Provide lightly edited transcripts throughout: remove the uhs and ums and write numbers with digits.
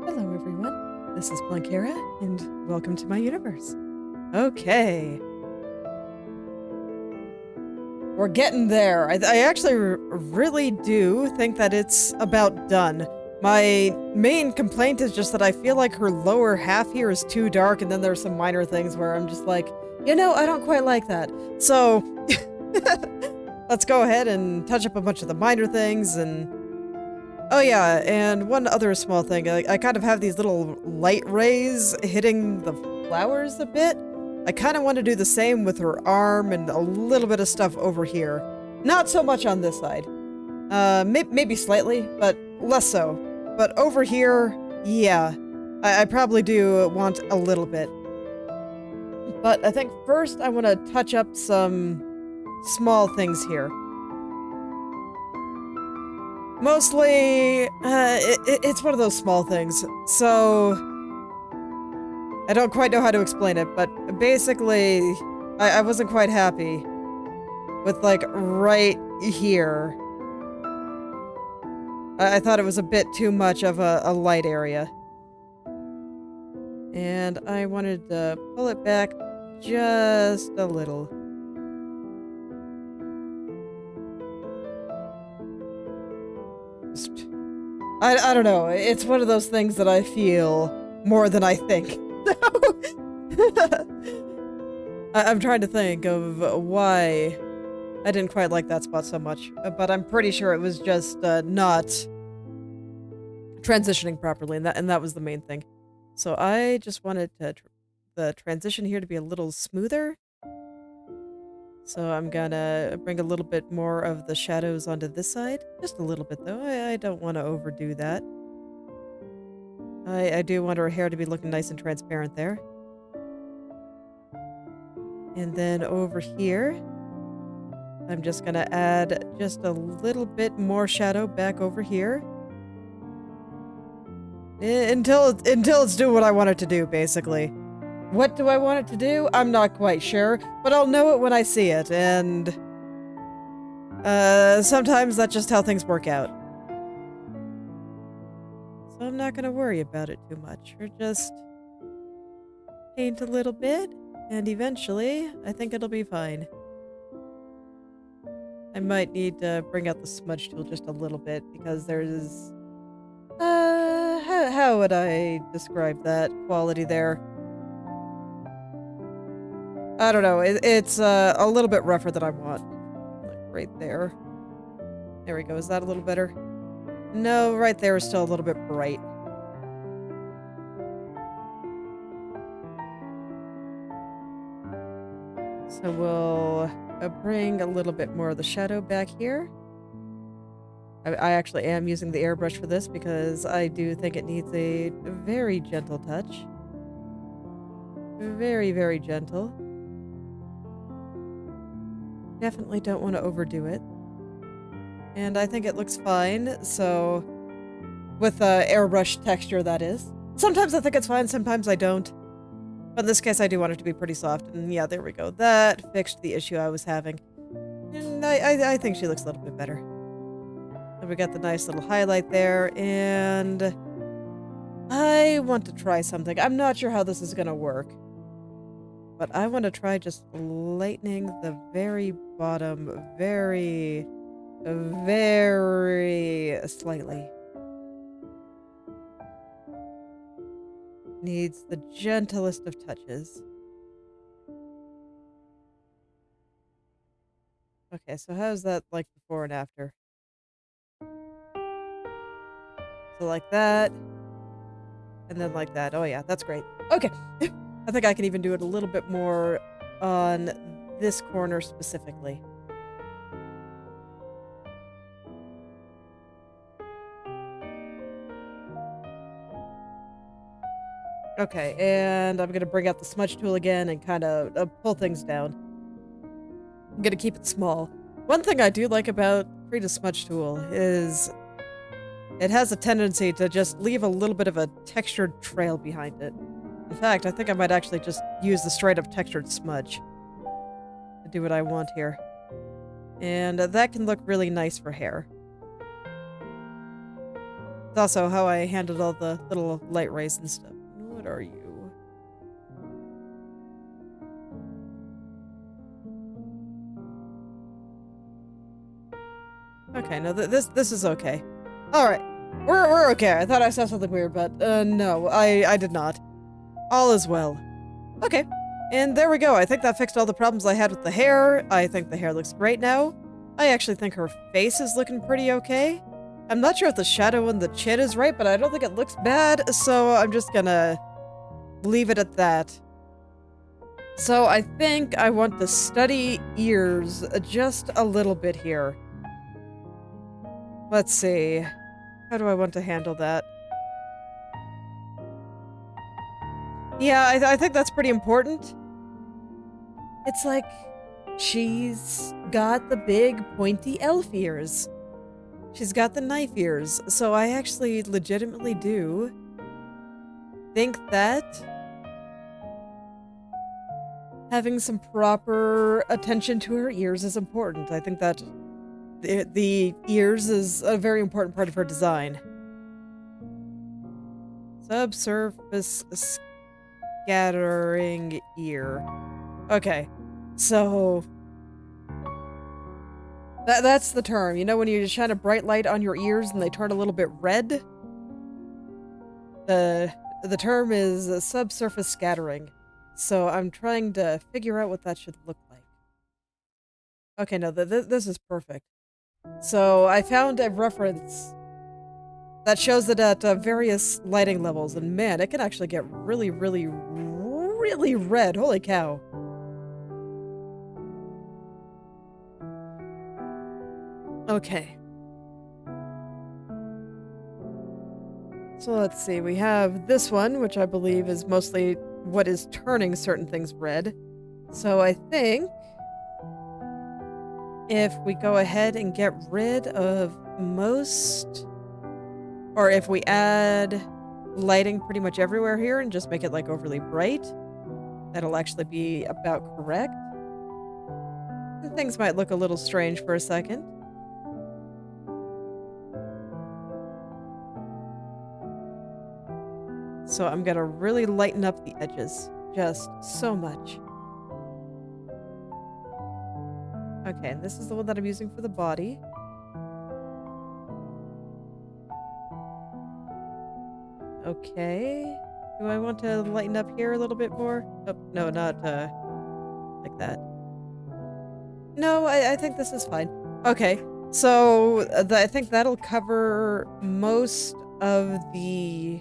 Hello everyone, this is Planckera, and welcome to my universe. Okay. We're getting there. I actually really do think that it's about done. My main complaint is just that I feel like her lower half here is too dark, and then there's some minor things where I'm just like, you know, I don't quite like that. So, let's go ahead and touch up a bunch of the minor things and... Oh yeah, and one other small thing. I kind of have these little light rays hitting the flowers a bit. I kind of want to do the same with her arm and a little bit of stuff over here. Not so much on this side. Maybe slightly, but less so. But over here, yeah, I probably do want a little bit. But I think first I want to touch up some small things here. Mostly, it's one of those small things, so I don't quite know how to explain it, but basically, I wasn't quite happy with, like, right here. I thought it was a bit too much of a light area. And I wanted to pull it back just a little. I don't know. It's one of those things that I feel more than I think. I'm trying to think of why I didn't quite like that spot so much, but I'm pretty sure it was just not transitioning properly, and that was the main thing. So I just wanted the transition here to be a little smoother. So I'm gonna bring a little bit more of the shadows onto this side. Just a little bit, though. I don't want to overdo that. I do want her hair to be looking nice and transparent there. And then over here, I'm just gonna add just a little bit more shadow back over here. Until it's doing what I want it to do, basically. What do I want it to do? I'm not quite sure, but I'll know it when I see it, and sometimes that's just how things work out. So I'm not gonna worry about it too much, or just paint a little bit, and eventually, I think it'll be fine. I might need to bring out the smudge tool just a little bit, because there's... how would I describe that quality there? I don't know, it's a little bit rougher than I want. Like right there. There we go, is that a little better? No, right there is still a little bit bright. So we'll bring a little bit more of the shadow back here. I actually am using the airbrush for this because I do think it needs a very gentle touch. Very, very gentle. Definitely don't want to overdo it. And I think it looks fine, so... with airbrush texture, that is. Sometimes I think it's fine, sometimes I don't. But in this case, I do want it to be pretty soft. And yeah, there we go. That fixed the issue I was having. And I think she looks a little bit better. And we got the nice little highlight there, and... I want to try something. I'm not sure how this is gonna work. But I want to try just lightening the very bottom very very slightly. Needs the gentlest of touches. Okay, so how's that like before and after? So like that, and then like that. Oh yeah, that's great. Okay, I think I can even do it a little bit more on this corner specifically. Okay, and I'm gonna bring out the smudge tool again and kind of pull things down. I'm gonna keep it small. One thing I do like about Krita's smudge tool is it has a tendency to just leave a little bit of a textured trail behind it. In fact, I think I might actually just use the straight up textured smudge to do what I want here. And that can look really nice for hair. It's also how I handled all the little light rays and stuff. What are you? Okay, no, this is okay. All right, we're okay. I thought I saw something weird, but no, I did not. All is well. Okay, and there we go. I think that fixed all the problems I had with the hair. I think the hair looks great now. I actually think her face is looking pretty okay. I'm not sure if the shadow on the chin is right, but I don't think it looks bad, so I'm just gonna leave it at that. So I think I want to study ears just a little bit here. Let's see. How do I want to handle that? Yeah, I think that's pretty important. It's like she's got the big pointy elf ears. She's got the knife ears, so I actually legitimately do think that having some proper attention to her ears is important. I think that the ears is a very important part of her design. Subsurface scattering ear. Okay, so that's the term. You know when you shine a bright light on your ears and they turn a little bit red? The term is subsurface scattering. So I'm trying to figure out what that should look like. Okay, no, this is perfect. So I found a reference that shows it at various lighting levels, and man, it can actually get really, really, really red. Holy cow. Okay. So let's see, we have this one, which I believe is mostly what is turning certain things red. So I think if we go ahead and get rid of most, or if we add lighting pretty much everywhere here and just make it like overly bright, that'll actually be about correct. And things might look a little strange for a second. So I'm gonna really lighten up the edges, just so much. Okay, and this is the one that I'm using for the body. Okay. Do I want to lighten up here a little bit more? Oh, no, not like that. No, I think this is fine. Okay, so I think that'll cover most of the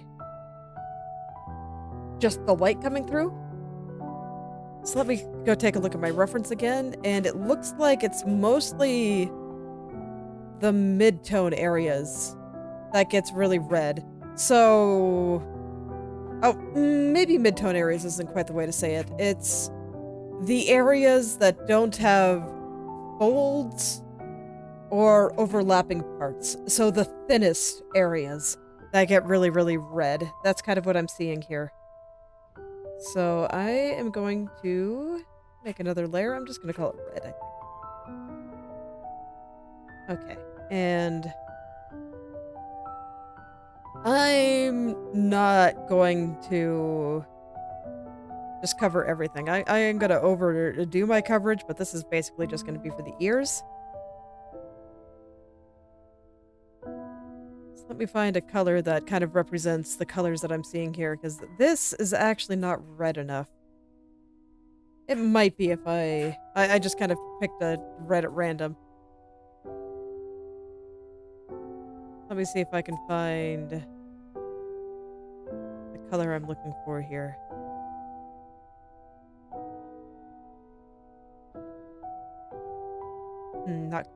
just the light coming through. So let me go take a look at my reference again, and it looks like it's mostly the mid-tone areas that gets really red. So, oh, maybe mid-tone areas isn't quite the way to say it. It's the areas that don't have folds or overlapping parts. So the thinnest areas that get really, really red. That's kind of what I'm seeing here. So I am going to make another layer. I'm just going to call it red, I think. Okay, and I'm not going to just cover everything. I am going to overdo my coverage, but this is basically just going to be for the ears. Let me find a color that kind of represents the colors that I'm seeing here, because this is actually not red enough. It might be if I just kind of picked a red at random. Let me see if I can find the color I'm looking for here. Not quite.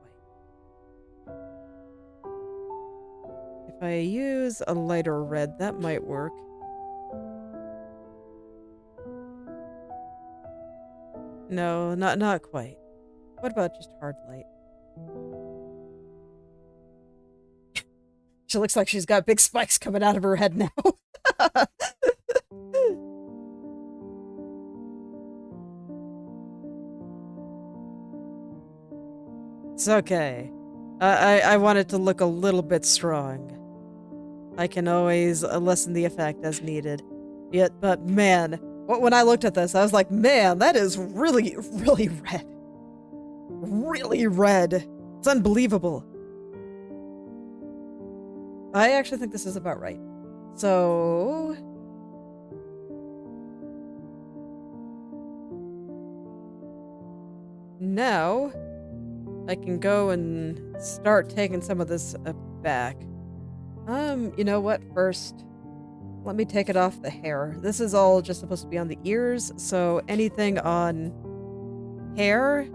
If I use a lighter red, that might work. No, not quite. What about just hard light? She looks like she's got big spikes coming out of her head now. It's okay. I want it to look a little bit strong. I can always lessen the effect as needed. But man, when I looked at this, I was like, man, that is really, really red. Really red. It's unbelievable. I actually think this is about right. So... now, I can go and start taking some of this back. You know what? First, let me take it off the hair. This is all just supposed to be on the ears, so anything on hair...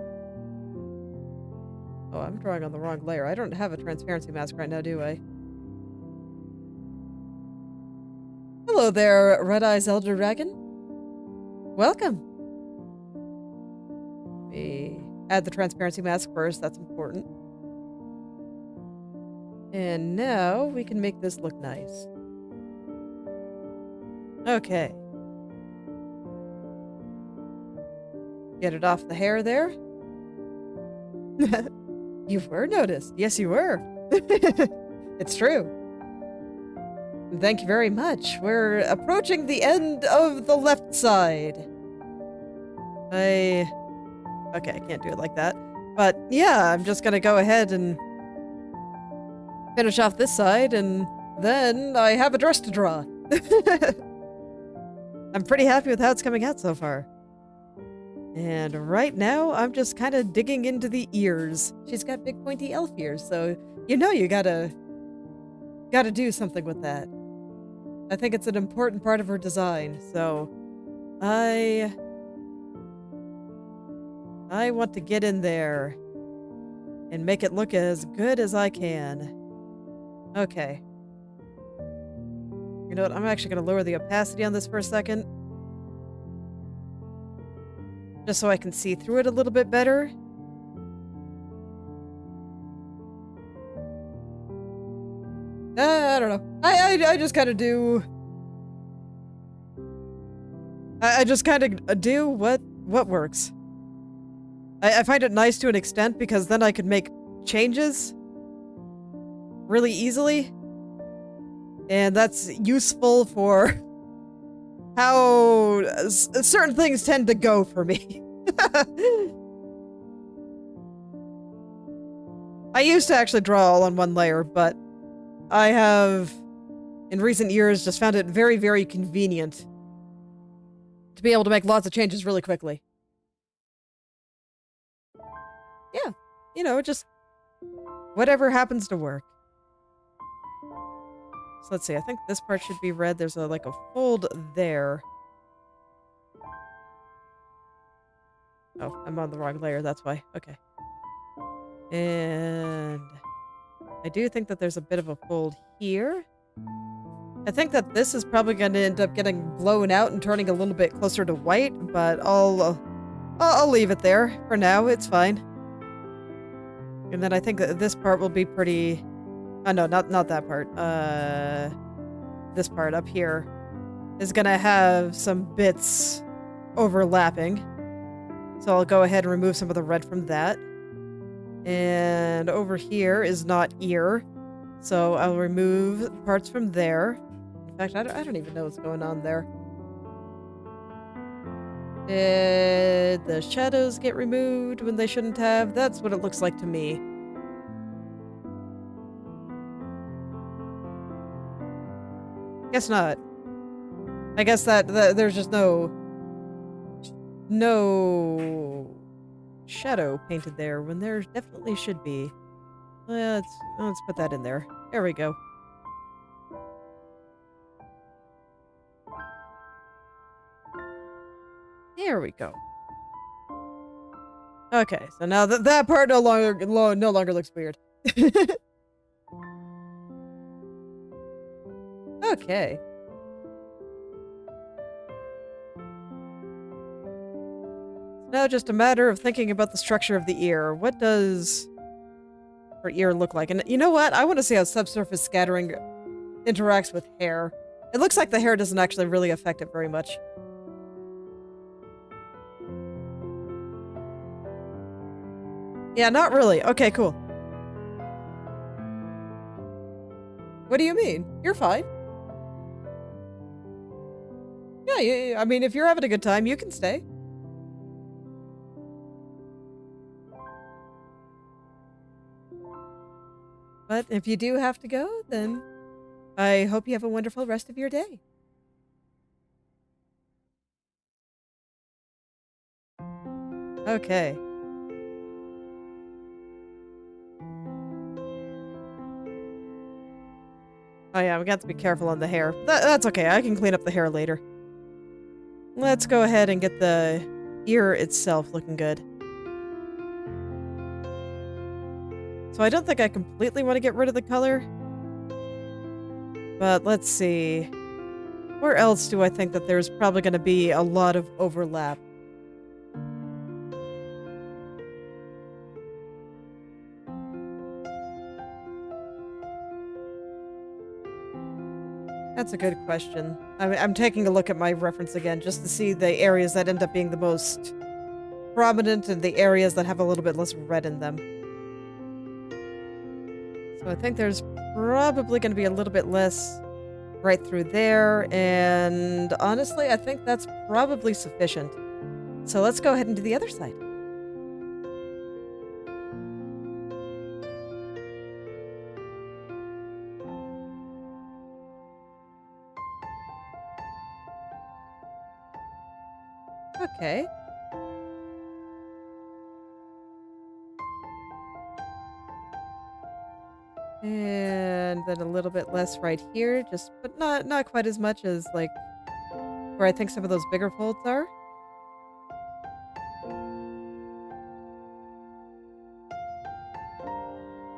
Oh, I'm drawing on the wrong layer. I don't have a transparency mask right now, do I? Hello there, Red Eyes Elder Dragon. Welcome. Let me add the transparency mask first. That's important. And now we can make this look nice. Okay. Get it off the hair there. You were noticed. Yes, you were. It's true. Thank you very much. We're approaching the end of the left side. Okay, I can't do it like that. But yeah, I'm just gonna go ahead and finish off this side, and then I have a dress to draw. I'm pretty happy with how it's coming out so far. And right now, I'm just kind of digging into the ears. She's got big pointy elf ears, so you know you gotta do something with that. I think it's an important part of her design, so I want to get in there and make it look as good as I can. Okay. You know what? I'm actually going to lower the opacity on this for a second. Just so I can see through it a little bit better. I don't know. I just kind of do... I just kind of do what works. I find it nice to an extent because then I could make changes really easily. And that's useful for how certain things tend to go for me. I used to actually draw all on one layer, but I have, in recent years, just found it very, very convenient to be able to make lots of changes really quickly. Yeah, you know, just whatever happens to work. So let's see, I think this part should be red. There's like a fold there. Oh, I'm on the wrong layer, that's why. Okay. And I do think that there's a bit of a fold here. I think that this is probably going to end up getting blown out and turning a little bit closer to white, but I'll leave it there for now. It's fine. And then I think that this part will be pretty... Oh, no, not that part. This part up here is going to have some bits overlapping. So I'll go ahead and remove some of the red from that. And over here is not ear. So I'll remove parts from there. In fact, I don't even know what's going on there. Did the shadows get removed when they shouldn't have? That's what it looks like to me. Guess not. I guess that there's just no shadow painted there when there definitely should be. Let's put that in there. There we go. There we go. Okay, so now that part no longer looks weird. Okay. It's now just a matter of thinking about the structure of the ear. What does her ear look like? And you know what? I want to see how subsurface scattering interacts with hair. It looks like the hair doesn't actually really affect it very much. Yeah, not really. Okay, cool. What do you mean? You're fine. Yeah, I mean, if you're having a good time, you can stay. But if you do have to go, then I hope you have a wonderful rest of your day. Okay. Oh yeah, we got to be careful on the hair. That's okay, I can clean up the hair later. Let's go ahead and get the ear itself looking good. So I don't think I completely want to get rid of the color. But let's see. Where else do I think that there's probably going to be a lot of overlap? That's a good question. I'm taking a look at my reference again just to see the areas that end up being the most prominent and the areas that have a little bit less red in them. So I think there's probably going to be a little bit less right through there, and honestly, I think that's probably sufficient. So let's go ahead and do the other side. Okay. And then a little bit less right here, but not quite as much as like where I think some of those bigger folds are.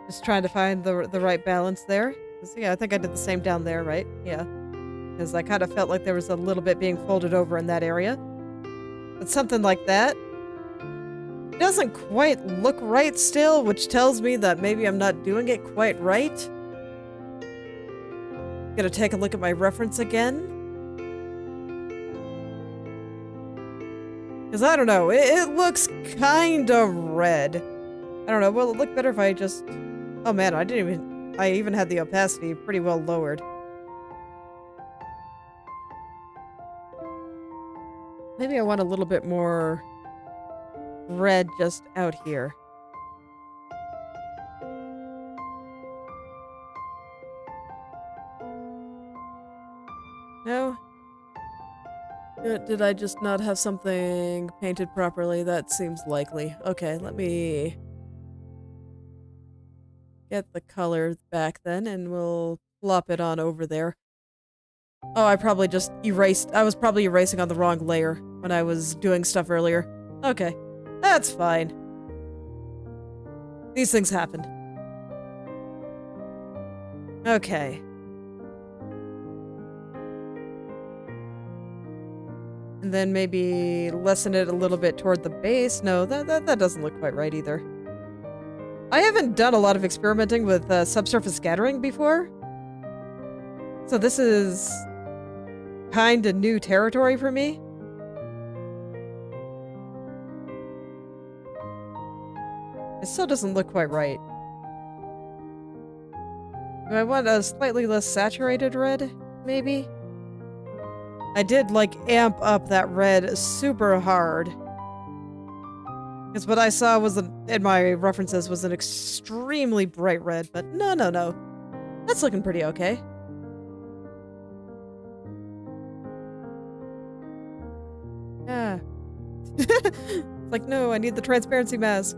Just trying to find the right balance there. Yeah, I think I did the same down there, right? Yeah. Because I kind of felt like there was a little bit being folded over in that area. But something like that doesn't quite look right still, which tells me that maybe I'm not doing it quite right. Gonna take a look at my reference again. Because I don't know, it looks kind of red. I don't know, will it look better if I just... Oh man, I even had the opacity pretty well lowered. Maybe I want a little bit more red just out here. No? Did I just not have something painted properly? That seems likely. Okay, let me get the color back then, and we'll plop it on over there. Oh, I probably just erased... I was probably erasing on the wrong layer when I was doing stuff earlier. Okay. That's fine. These things happen. Okay. And then maybe lessen it a little bit toward the base. No, that doesn't look quite right either. I haven't done a lot of experimenting with subsurface scattering before. So this is kind of new territory for me. It still doesn't look quite right. Do I want a slightly less saturated red, maybe? I did, like, amp up that red super hard. Because what I saw was, in my references, was an extremely bright red, but no. That's looking pretty okay. It's like, no, I need the transparency mask.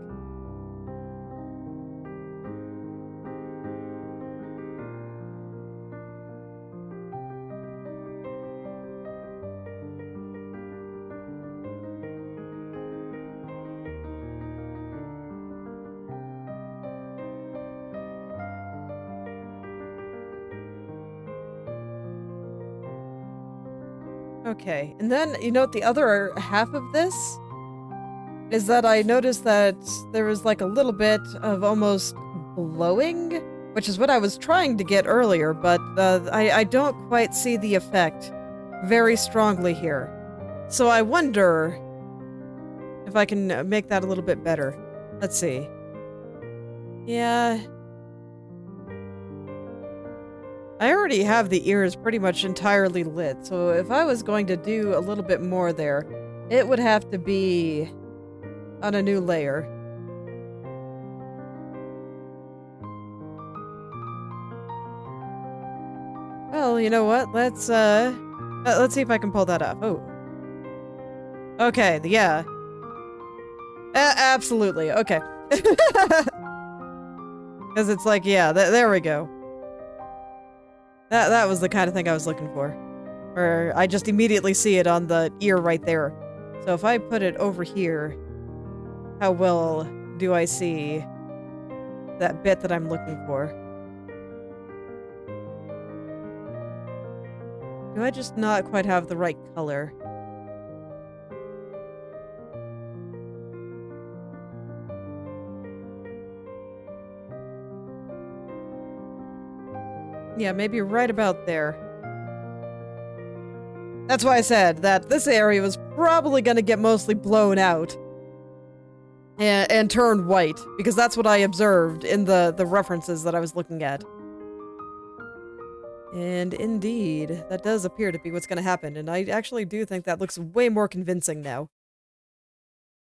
Okay, and then, you know, the other half of this is that I noticed that there was like a little bit of almost glowing, which is what I was trying to get earlier, but I don't quite see the effect very strongly here. So I wonder if I can make that a little bit better. Let's see. Yeah. I already have the ears pretty much entirely lit, so if I was going to do a little bit more there, it would have to be on a new layer. Well, you know what? Let's see if I can pull that off. Oh. Okay, yeah. Absolutely, okay. Because it's like, yeah, there we go. That was the kind of thing I was looking for. Where I just immediately see it on the ear right there. So if I put it over here, how well do I see that bit that I'm looking for? Do I just not quite have the right color? Yeah, maybe right about there. That's why I said that this area was probably going to get mostly blown out and turn white, because that's what I observed in the references that I was looking at. And indeed, that does appear to be what's going to happen, and I actually do think that looks way more convincing now.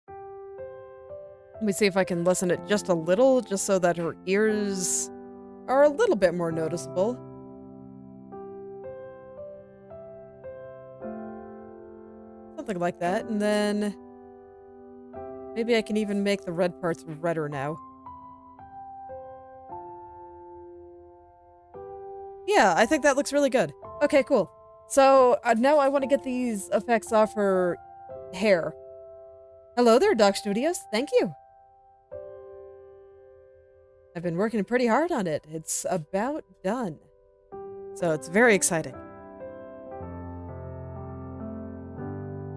Let me see if I can lessen it just a little, just so that her ears are a little bit more noticeable. Something like that, and then maybe I can even make the red parts redder now. Yeah, I think that looks really good. Okay, cool. So now I want to get these effects off her hair. Hello there, Doc Studios. Thank you. I've been working pretty hard on it. It's about done. So it's very exciting.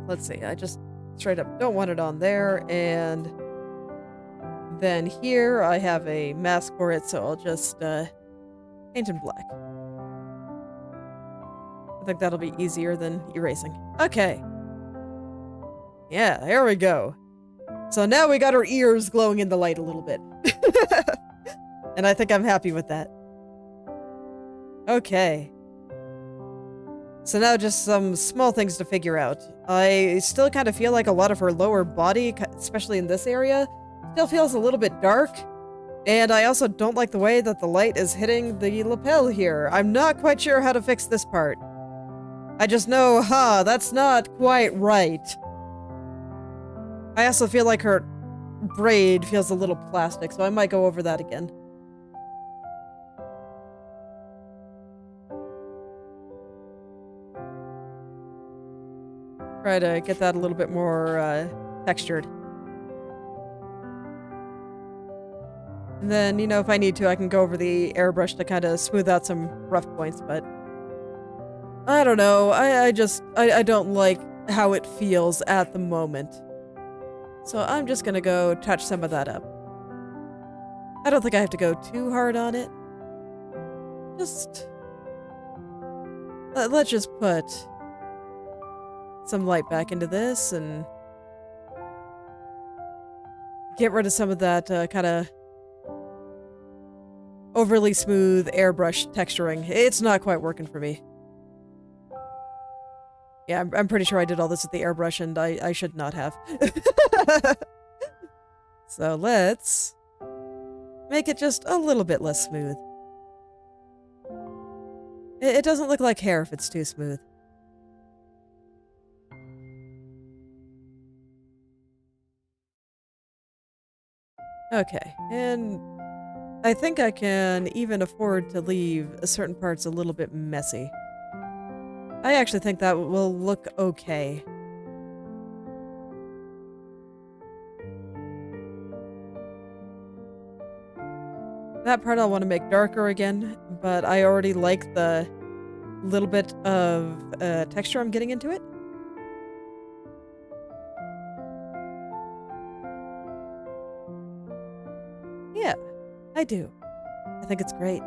Let's see, I just straight up don't want it on there, and then here I have a mask for it, so I'll just paint in black. I think that'll be easier than erasing. Okay. Yeah, there we go. So now we got her ears glowing in the light a little bit. And I think I'm happy with that. Okay. So now just some small things to figure out. I still kind of feel like a lot of her lower body, especially in this area, still feels a little bit dark. And I also don't like the way that the light is hitting the lapel here. I'm not quite sure how to fix this part. I just know, that's not quite right. I also feel like her braid feels a little plastic, so I might go over that again. Try to get that a little bit more textured. And then, you know, if I need to, I can go over the airbrush to kind of smooth out some rough points, but I don't know. I don't like how it feels at the moment. So I'm just gonna go touch some of that up. I don't think I have to go too hard on it. Just let's just put some light back into this and get rid of some of that kind of overly smooth airbrush texturing. It's not quite working for me. Yeah, I'm pretty sure I did all this with the airbrush, and I should not have. So let's make it just a little bit less smooth. It doesn't look like hair if it's too smooth. Okay, and I think I can even afford to leave certain parts a little bit messy. I actually think that will look okay. That part I'll want to make darker again, but I already like the little bit of texture I'm getting into it. Yeah, I do. I think it's great.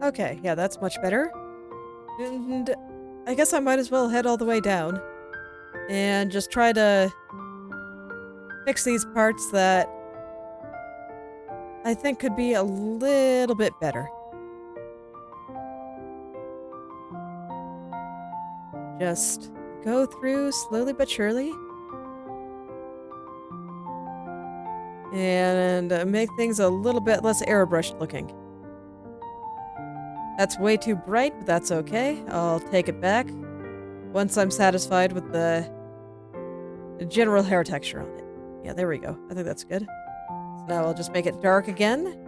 Okay, yeah, that's much better. And I guess I might as well head all the way down and just try to fix these parts that I think could be a little bit better. Just go through slowly but surely and make things a little bit less airbrushed looking. That's way too bright, but that's okay. I'll take it back once I'm satisfied with the general hair texture on it. Yeah, there we go. I think that's good. So now I'll just make it dark again.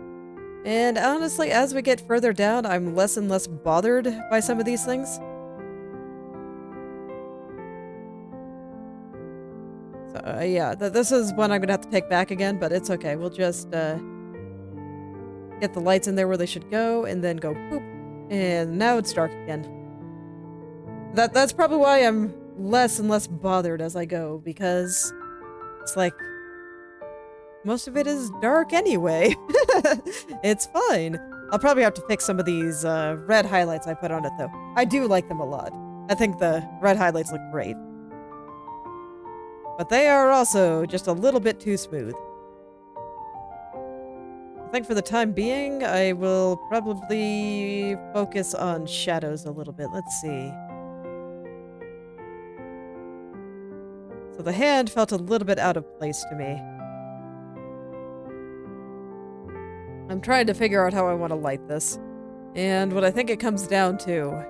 And honestly, as we get further down, I'm less and less bothered by some of these things. So yeah, this is one I'm gonna have to take back again, but it's okay. We'll just get the lights in there where they should go, and then go poop. And now it's dark again. That's probably why I'm less and less bothered as I go, because it's like most of it is dark anyway. It's fine. I'll probably have to fix some of these red highlights I put on it, though. I do like them a lot. I think the red highlights look great. But they are also just a little bit too smooth. I think for the time being, I will probably focus on shadows a little bit. Let's see. So the hand felt a little bit out of place to me. I'm trying to figure out how I want to light this. And what I think it comes down to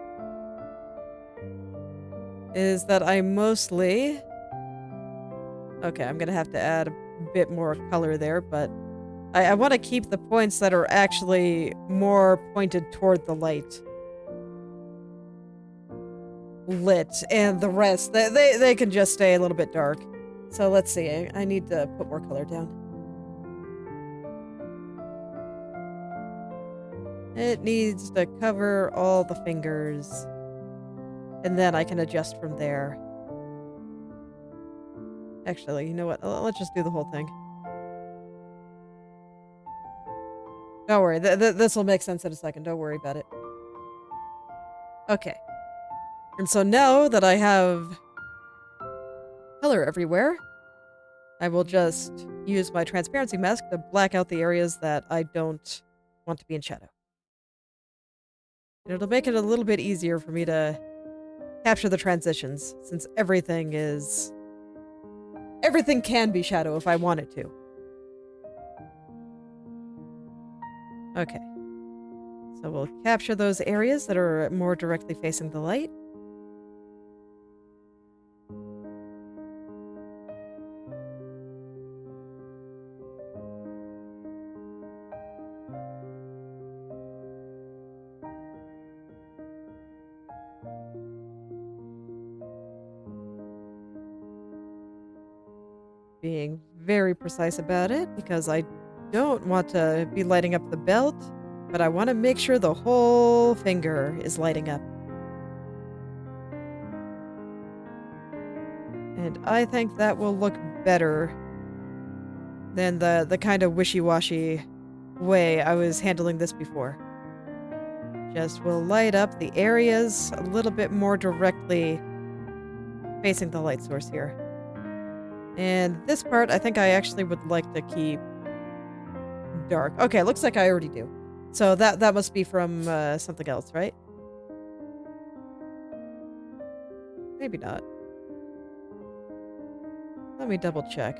is that I mostly... Okay, I'm gonna have to add a bit more color there, but I want to keep the points that are actually more pointed toward the light lit, and the rest, they can just stay a little bit dark. So let's see, I need to put more color down. It needs to cover all the fingers, and then I can adjust from there. Actually, you know what? Let's just do the whole thing. Don't worry, this will make sense in a second. Don't worry about it. Okay. And so now that I have color everywhere, I will just use my transparency mask to black out the areas that I don't want to be in shadow. And it'll make it a little bit easier for me to capture the transitions, since everything can be shadow if I want it to. Okay. So we'll capture those areas that are more directly facing the light. Being very precise about it, because I don't want to be lighting up the belt, but I want to make sure the whole finger is lighting up. And I think that will look better than the kind of wishy-washy way I was handling this before. Just will light up the areas a little bit more directly facing the light source here. And this part, I think I actually would like to keep dark. Okay, looks like I already do. So that must be from something else, right? Maybe not. Let me double check.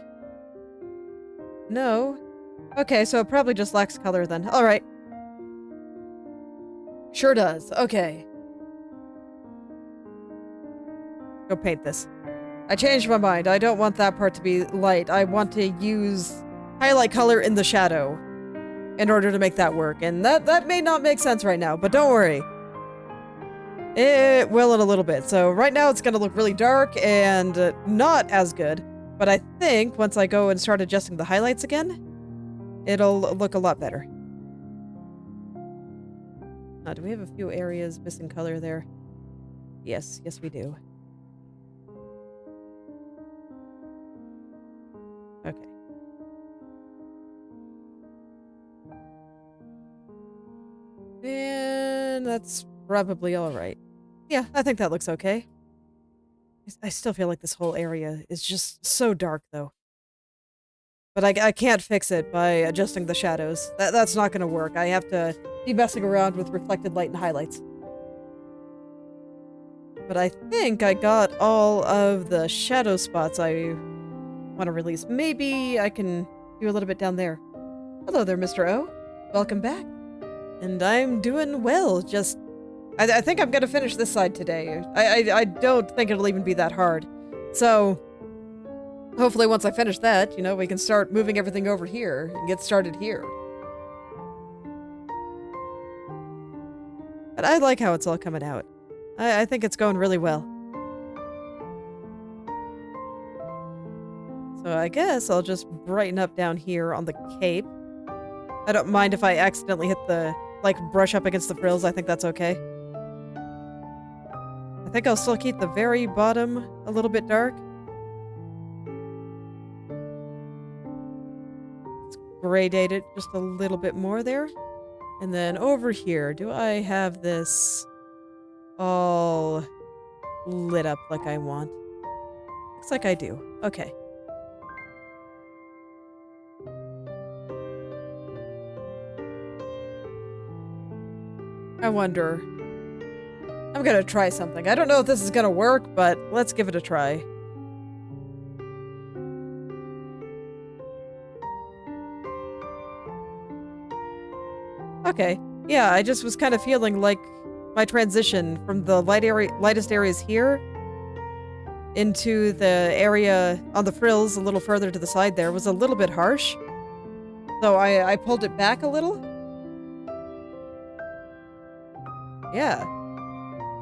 No. Okay, so it probably just lacks color then. Alright. Sure does. Okay. Go paint this. I changed my mind. I don't want that part to be light. I want to use highlight color in the shadow in order to make that work. And that may not make sense right now, but don't worry. It will in a little bit. So right now it's going to look really dark and not as good. But I think once I go and start adjusting the highlights again, it'll look a lot better. Do we have a few areas missing color there? Yes, yes we do. Okay. And that's probably all right. Yeah, I think that looks okay. I still feel like this whole area is just so dark, though. But I can't fix it by adjusting the shadows. That's not going to work. I have to be messing around with reflected light and highlights. But I think I got all of the shadow spots I want to release. Maybe I can do a little bit down there. Hello there, Mr. O. Welcome back. And I'm doing well, just... I think I'm gonna finish this side today. I don't think it'll even be that hard. So, hopefully once I finish that, you know, we can start moving everything over here and get started here. But I like how it's all coming out. I think it's going really well. So I guess I'll just brighten up down here on the cape. I don't mind if I accidentally hit the, like, brush up against the frills. I think that's okay. I think I'll still keep the very bottom a little bit dark. Let's gradate it just a little bit more there. And then over here, do I have this all lit up like I want? Looks like I do. Okay. I wonder... I'm gonna try something. I don't know if this is gonna work, but let's give it a try. Okay. Yeah, I just was kind of feeling like my transition from the lightest areas here into the area on the frills a little further to the side there was a little bit harsh. So I pulled it back a little. Yeah.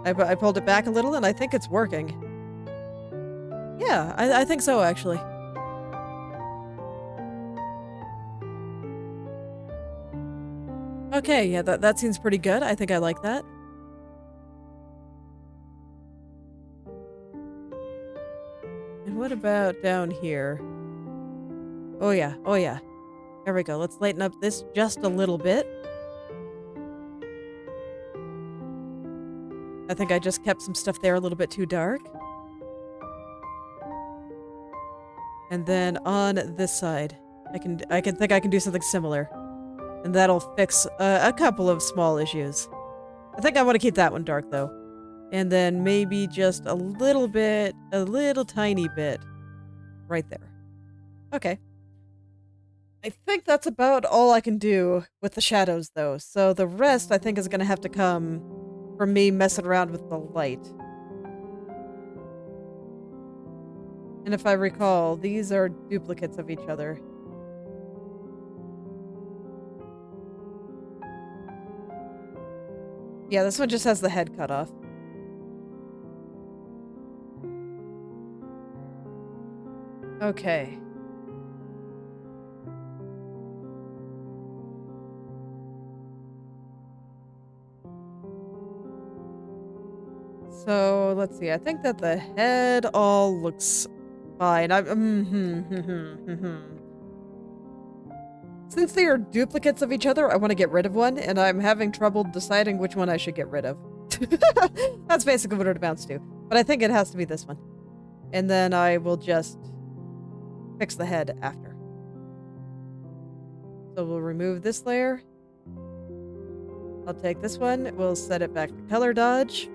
I pulled it back a little, and I think it's working. Yeah, I think so, actually. Okay, yeah, that seems pretty good. I think I like that. And what about down here? Oh yeah, oh yeah. There we go. Let's lighten up this just a little bit. I think I just kept some stuff there a little bit too dark. And then on this side, I think I can do something similar. And that'll fix a couple of small issues. I think I want to keep that one dark though. And then maybe just a little bit, a little tiny bit right there. Okay. I think that's about all I can do with the shadows though. So the rest I think is going to have to come from me messing around with the light. And if I recall, these are duplicates of each other. Yeah, this one just has the head cut off. Okay. So, let's see. I think that the head all looks fine. Since they are duplicates of each other, I want to get rid of one, and I'm having trouble deciding which one I should get rid of. That's basically what it amounts to. But I think it has to be this one. And then I will just fix the head after. So we'll remove this layer. I'll take this one. We'll set it back to color dodge.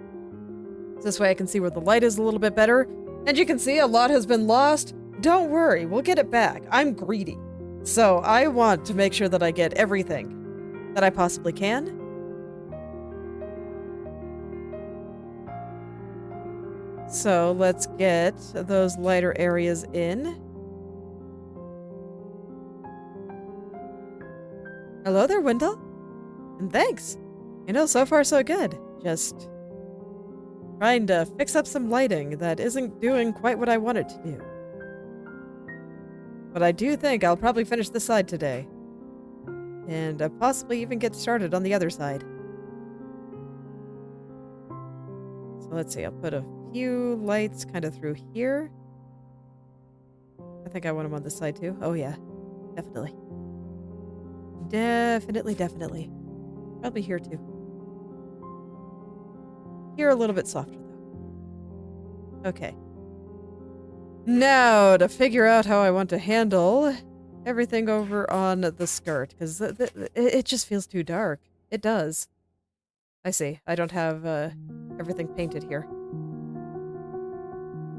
This way I can see where the light is a little bit better. And you can see a lot has been lost. Don't worry, we'll get it back. I'm greedy. So I want to make sure that I get everything that I possibly can. So let's get those lighter areas in. Hello there, Wendell. And thanks. You know, so far so good. Just trying to fix up some lighting that isn't doing quite what I want it to do. But I do think I'll probably finish this side today. And possibly even get started on the other side. So let's see, I'll put a few lights kind of through here. I think I want them on this side too. Oh yeah, definitely. Definitely. Probably here too. Here a little bit softer though. Okay. Now to figure out how I want to handle everything over on the skirt, because it just feels too dark. It does. I see. I don't have everything painted here.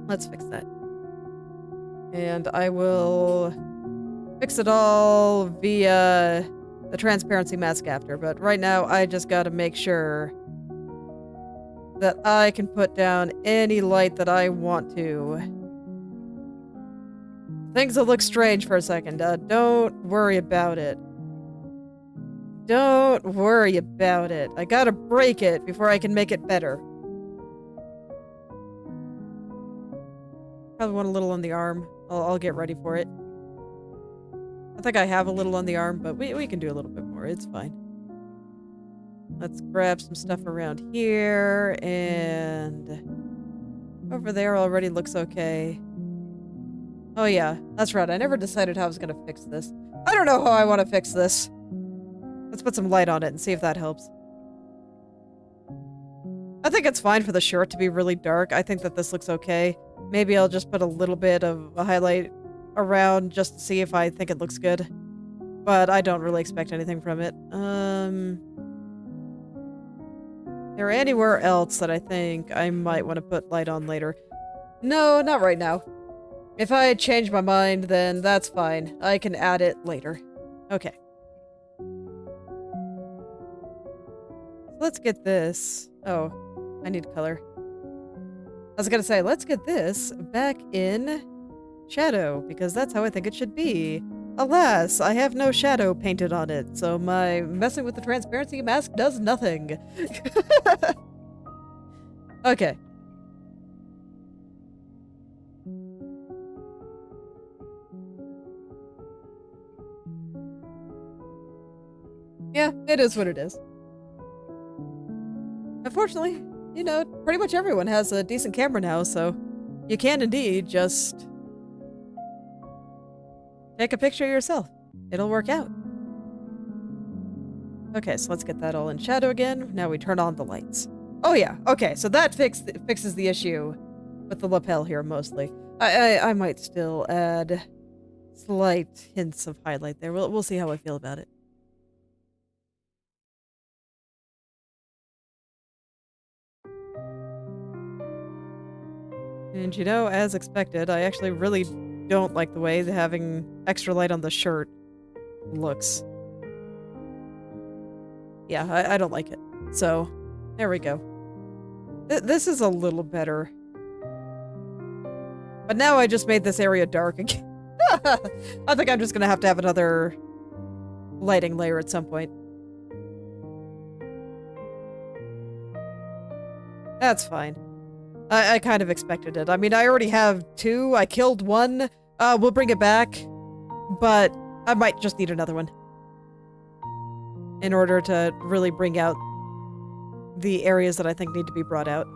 Let's fix that. And I will fix it all via the transparency mask after, but right now I just gotta make sure that I can put down any light that I want to. Things will look strange for a second. Don't worry about it. Don't worry about it. I gotta break it before I can make it better. Probably want a little on the arm. I'll get ready for it. I think I have a little on the arm, but we can do a little bit more. It's fine. Let's grab some stuff around here, and over there already looks okay. Oh yeah, that's right. I never decided how I was gonna fix this. I don't know how I want to fix this. Let's put some light on it and see if that helps. I think it's fine for the shirt to be really dark. I think that this looks okay. Maybe I'll just put a little bit of a highlight around just to see if I think it looks good. But I don't really expect anything from it. There anywhere else that I think I might want to put light on later? No, not right now. If I change my mind, then that's fine. I can add it later. Okay. Let's get this. Oh, I need color. I was gonna say, let's get this back in shadow, because that's how I think it should be. Alas, I have no shadow painted on it, so my messing with the transparency mask does nothing. Okay. Yeah, it is what it is. Unfortunately, you know, pretty much everyone has a decent camera now, so you can indeed just take a picture yourself. It'll work out. Okay, so let's get that all in shadow again. Now we turn on the lights. Oh yeah, okay, so that fixes the issue with the lapel here mostly. I might still add slight hints of highlight there. We'll see how I feel about it. And you know, as expected, I actually really don't like the way having extra light on the shirt looks. Yeah, I don't like it. So, there we go. This is a little better. But now I just made this area dark again. I think I'm just gonna have to have another lighting layer at some point. That's fine. I kind of expected it. I mean, I already have 2. I killed 1. We'll bring it back. But I might just need another one. In order to really bring out the areas that I think need to be brought out.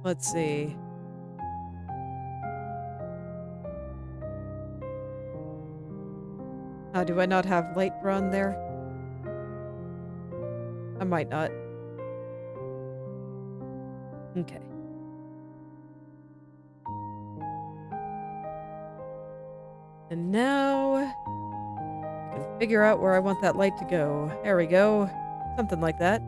Let's see. Do I not have light drawn there? I might not. Okay. And now I can figure out where I want that light to go. There we go. Something like that.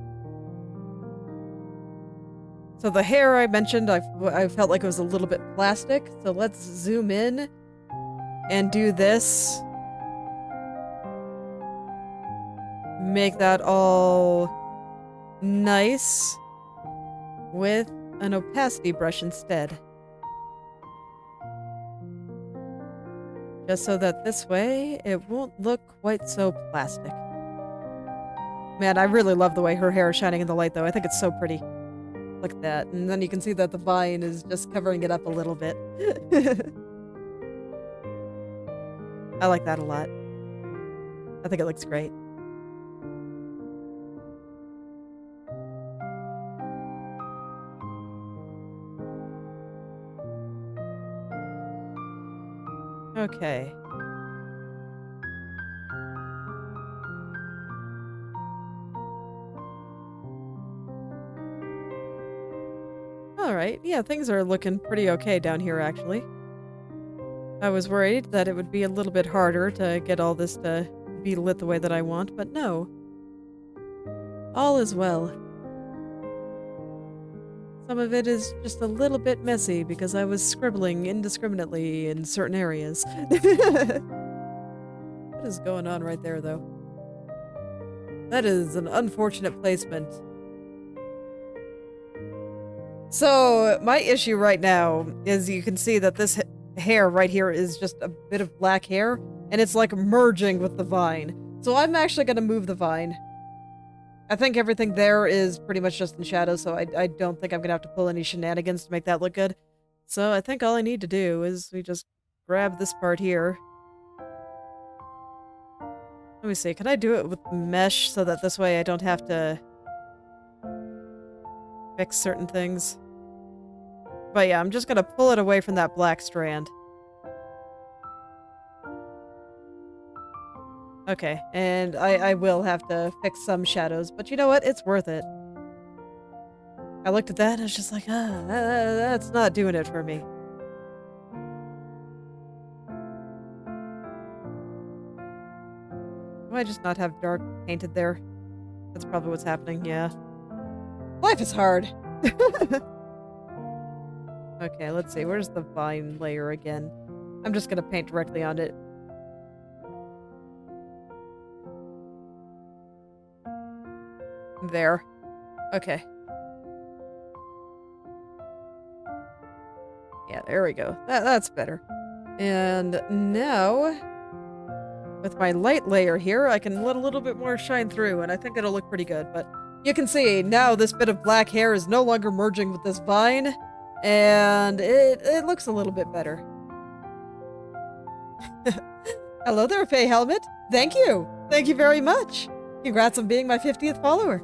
So the hair I mentioned, I felt like it was a little bit plastic. So let's zoom in and do this. Make that all nice with an opacity brush instead. Just so that this way, it won't look quite so plastic. Man, I really love the way her hair is shining in the light, though. I think it's so pretty. Look at that. And then you can see that the vine is just covering it up a little bit. I like that a lot. I think it looks great. Okay. Alright, yeah, things are looking pretty okay down here, actually. I was worried that it would be a little bit harder to get all this to be lit the way that I want, but no. All is well. Some of it is just a little bit messy because I was scribbling indiscriminately in certain areas. What is going on right there, though? That is an unfortunate placement. So, my issue right now is you can see that this hair right here is just a bit of black hair, and it's like merging with the vine. So I'm actually going to move the vine. I think everything there is pretty much just in shadow, so I don't think I'm going to have to pull any shenanigans to make that look good. So I think all I need to do is we just grab this part here. Let me see, can I do it with mesh so that this way I don't have to fix certain things? But yeah, I'm just going to pull it away from that black strand. Okay, and I will have to fix some shadows, but you know what? It's worth it. I looked at that and I was just like, that's not doing it for me. Do I just not have dark painted there? That's probably what's happening, yeah. Life is hard! Okay, let's see, where's the vine layer again? I'm just gonna paint directly on it. There. Okay. Yeah, there we go. That's better. And now, with my light layer here, I can let a little bit more shine through, and I think it'll look pretty good. But you can see, now this bit of black hair is no longer merging with this vine, and it looks a little bit better. Hello there, Faye Helmet. Thank you. Thank you very much. Congrats on being my 50th follower.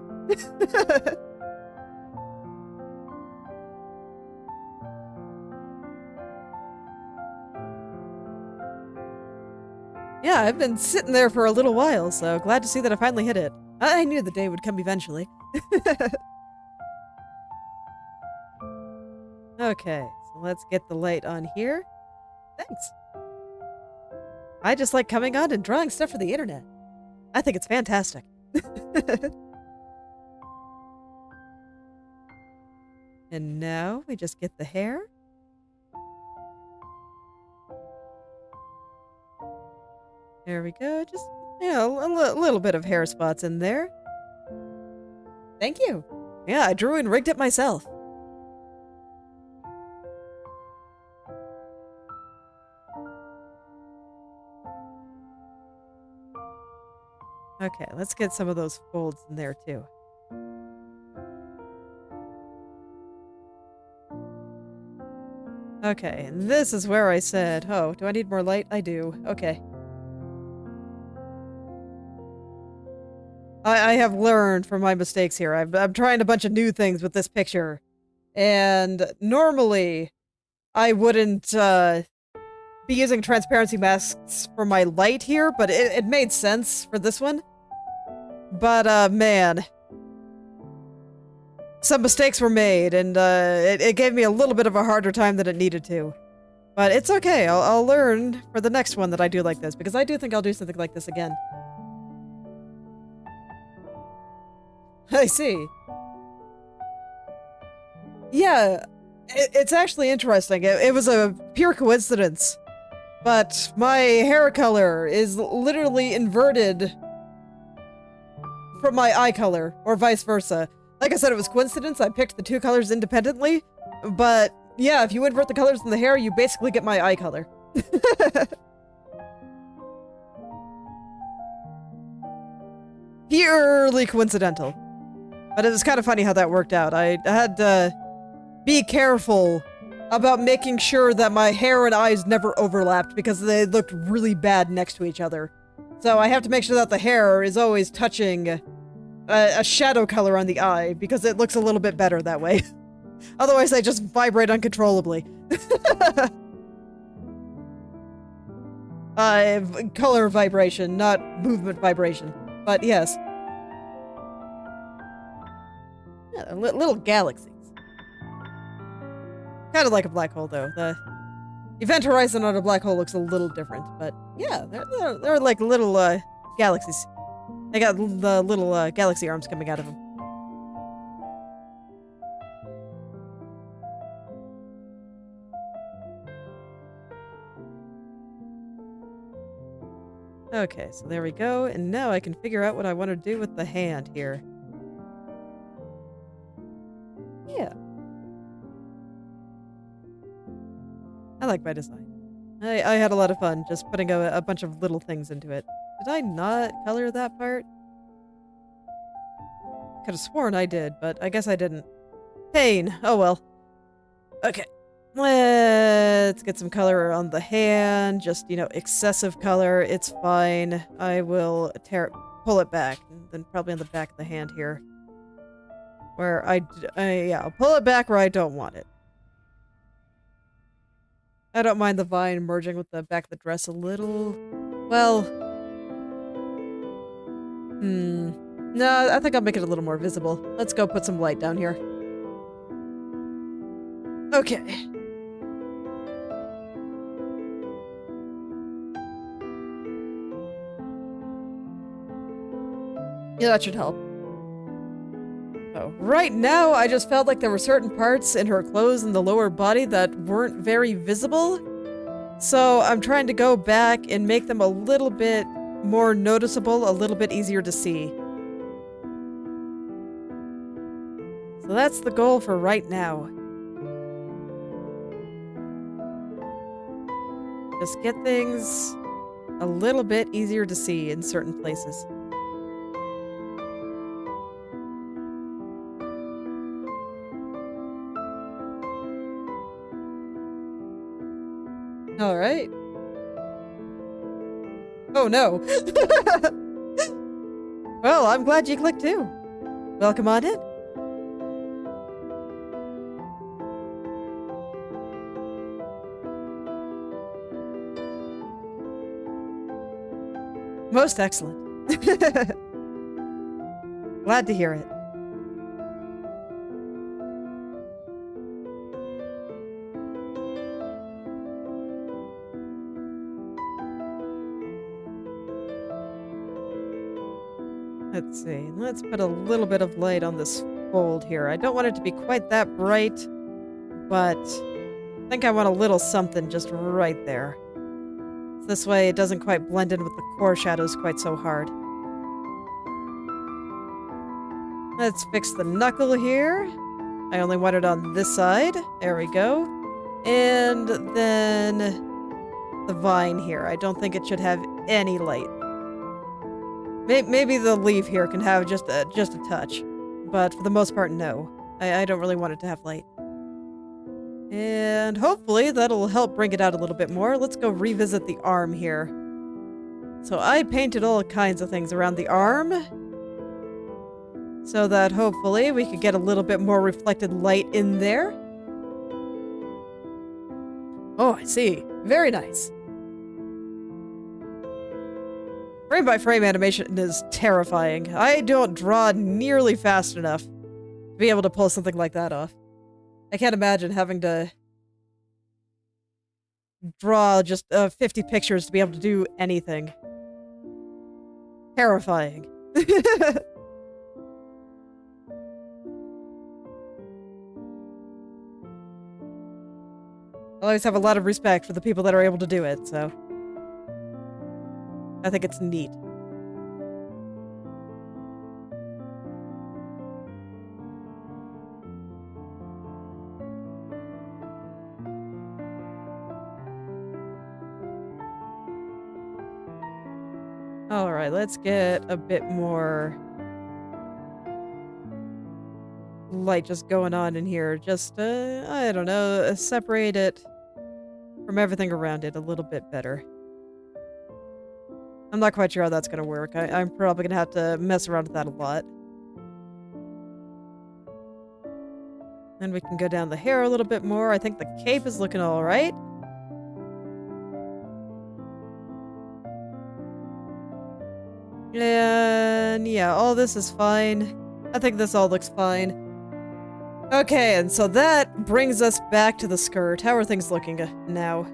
Yeah, I've been sitting there for a little while, so glad to see that I finally hit it. I knew the day would come eventually. Okay, so let's get the light on here. Thanks. I just like coming on and drawing stuff for the internet. I think it's fantastic. And now we just get the hair. There we go. Just, you know, a little bit of hair spots in there. Thank you. Yeah, I drew and rigged it myself. Okay, let's get some of those folds in there too. Okay, and this is where I said, oh, do I need more light? I do. Okay. I have learned from my mistakes here. I'm trying a bunch of new things with this picture. And normally, I wouldn't be using transparency masks for my light here, but it made sense for this one. But, man. Some mistakes were made, and it gave me a little bit of a harder time than it needed to. But it's okay. I'll learn for the next one that I do like this, because I do think I'll do something like this again. I see. Yeah, it's actually interesting. It was a pure coincidence. But my hair color is literally inverted from my eye color, or vice versa. Like I said, it was coincidence. I picked the two colors independently. But yeah, if you invert the colors in the hair, you basically get my eye color. Purely coincidental. But it was kind of funny how that worked out. I had to be careful about making sure that my hair and eyes never overlapped because they looked really bad next to each other. So I have to make sure that the hair is always touching a shadow color on the eye because it looks a little bit better that way. Otherwise, I just vibrate uncontrollably. Color vibration, not movement vibration. But yes. Yeah, little galaxies. Kind of like a black hole, though. The event horizon on a black hole looks a little different, but yeah, they're like little galaxies. They got the little galaxy arms coming out of them. Okay, so there we go, and now I can figure out what I want to do with the hand here. Yeah. I like my design. I had a lot of fun just putting a bunch of little things into it. Did I not color that part? Could have sworn I did, but I guess I didn't. Pain. Oh well. Okay. Let's get some color on the hand. Just, you know, excessive color. It's fine. I will pull it back. And then probably on the back of the hand here. Where yeah, I'll pull it back where I don't want it. I don't mind the vine merging with the back of the dress a little. Well. No, I think I'll make it a little more visible. Let's go put some light down here. Okay. Yeah, that should help. So, right now, I just felt like there were certain parts in her clothes and the lower body that weren't very visible. So, I'm trying to go back and make them a little bit more noticeable, a little bit easier to see. So that's the goal for right now. Just get things a little bit easier to see in certain places. All right. Oh no. Well, I'm glad you clicked too. Welcome on in. Most excellent. Glad to hear it. Let's see. Let's put a little bit of light on this fold here. I don't want it to be quite that bright, but I think I want a little something just right there. This way it doesn't quite blend in with the core shadows quite so hard. Let's fix the knuckle here. I only want it on this side. There we go. And then the vine here. I don't think it should have any light. Maybe the leaf here can have just a touch. But for the most part, no. I don't really want it to have light. And hopefully that'll help bring it out a little bit more. Let's go revisit the arm here. So I painted all kinds of things around the arm, so that hopefully we could get a little bit more reflected light in there. Oh, I see. Very nice. Frame by frame animation is terrifying. I don't draw nearly fast enough to be able to pull something like that off. I can't imagine having to draw just 50 pictures to be able to do anything. Terrifying. I always have a lot of respect for the people that are able to do it, so I think it's neat. Alright, let's get a bit more light just going on in here. Just, I don't know, separate it from everything around it a little bit better. I'm not quite sure how that's gonna work. I'm probably gonna have to mess around with that a lot. Then we can go down the hair a little bit more. I think the cape is looking alright. And yeah, all this is fine. I think this all looks fine. Okay, and so that brings us back to the skirt. How are things looking now?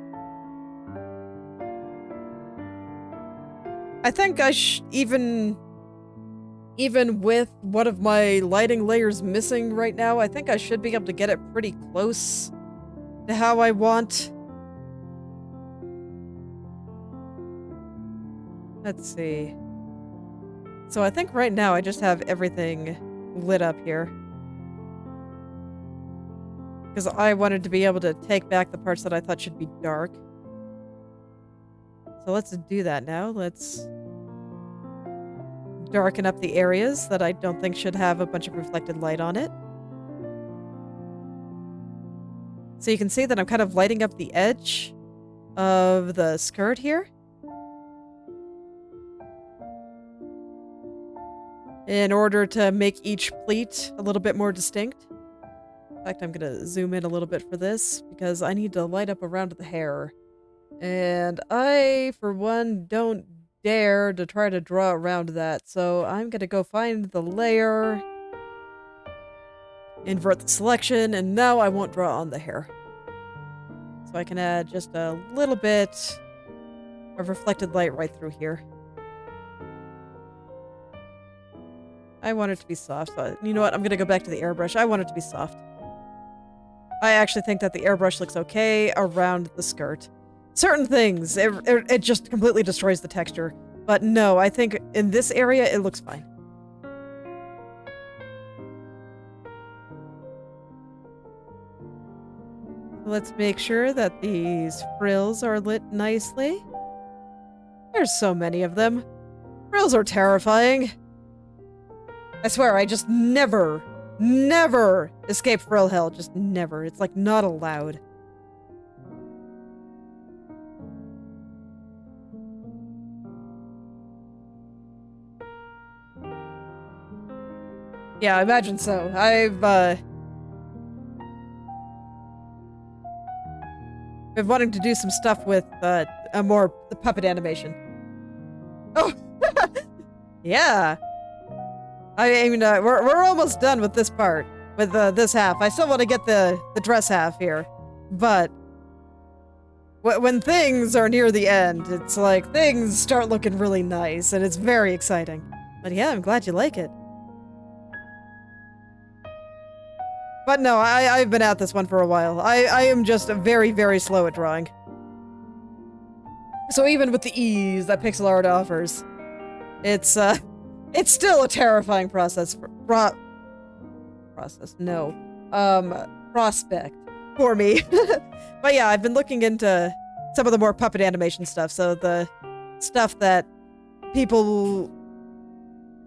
I think I even with one of my lighting layers missing right now, I think I should be able to get it pretty close to how I want. Let's see. So I think right now I just have everything lit up here. Because I wanted to be able to take back the parts that I thought should be dark. So let's do that now. Let's darken up the areas that I don't think should have a bunch of reflected light on it. So you can see that I'm kind of lighting up the edge of the skirt here. In order to make each pleat a little bit more distinct. In fact, I'm gonna zoom in a little bit for this because I need to light up around the hair. And I, for one, don't dare to try to draw around that. So I'm gonna go find the layer, invert the selection, and now I won't draw on the hair. So I can add just a little bit of reflected light right through here. I want it to be soft, so you know what? I'm gonna go back to the airbrush. I want it to be soft. I actually think that the airbrush looks okay around the skirt. Certain things, it just completely destroys the texture. But no, I think in this area, it looks fine. Let's make sure that these frills are lit nicely. There's so many of them. Frills are terrifying. I swear, I just never escape frill hell. Just never. It's like not allowed. Yeah, I imagine so. I've been wanting to do some stuff with the puppet animation. Oh, yeah. I mean, we're almost done with this part, with this half. I still want to get the dress half here, but when things are near the end, it's like things start looking really nice, and it's very exciting. But yeah, I'm glad you like it. But no, I've been at this one for a while. I am just very, very slow at drawing. So even with the ease that pixel art offers, it's still a terrifying prospect for me. But yeah, I've been looking into some of the more puppet animation stuff, so the stuff that people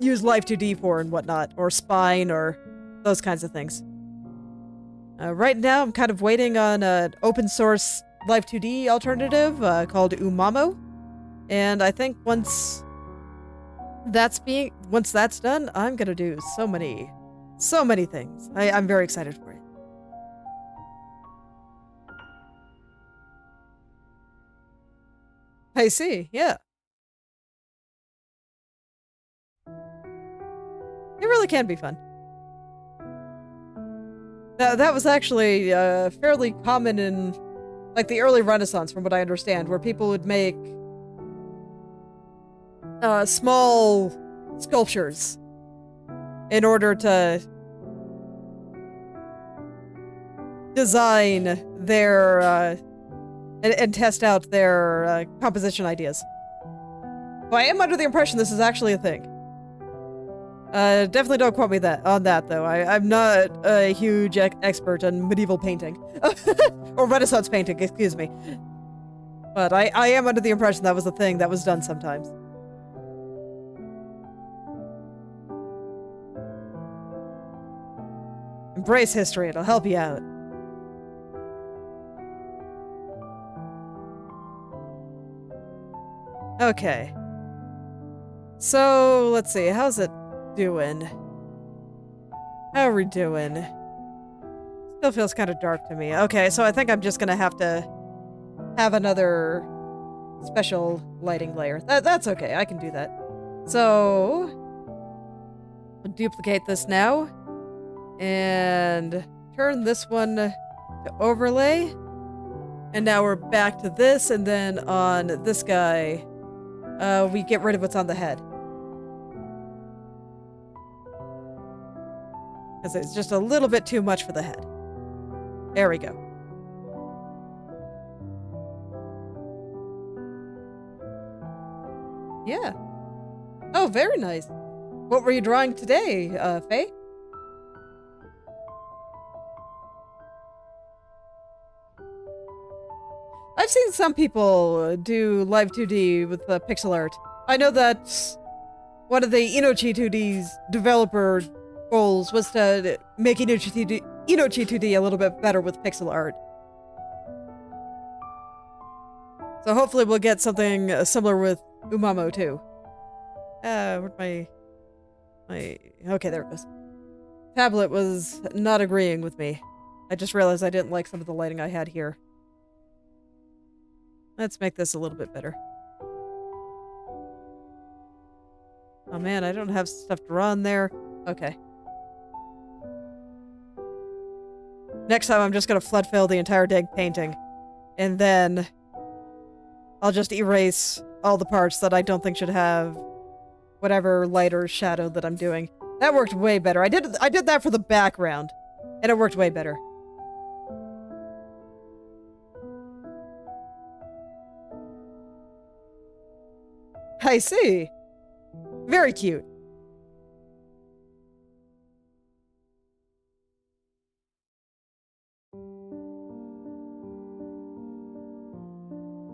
use Live 2D for and whatnot, or Spine, or those kinds of things. Right now, I'm kind of waiting on an open source Live 2D alternative called Umamo, and I think once that's done, I'm gonna do so many things. I'm very excited for it. I see, yeah. It really can be fun. That was actually fairly common in Like the early Renaissance, from what I understand, where people would make small sculptures in order to design their and test out their composition ideas. But I am under the impression this is actually a thing. Definitely don't quote me on that though. I'm not a huge expert on medieval painting. Or Renaissance painting, excuse me. But I am under the impression that was a thing that was done sometimes. Embrace history, it'll help you out. Okay. So, let's see, how's it doing? How are we doing? Still feels kind of dark to me. Okay, so I think I'm just gonna have to have another special lighting layer. That's okay, I can do that. So, I'll duplicate this now. And turn this one to overlay. And now we're back to this, and then on this guy, we get rid of what's on the head. Because it's just a little bit too much for the head. There we go. Yeah. Oh, very nice. What were you drawing today, Faye? I've seen some people do live 2D with pixel art. I know that one of the Inochi 2D's developer goals was to make Inochi 2D a little bit better with pixel art. So hopefully we'll get something similar with Umamo too. Where'd my... Okay, there it goes. Tablet was not agreeing with me. I just realized I didn't like some of the lighting I had here. Let's make this a little bit better. Oh man, I don't have stuff to draw in there. Okay. Next time I'm just gonna flood fill the entire dang painting. And then I'll just erase all the parts that I don't think should have whatever light or shadow that I'm doing. That worked way better. I did that for the background, and it worked way better. I see. Very cute.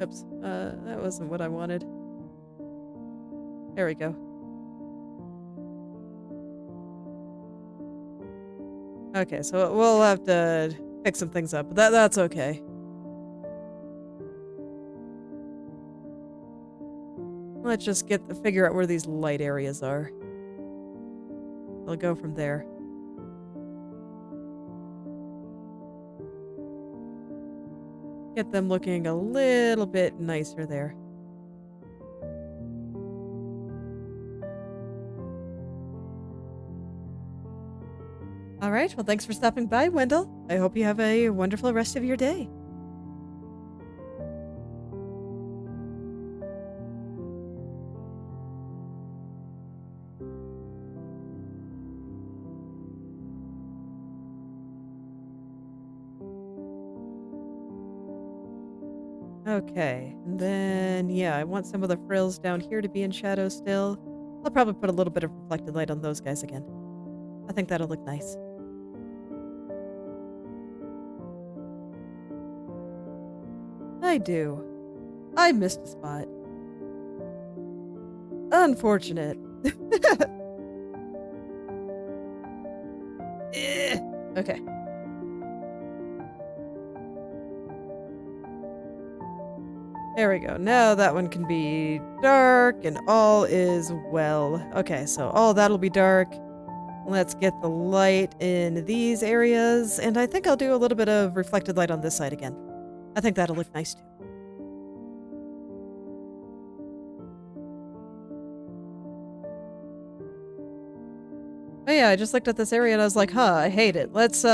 Oops. That wasn't what I wanted. There we go. Okay, so we'll have to pick some things up, but that's okay. Let's just figure out where these light areas are. I'll go from there. Get them looking a little bit nicer there. All right, well, thanks for stopping by, Wendell. I hope you have a wonderful rest of your day. Okay, and then, yeah, I want some of the frills down here to be in shadow still. I'll probably put a little bit of reflected light on those guys again. I think that'll look nice. I do. I missed a spot. Unfortunate. Okay. There we go. Now that one can be dark and all is well. Okay, so all that'll be dark. Let's get the light in these areas, and I think I'll do a little bit of reflected light on this side again. I think that'll look nice too. Oh yeah, I just looked at this area and I was like, huh, I hate it. Let's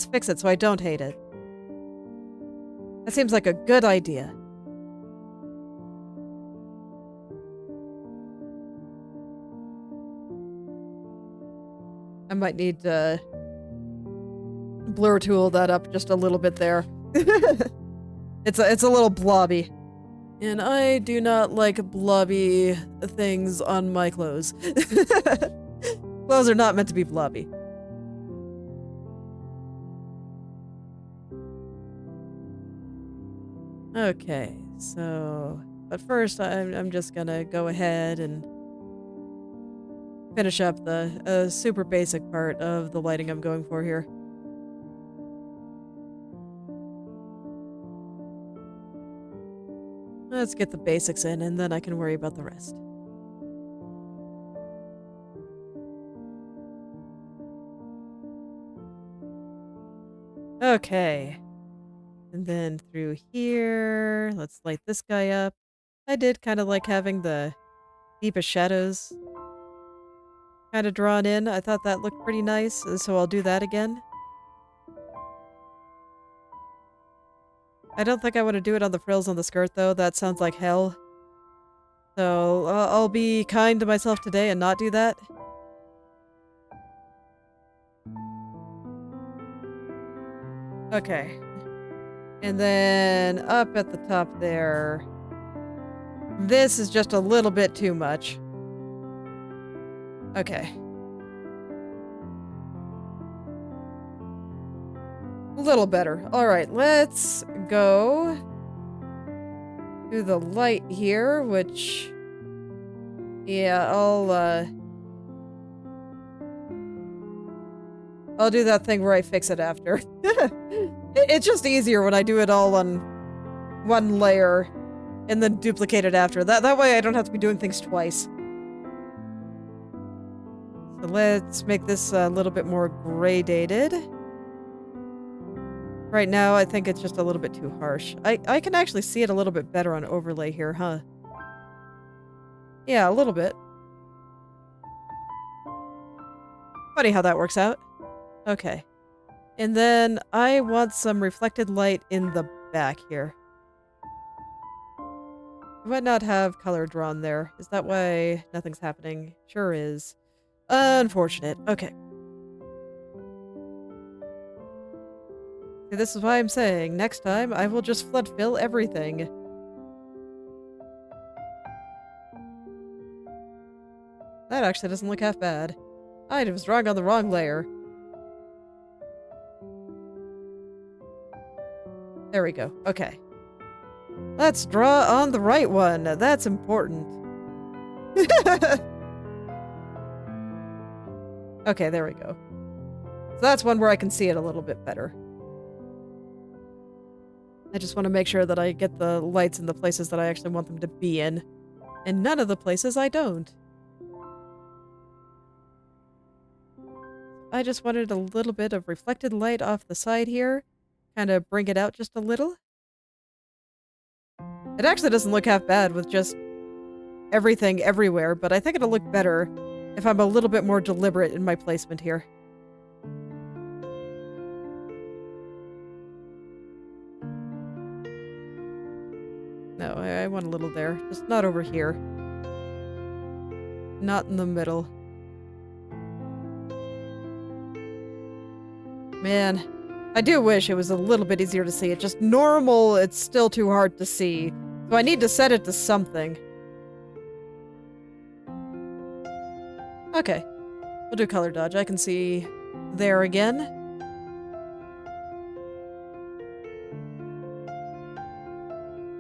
fix it so I don't hate it. That seems like a good idea. I might need to blur tool that up just a little bit there. It's a little blobby. And I do not like blobby things on my clothes. Clothes are not meant to be blobby. Okay, so... But first, I'm just gonna go ahead and finish up the super basic part of the lighting I'm going for here. Let's get the basics in, and then I can worry about the rest. Okay. And then through here, let's light this guy up. I did kind of like having the deepest shadows kind of drawn in. I thought that looked pretty nice, so I'll do that again. I don't think I want to do it on the frills on the skirt, though. That sounds like hell. So, I'll be kind to myself today and not do that. Okay. And then up at the top there. This is just a little bit too much. Okay. A little better. Alright, let's go to the light here, which... Yeah, I'll do that thing where I fix it after. It's just easier when I do it all on one layer and then duplicate it after. That way I don't have to be doing things twice. So let's make this a little bit more gradated. Right now, I think it's just a little bit too harsh. I can actually see it a little bit better on overlay here, huh? Yeah, a little bit. Funny how that works out. Okay. And then I want some reflected light in the back here. I might not have color drawn there. Is that why nothing's happening? Sure is. Unfortunate. Okay. See, this is why I'm saying, next time I will just flood fill everything. That actually doesn't look half bad. I was drawing on the wrong layer. There we go. Okay. Let's draw on the right one. That's important. Okay, there we go. So that's one where I can see it a little bit better. I just want to make sure that I get the lights in the places that I actually want them to be in. And none of the places I don't. I just wanted a little bit of reflected light off the side here. Kind of bring it out just a little. It actually doesn't look half bad with just everything everywhere, but I think it'll look better if I'm a little bit more deliberate in my placement here. No, I want a little there. Just not over here. Not in the middle. Man, I do wish it was a little bit easier to see. It's just normal, it's still too hard to see. So I need to set it to something. Okay. We'll do color dodge. I can see there again.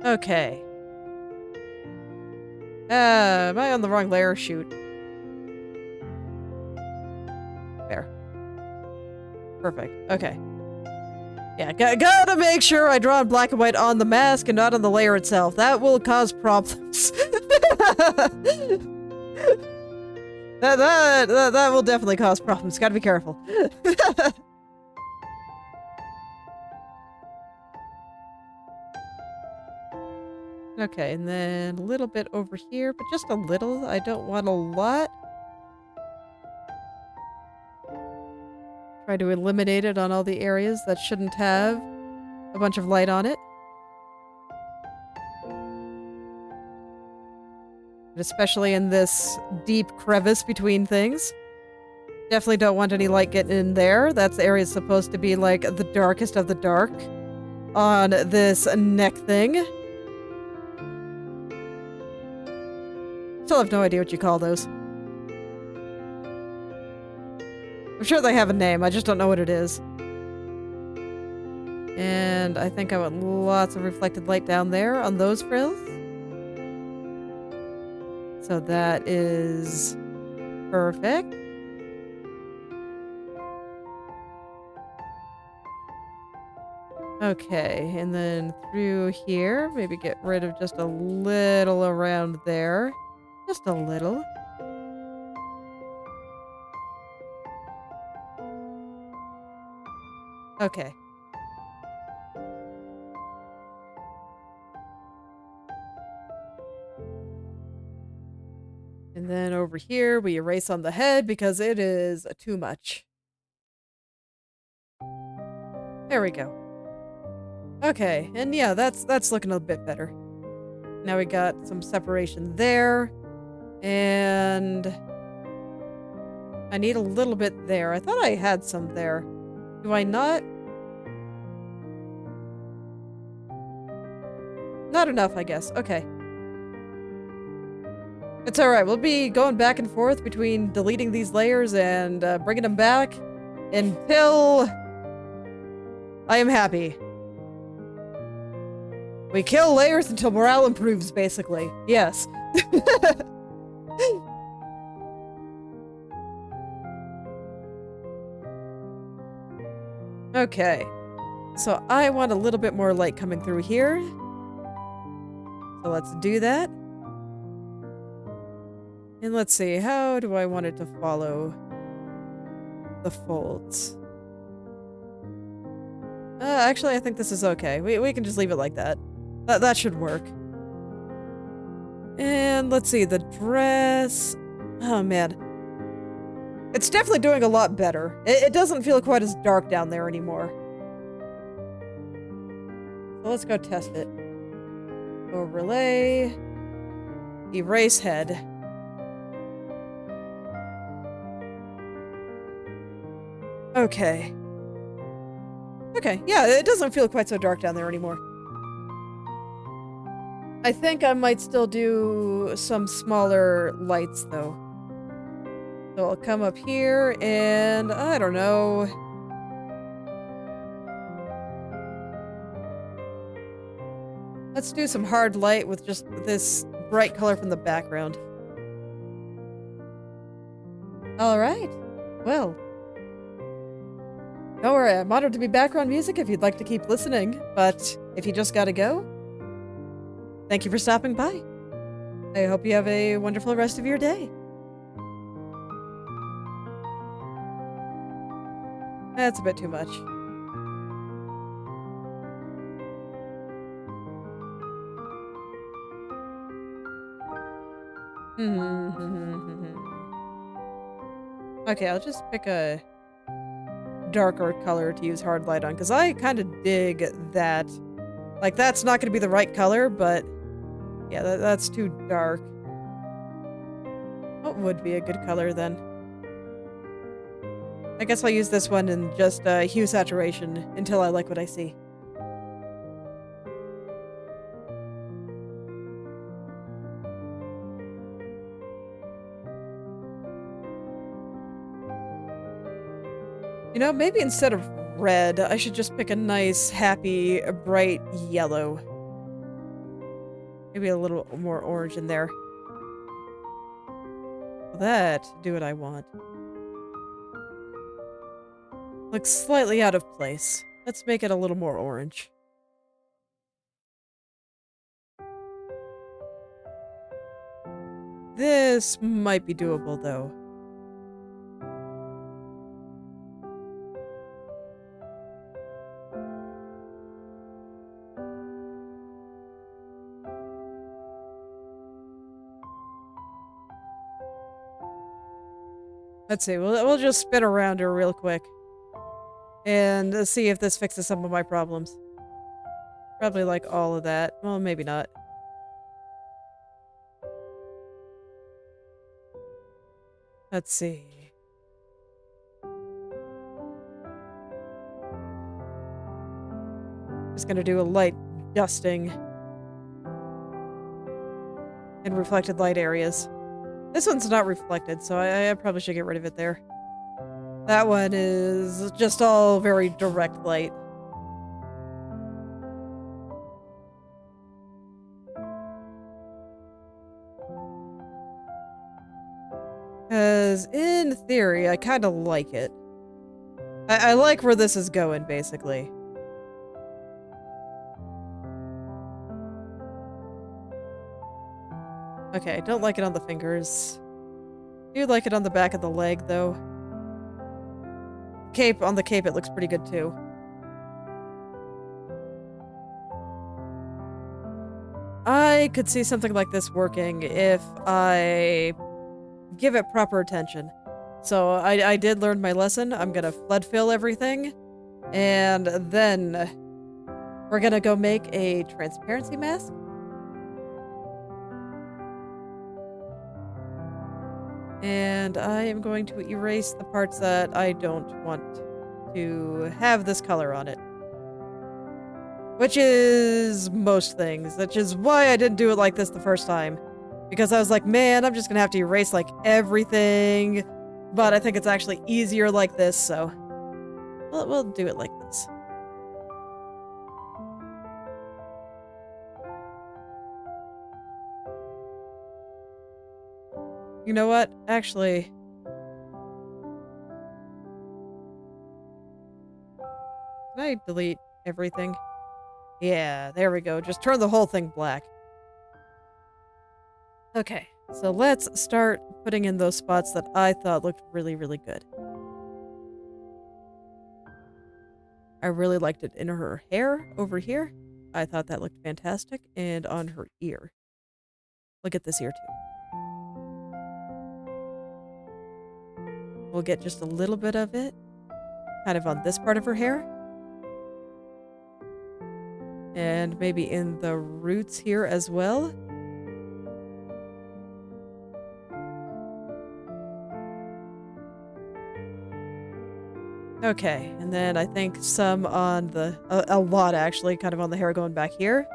Okay. Am I on the wrong layer? Shoot. There. Perfect. Okay. Yeah, gotta make sure I draw in black and white on the mask and not on the layer itself. That will cause problems. that will definitely cause problems. Gotta be careful. Okay, and then a little bit over here, but just a little. I don't want a lot. Try to eliminate it on all the areas that shouldn't have a bunch of light on it. especially in this deep crevice between things. Definitely don't want any light getting in there. That area is supposed to be like the darkest of the dark on this neck thing. Still have no idea what you call those. I'm sure they have a name, I just don't know what it is. And I think I want lots of reflected light down there on those frills. So that is perfect. Okay, and then through here, maybe get rid of just a little around there. Just a little. Okay. And then over here, we erase on the head because it is too much. There we go. Okay, and yeah, that's looking a bit better. Now we got some separation there. And I need a little bit there. I thought I had some there. Do I not? Not enough, I guess. Okay. It's alright. We'll be going back and forth between deleting these layers and bringing them back until I am happy. We kill layers until morale improves, basically. Yes. Okay. So I want a little bit more light coming through here. So let's do that. And let's see, how do I want it to follow the folds? Actually, I think this is okay. We can just leave it like that. That should work. And let's see, the dress... Oh, man. It's definitely doing a lot better. It doesn't feel quite as dark down there anymore. So let's go test it. Overlay. Erase head. Okay. Okay, yeah, it doesn't feel quite so dark down there anymore. I think I might still do some smaller lights, though. So I'll come up here, and I don't know. Let's do some hard light with just this bright color from the background. Alright. Well. Don't worry, I'm honored to be background music if you'd like to keep listening, but if you just gotta go, thank you for stopping by. I hope you have a wonderful rest of your day. That's a bit too much. Okay, I'll just pick a darker color to use hard light on, because I kind of dig that. Like, that's not going to be the right color, but yeah, that's too dark. What would be a good color then? I guess I'll use this one in just hue saturation until I like what I see. You know, maybe instead of red, I should just pick a nice, happy, bright yellow. Maybe a little more orange in there. That, do what I want. Looks slightly out of place. Let's make it a little more orange. This might be doable, though. Let's see, we'll just spin around her real quick. And see if this fixes some of my problems. Probably like all of that. Well, maybe not. Let's see. Just gonna do a light dusting in reflected light areas. This one's not reflected, so I probably should get rid of it there. That one is just all very direct light. Because in theory, I kind of like it. I like where this is going, basically. Okay, I don't like it on the fingers. Do like it on the back of the leg, though. Cape, on the cape, it looks pretty good, too. I could see something like this working if I give it proper attention. So I did learn my lesson. I'm gonna flood fill everything, and then we're gonna go make a transparency mask. And I am going to erase the parts that I don't want to have this color on it. Which is most things, which is why I didn't do it like this the first time. Because I was like, man, I'm just gonna have to erase like everything. But I think it's actually easier like this, so we'll do it like this. You know what? Actually, can I delete everything? Yeah, there we go. Just turn the whole thing black. Okay, so let's start putting in those spots that I thought looked really, really good. I really liked it in her hair over here. I thought that looked fantastic. And on her ear. Look at this ear, too. We'll get just a little bit of it kind of on this part of her hair. And maybe in the roots here as well. Okay, and then I think some on the... a lot, actually, kind of on the hair going back here.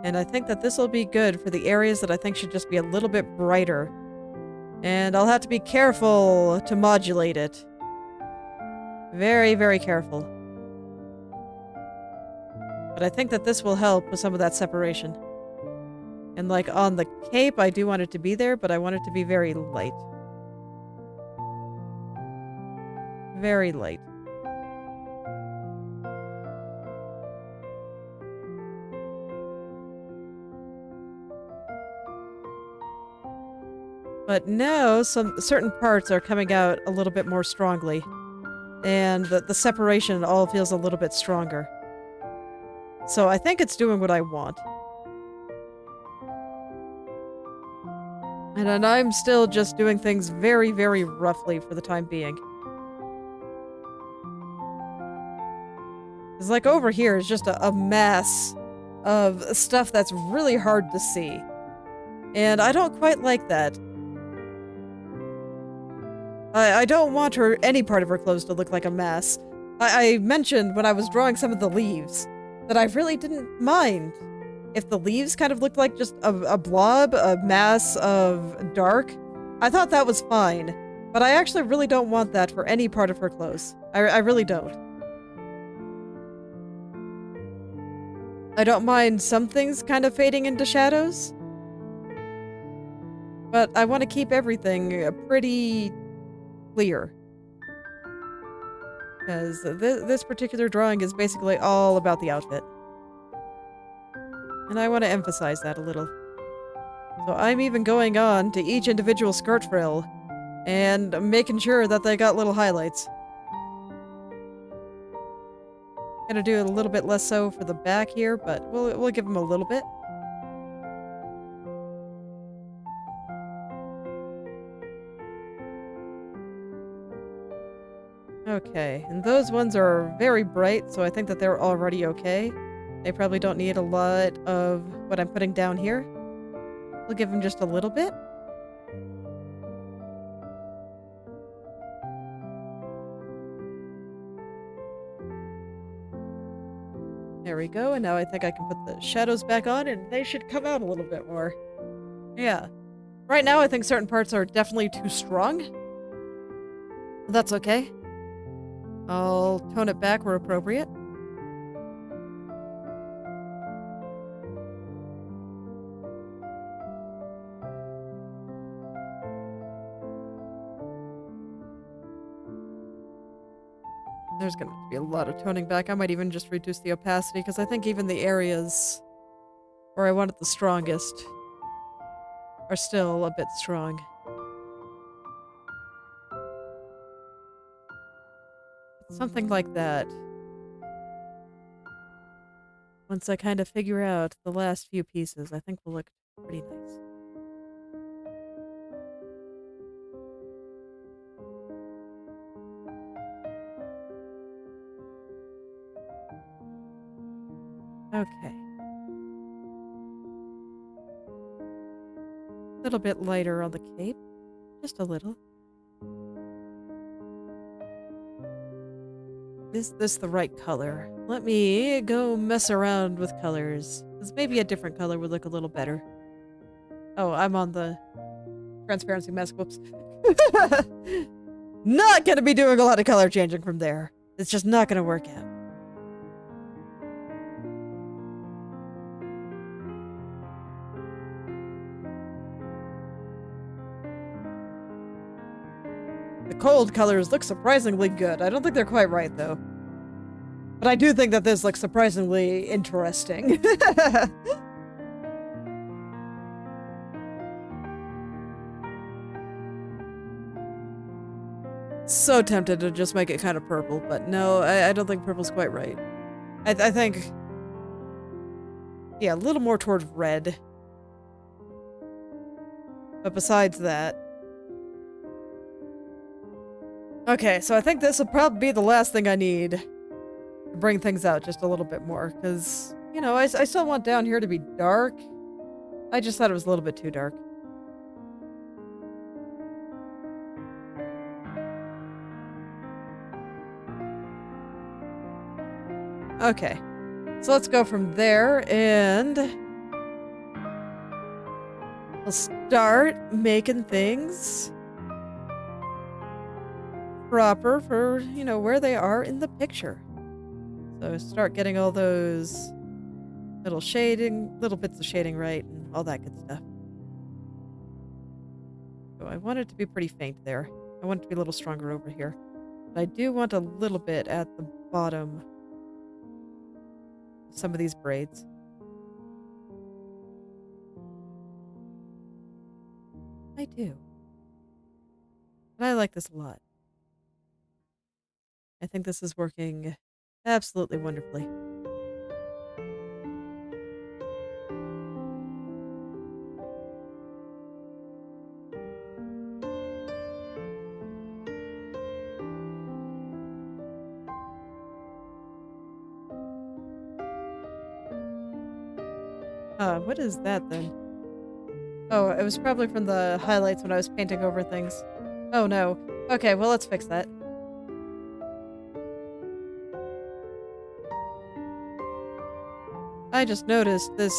And I think that this will be good for the areas that I think should just be a little bit brighter. And I'll have to be careful to modulate it. Very, very careful. But I think that this will help with some of that separation. And like on the cape, I do want it to be there, but I want it to be very light. Very light. But now, some certain parts are coming out a little bit more strongly. And the separation all feels a little bit stronger. So I think it's doing what I want. And then I'm still just doing things very, very roughly for the time being. It's like over here is just a mass of stuff that's really hard to see. And I don't quite like that. I don't want any part of her clothes to look like a mess. I mentioned when I was drawing some of the leaves that I really didn't mind if the leaves kind of looked like just a blob, a mass of dark. I thought that was fine, but I actually really don't want that for any part of her clothes. I really don't. I don't mind some things kind of fading into shadows, but I want to keep everything pretty clear. Because this particular drawing is basically all about the outfit. And I want to emphasize that a little. So I'm even going on to each individual skirt frill and making sure that they got little highlights. Gonna do a little bit less so for the back here, but we'll give them a little bit. Okay, and those ones are very bright, so I think that they're already okay. They probably don't need a lot of what I'm putting down here. We'll give them just a little bit. There we go, and now I think I can put the shadows back on and they should come out a little bit more. Yeah. Right now I think certain parts are definitely too strong. That's okay. I'll tone it back where appropriate. There's gonna be a lot of toning back. I might even just reduce the opacity, because I think even the areas where I want it the strongest are still a bit strong. Something like that. Once I kind of figure out the last few pieces, I think will look pretty nice. Okay. A little bit lighter on the cape. Just a little. Is this the right color? Let me go mess around with colors. Because maybe a different color would look a little better. Oh, I'm on the transparency mask. Whoops. Not gonna be doing a lot of color changing from there. It's just not gonna work out. The cold colors look surprisingly good. I don't think they're quite right, though. But I do think that this looks surprisingly interesting. So tempted to just make it kind of purple, but no, I don't think purple's quite right. I think... yeah, a little more towards red. But besides that... okay, so I think this will probably be the last thing I need to bring things out just a little bit more, because, you know, I still want down here to be dark. I just thought it was a little bit too dark. Okay, so let's go from there, and we'll start making things proper for, you know, where they are in the picture. So start getting all those little bits of shading right, and all that good stuff. So I want it to be pretty faint there. I want it to be a little stronger over here. But I do want a little bit at the bottom of some of these braids. I do. And I like this a lot. I think this is working absolutely wonderfully. What is that then? Oh, it was probably from the highlights when I was painting over things. Oh no. Okay, well let's fix that. I just noticed this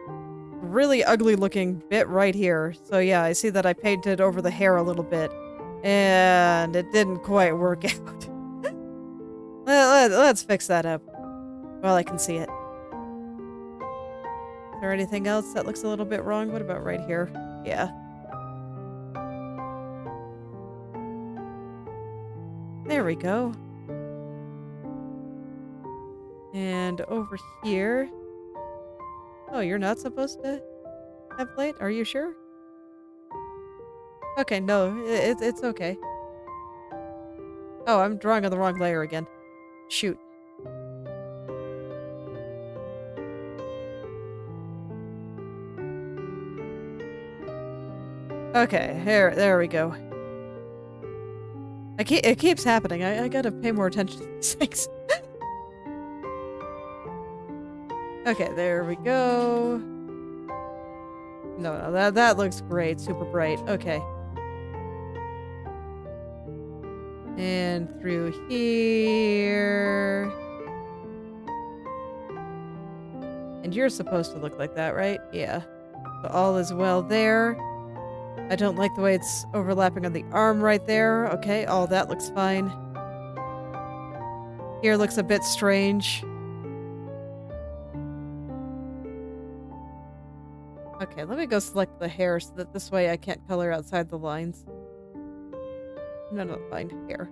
really ugly looking bit right here. So yeah, I see that I painted over the hair a little bit. And it didn't quite work out. Let's fix that up while I can see it. Is there anything else that looks a little bit wrong? What about right here? Yeah. There we go. And over here... oh, you're not supposed to have light? Are you sure? Okay, no, it's okay. Oh, I'm drawing on the wrong layer again. Shoot. Okay, there we go. It keeps happening. I gotta pay more attention to these things. Okay, there we go. No, that looks great. Super bright. Okay. And through here. And you're supposed to look like that, right? Yeah. So all is well there. I don't like the way it's overlapping on the arm right there. Okay, all that looks fine. Here looks a bit strange. Okay, let me go select the hair so that this way I can't color outside the lines. No, fine. Hair.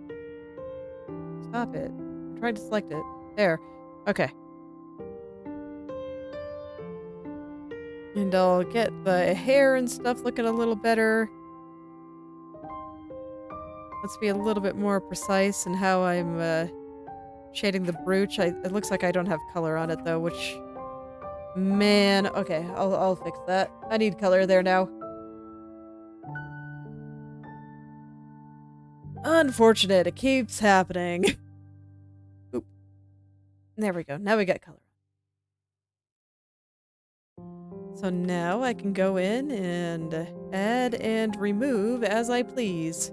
Stop it. I'm trying to select it. There. Okay. And I'll get the hair and stuff looking a little better. Let's be a little bit more precise in how I'm shading the brooch. It looks like I don't have color on it though, which... Man, okay, I'll fix that. I need color there now. Unfortunate, it keeps happening. Oop. There we go, now we got color. So now I can go in and add and remove as I please.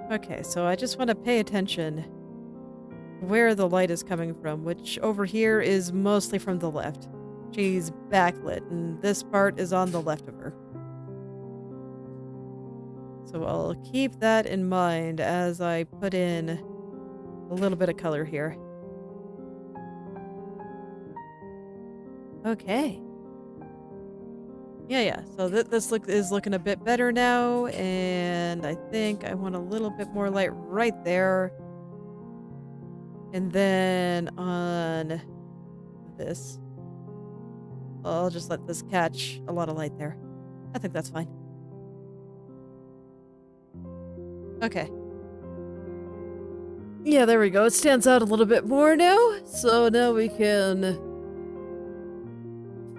Okay, so I just want to pay attention where the light is coming from, which over here is mostly from the left. She's backlit, and this part is on the left of her. So I'll keep that in mind as I put in a little bit of color here. Okay. Yeah, so this look is looking a bit better now, and I think I want a little bit more light right there. And then on this, I'll just let this catch a lot of light there. I think that's fine. Okay. Yeah, there we go. It stands out a little bit more now. So now we can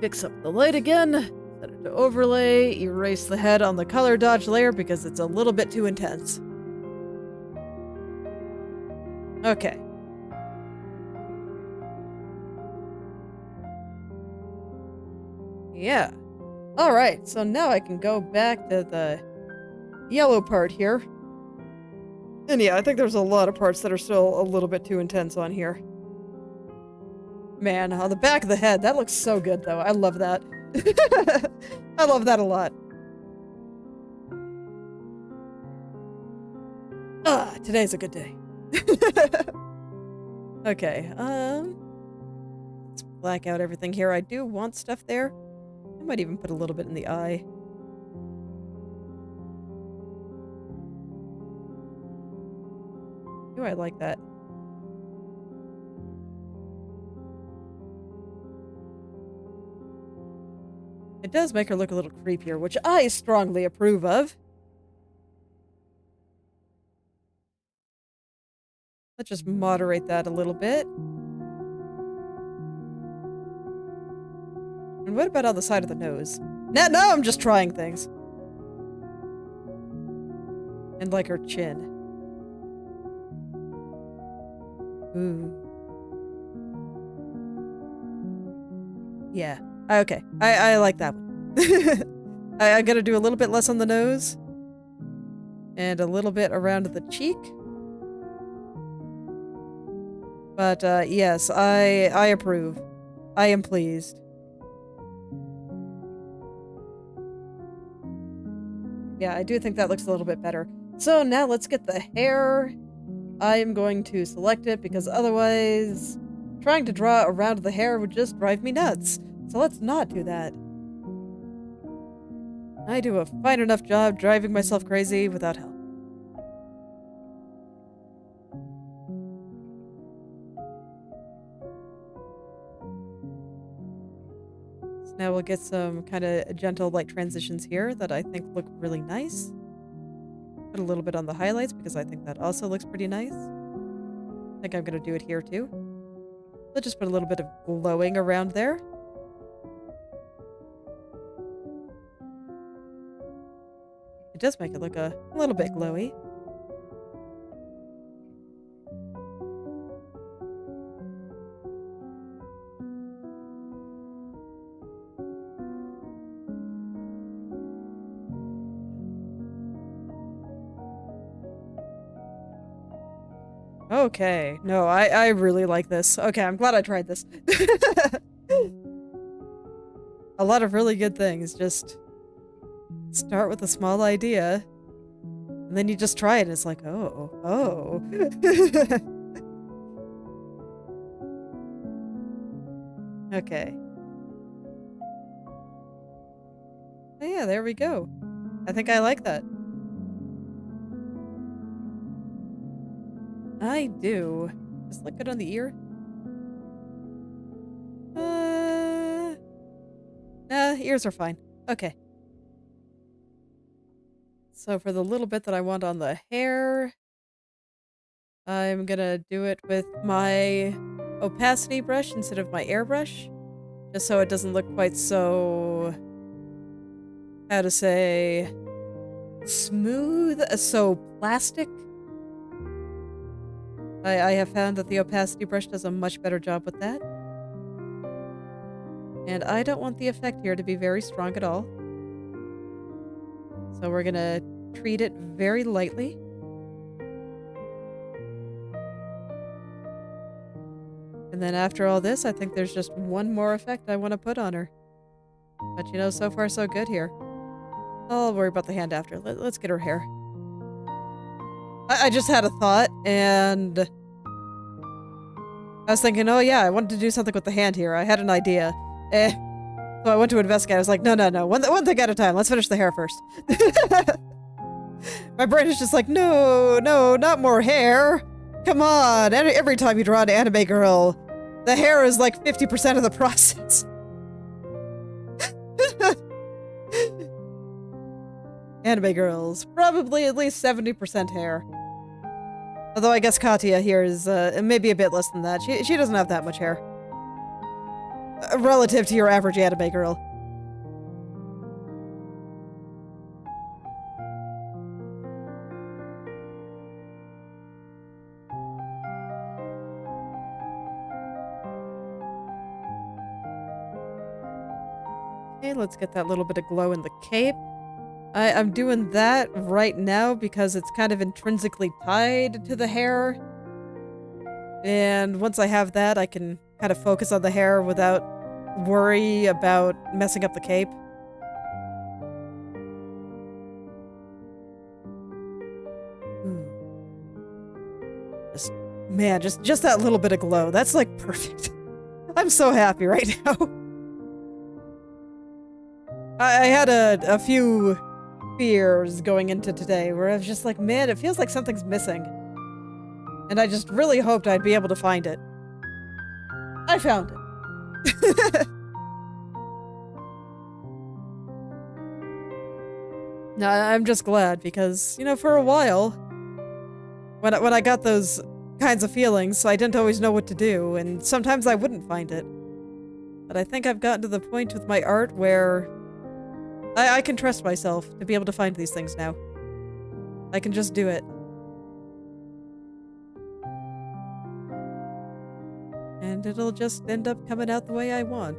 fix up the light again. Set it to overlay, erase the head on the color dodge layer because it's a little bit too intense. Okay. Yeah. Alright, so now I can go back to the yellow part here. And yeah, I think there's a lot of parts that are still a little bit too intense on here. Man, on the back of the head, that looks so good though. I love that. I love that a lot. Today's a good day. Okay, let's black out everything here. I do want stuff there. I might even put a little bit in the eye. Ooh, I like that. It does make her look a little creepier, which I strongly approve of. Let's just moderate that a little bit. And what about on the side of the nose? Now I'm just trying things. And like her chin. Ooh. Yeah. Okay. I like that one. I gotta do a little bit less on the nose. And a little bit around the cheek. But, yes, I approve. I am pleased. Yeah, I do think that looks a little bit better. So now let's get the hair. I am going to select it because otherwise trying to draw around the hair would just drive me nuts. So let's not do that. I do a fine enough job driving myself crazy without help. So now we'll get some kind of gentle light transitions here that I think look really nice. Put a little bit on the highlights because I think that also looks pretty nice. I think I'm going to do it here too. Let's just put a little bit of glowing around there. It does make it look a little bit glowy. Okay. No, I really like this. Okay, I'm glad I tried this. A lot of really good things. Just start with a small idea, and then you just try it, and it's like, oh, oh. Okay. Oh yeah, there we go. I think I like that. I do. Does it look good on the ear? Ears are fine. Okay. So for the little bit that I want on the hair, I'm gonna do it with my opacity brush instead of my airbrush, just so it doesn't look quite so, how to say, smooth, so plastic. I have found that the opacity brush does a much better job with that. And I don't want the effect here to be very strong at all. So we're gonna treat it very lightly. And then after all this, I think there's just one more effect I want to put on her. But you know, so far so good here. I'll worry about the hand after. Let's get her hair. I just had a thought, and I was thinking, oh yeah, I wanted to do something with the hand here. I had an idea. So I went to investigate. I was like, no. One thing at a time. Let's finish the hair first. My brain is just like, no, not more hair. Come on. Every time you draw an anime girl, the hair is like 50% of the process. Anime girls, probably at least 70% hair. Although I guess Katya here is maybe a bit less than that. She doesn't have that much hair. Relative to your average anime girl. Okay, let's get that little bit of glow in the cape. I'm doing that right now because it's kind of intrinsically tied to the hair. And once I have that, I can kind of focus on the hair without worry about messing up the cape. Man, just that little bit of glow. That's like perfect. I'm so happy right now. I had a few fears going into today where I was just like, man, it feels like something's missing. And I just really hoped I'd be able to find it. I found it. No, I'm just glad because, you know, for a while, when I got those kinds of feelings, I didn't always know what to do, and sometimes I wouldn't find it. But I think I've gotten to the point with my art where I can trust myself to be able to find these things now. I can just do it. And it'll just end up coming out the way I want.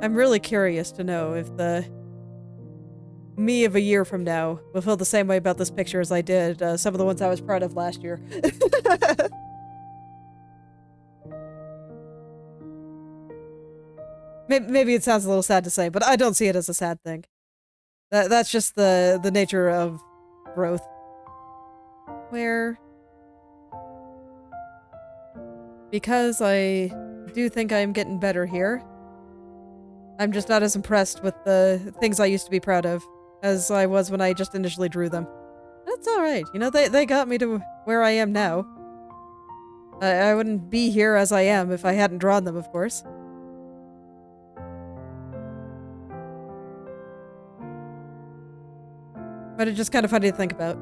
I'm really curious to know if the me of a year from now will feel the same way about this picture as I did some of the ones I was proud of last year. Maybe it sounds a little sad to say, but I don't see it as a sad thing. That's just the nature of growth. Where, because I do think I'm getting better here, I'm just not as impressed with the things I used to be proud of as I was when I just initially drew them. That's alright, you know, they got me to where I am now. I wouldn't be here as I am if I hadn't drawn them, of course. But it's just kind of funny to think about.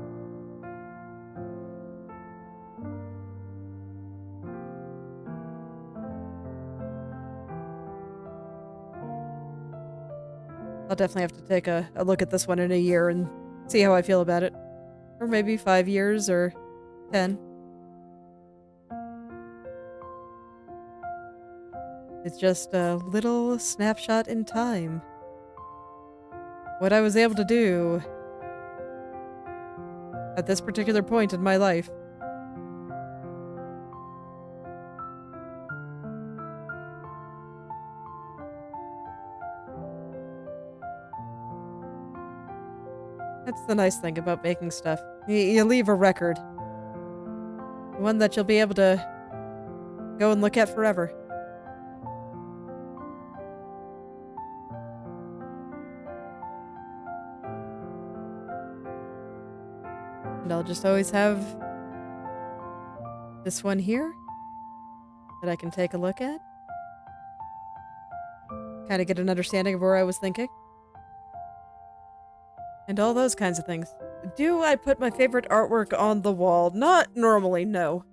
I'll definitely have to take a look at this one in a year and see how I feel about it. Or maybe 5 years or 10. It's just a little snapshot in time. What I was able to do at this particular point in my life. That's the nice thing about making stuff. You leave a record. One that you'll be able to go and look at forever. And I'll just always have this one here that I can take a look at. Kind of get an understanding of where I was thinking. And all those kinds of things. Do I put my favorite artwork on the wall? Not normally, no.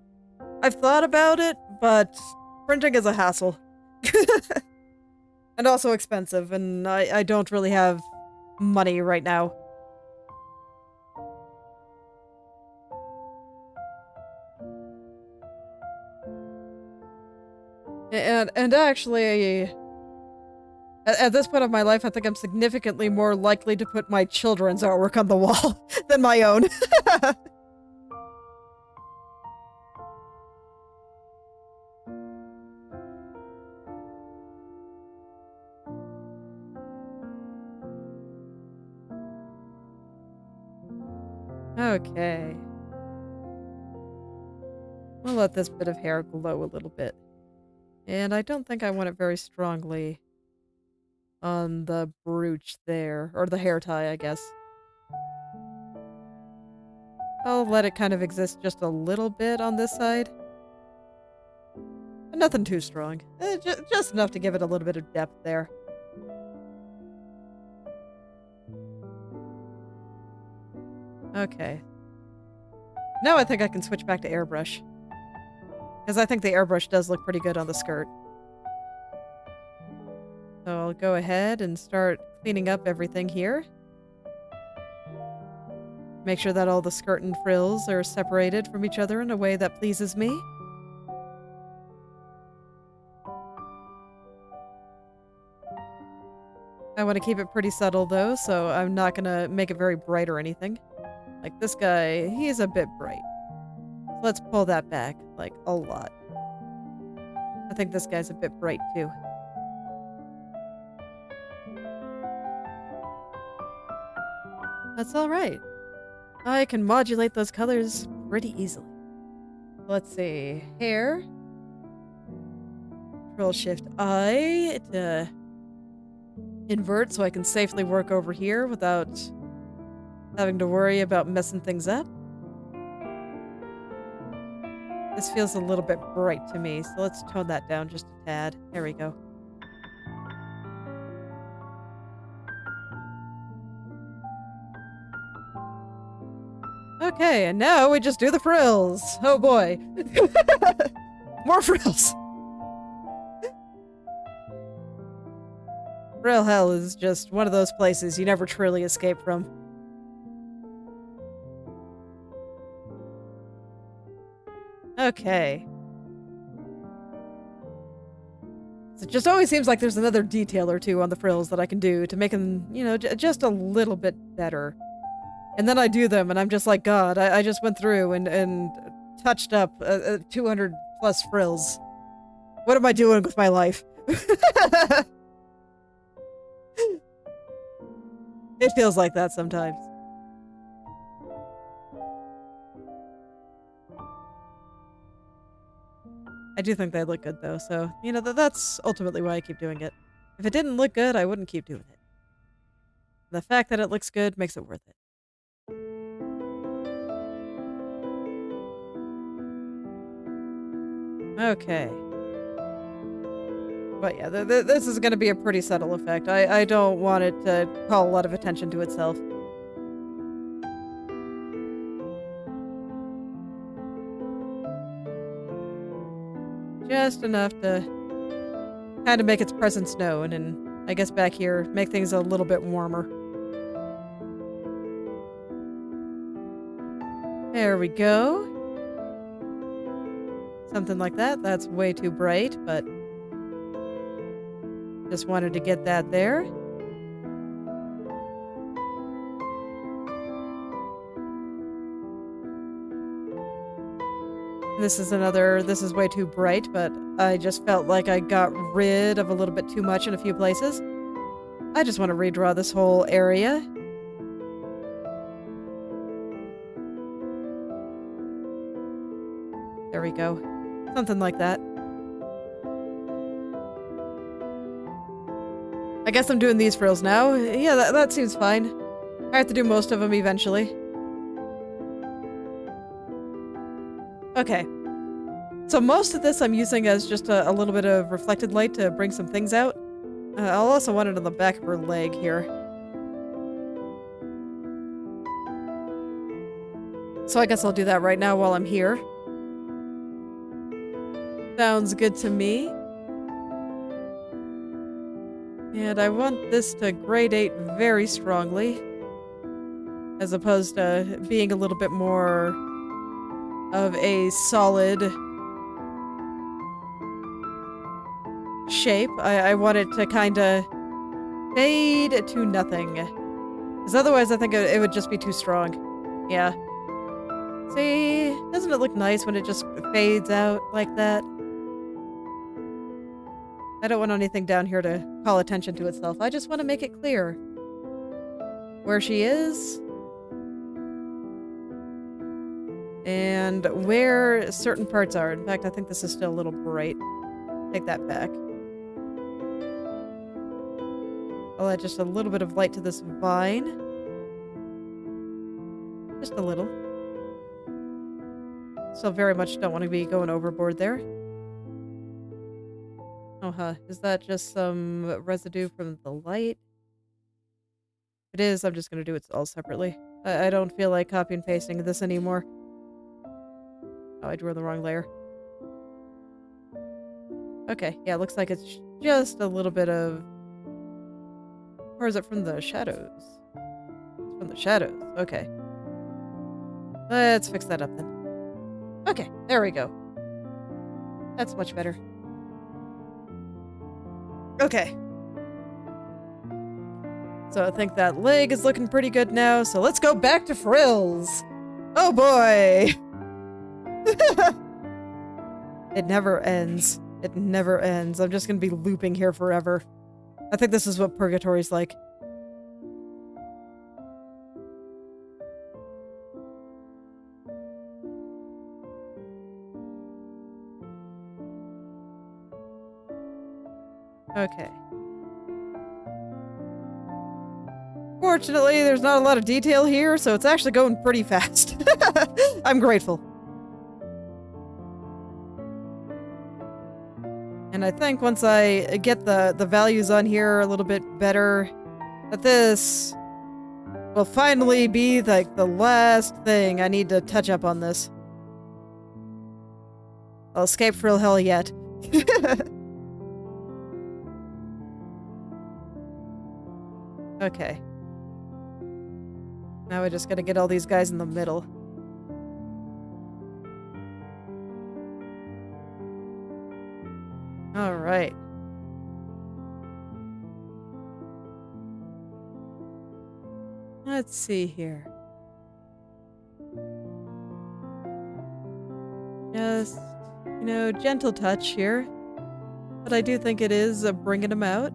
I've thought about it, but printing is a hassle. And also expensive, and I don't really have money right now. And actually, at this point of my life, I think I'm significantly more likely to put my children's artwork on the wall than my own. Okay. We'll let this bit of hair glow a little bit. And I don't think I want it very strongly on the brooch there. Or the hair tie, I guess. I'll let it kind of exist just a little bit on this side. But nothing too strong. Just enough to give it a little bit of depth there. Okay. Now I think I can switch back to airbrush. Because I think the airbrush does look pretty good on the skirt. So I'll go ahead and start cleaning up everything here. Make sure that all the skirt and frills are separated from each other in a way that pleases me. I want to keep it pretty subtle though, so I'm not going to make it very bright or anything. Like this guy, he's a bit bright. So let's pull that back, like, a lot. I think this guy's a bit bright too. That's alright. I can modulate those colors pretty easily. Let's see. Hair. Control Shift I to invert so I can safely work over here without having to worry about messing things up. This feels a little bit bright to me, so let's tone that down just a tad. There we go. Okay, and now we just do the frills. Oh boy. More frills. Frill hell is just one of those places you never truly escape from. Okay. So it just always seems like there's another detail or two on the frills that I can do to make them, you know, just a little bit better. And then I do them, and I'm just like, God, I just went through and touched up 200 plus frills. What am I doing with my life? It feels like that sometimes. I do think they look good, though, so, you know, that's ultimately why I keep doing it. If it didn't look good, I wouldn't keep doing it. The fact that it looks good makes it worth it. Okay. But yeah, this is going to be a pretty subtle effect. I don't want it to call a lot of attention to itself. Just enough to kind of make its presence known and I guess back here, make things a little bit warmer. There we go. Something like that. That's way too bright, but just wanted to get that there. This is way too bright, but I just felt like I got rid of a little bit too much in a few places. I just want to redraw this whole area. There we go. Something like that. I guess I'm doing these frills now. Yeah, that seems fine. I have to do most of them eventually. Okay. So most of this I'm using as just a little bit of reflected light to bring some things out. I'll also want it on the back of her leg here. So I guess I'll do that right now while I'm here. Sounds good to me. And I want this to gradate very strongly, as opposed to being a little bit more of a solid shape. I want it to kind of fade to nothing. Because otherwise I think it would just be too strong. Yeah. See, doesn't it look nice when it just fades out like that? I don't want anything down here to call attention to itself. I just want to make it clear where she is and where certain parts are. In fact, I think this is still a little bright. Take that back. I'll add just a little bit of light to this vine. Just a little. Still very much don't want to be going overboard there. Oh, huh. Is that just some residue from the light? If it is, I'm just going to do it all separately. I don't feel like copy and pasting this anymore. Oh, I drew the wrong layer. Okay, yeah, looks like it's just a little bit of... Or is it from the shadows? It's from the shadows. Okay. Let's fix that up then. Okay, there we go. That's much better. Okay. So I think that leg is looking pretty good now, so let's go back to frills! Oh boy! It never ends. It never ends. I'm just gonna be looping here forever. I think this is what purgatory's like. Okay. Fortunately, there's not a lot of detail here, so it's actually going pretty fast. I'm grateful. And I think once I get the values on here a little bit better, that this will finally be like the last thing I need to touch up on this. I'll escape frill hell yet. Okay. Now we just gotta get all these guys in the middle. Alright. Let's see here. Just, you know, gentle touch here. But I do think it is bringing them out.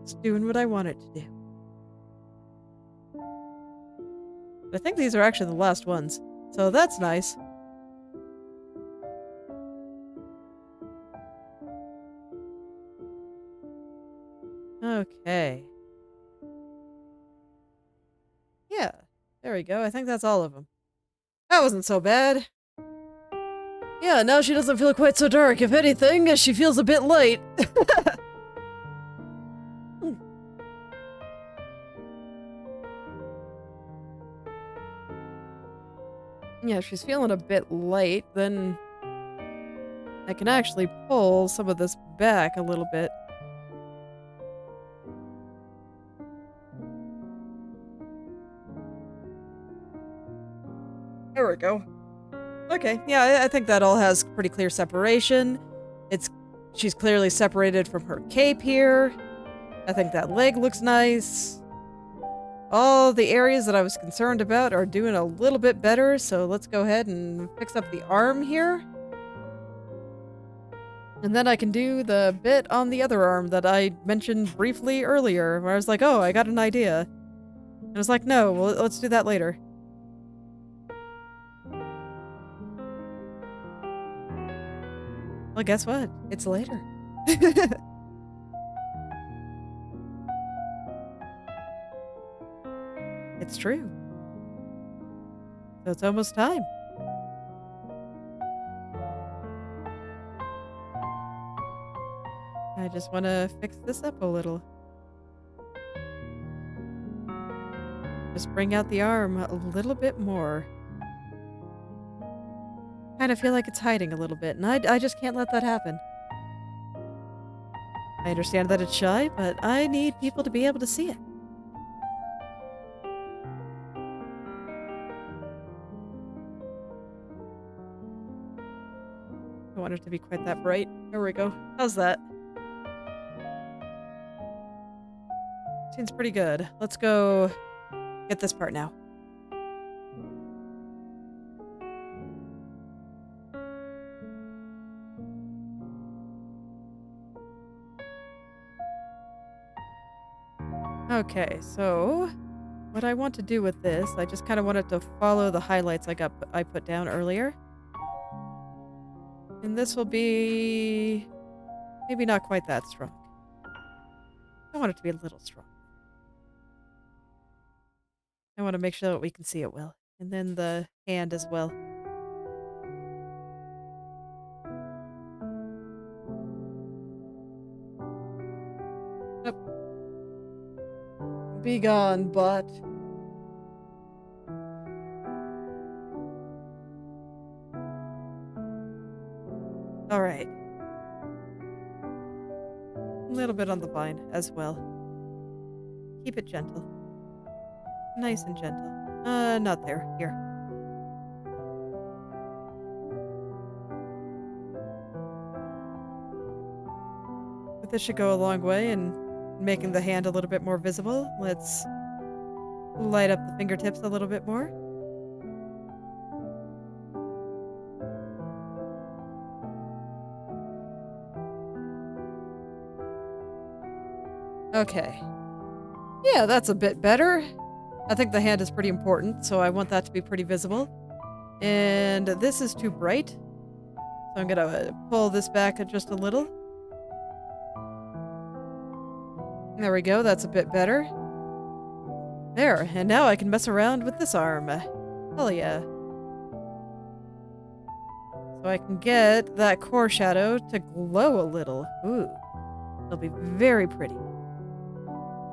It's doing what I want it to do. I think these are actually the last ones, so that's nice. Okay. Yeah, there we go. I think that's all of them. That wasn't so bad. Yeah, now she doesn't feel quite so dark. If anything, she feels a bit light. Yeah, if she's feeling a bit light, then I can actually pull some of this back a little bit. There we go. Okay, yeah, I think that all has pretty clear separation. She's clearly separated from her cape here. I think that leg looks nice. All the areas that I was concerned about are doing a little bit better, so let's go ahead and fix up the arm here. And then I can do the bit on the other arm that I mentioned briefly earlier, where I was like, oh, I got an idea. And I was like, no, well, let's do that later. Well, guess what? It's later. It's true. So it's almost time. I just want to fix this up a little. Just bring out the arm a little bit more. Kind of feel like it's hiding a little bit, and I just can't let that happen. I understand that it's shy, but I need people to be able to see it. I want it to be quite that bright. There we go. How's that? Seems pretty good. Let's go get this part now. Okay, so what I want to do with this, I just kind of wanted to follow the highlights I put down earlier. And this will be maybe not quite that strong. I want it to be a little strong. I want to make sure that we can see it well. And then the hand as well. Yep. Be gone, bot. Alright. A little bit on the vine as well. Keep it gentle. Nice and gentle. Not there. Here. But this should go a long way in making the hand a little bit more visible. Let's light up the fingertips a little bit more. Okay. Yeah, that's a bit better. I think the hand is pretty important, so I want that to be pretty visible. And this is too bright. So I'm gonna pull this back just a little. There we go, that's a bit better. There, and now I can mess around with this arm. Hell yeah. So I can get that core shadow to glow a little. Ooh. It'll be very pretty.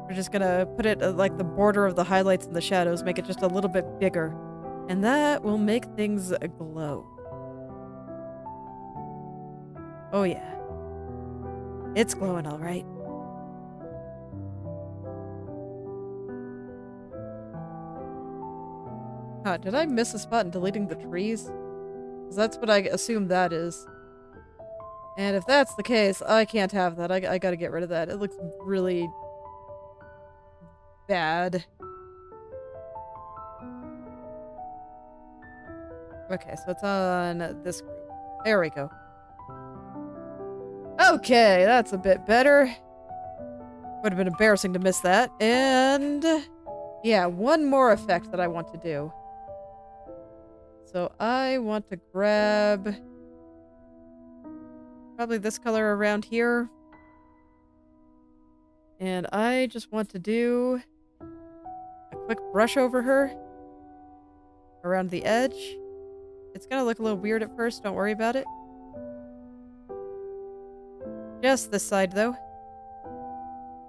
We're just gonna put it like the border of the highlights and the shadows, make it just a little bit bigger. And that will make things glow. Oh yeah. It's glowing all right. Huh, did I miss a spot in deleting the trees? Because that's what I assume that is. And if that's the case, I can't have that. I gotta get rid of that. It looks really bad. Okay, so it's on this group. There we go. Okay, that's a bit better. Would have been embarrassing to miss that. And yeah, one more effect that I want to do. So I want to grab probably this color around here. And I just want to do a quick brush over her around the edge. It's gonna look a little weird at first, don't worry about it. Just this side though.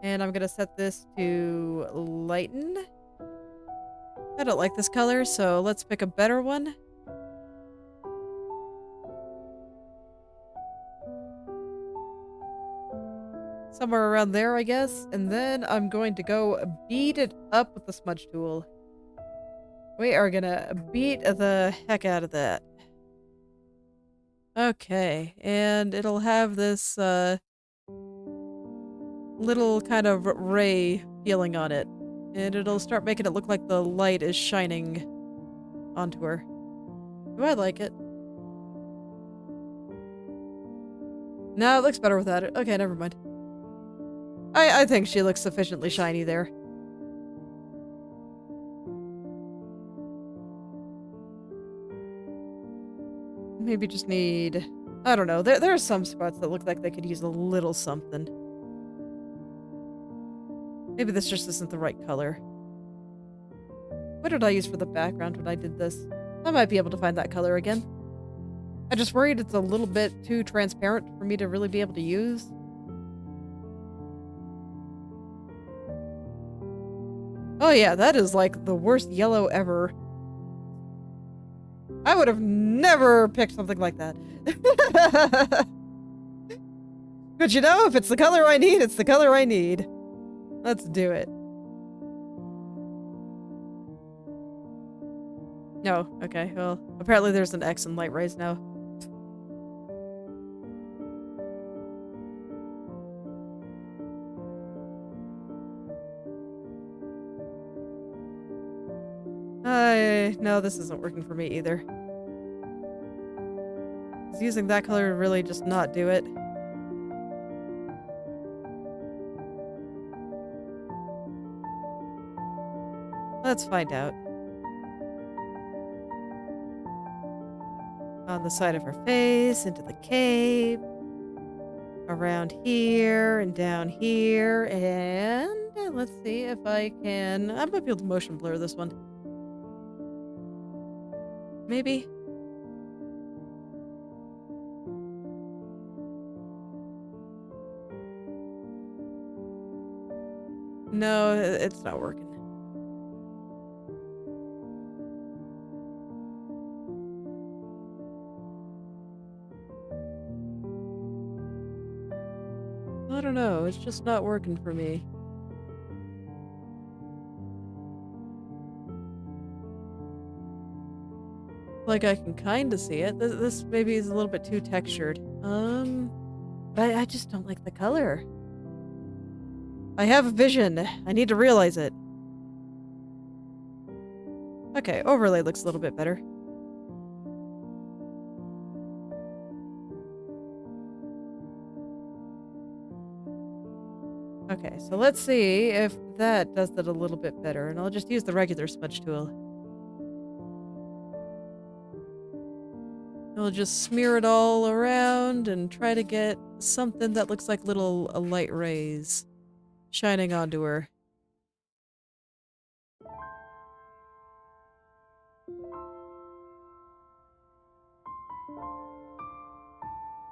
And I'm gonna set this to lighten. I don't like this color, so let's pick a better one. Somewhere around there, I guess. And then I'm going to go beat it up with the smudge tool. We are gonna beat the heck out of that. Okay, and it'll have this, little kind of ray feeling on it. And it'll start making it look like the light is shining onto her. Do I like it? No, it looks better without it. Okay, never mind. I think she looks sufficiently shiny there. Maybe just need... I don't know. There are some spots that look like they could use a little something. Maybe this just isn't the right color. What did I use for the background when I did this? I might be able to find that color again. I just worried it's a little bit too transparent for me to really be able to use. Oh yeah, that is like the worst yellow ever. I would have never picked something like that. But you know, if it's the color I need, it's the color I need. Let's do it. No, okay, well, apparently there's an X in light rays now. No, this isn't working for me either. Is using that color really just not do it? Let's find out. On the side of her face, into the cape, around here, and down here, and let's see if I can... I might be able to motion blur this one. Maybe? No, it's not working. I don't know, it's just not working for me. Like I can kind of see it. This maybe is a little bit too textured. But I just don't like the color. I have a vision. I need to realize it. Okay, overlay looks a little bit better. Okay, so let's see if that does that a little bit better, and I'll just use the regular smudge tool. I'll just smear it all around and try to get something that looks like little light rays shining onto her.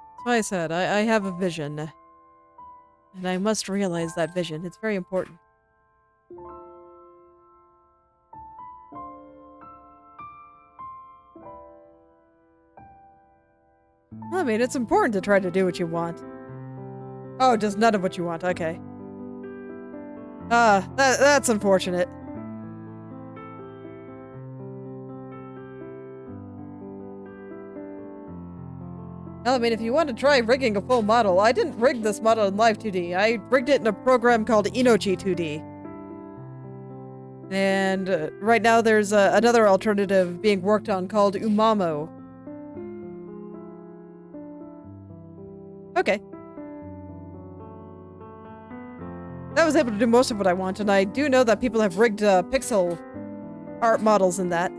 That's why I said I have a vision. And I must realize that vision. It's very important. I mean, it's important to try to do what you want. Oh, just none of what you want. Okay. That's unfortunate. Well, I mean, if you want to try rigging a full model, I didn't rig this model in Live 2D. I rigged it in a program called Inochi 2D. And right now there's another alternative being worked on called Umamo. Okay. That was able to do most of what I want, and I do know that people have rigged pixel art models in that.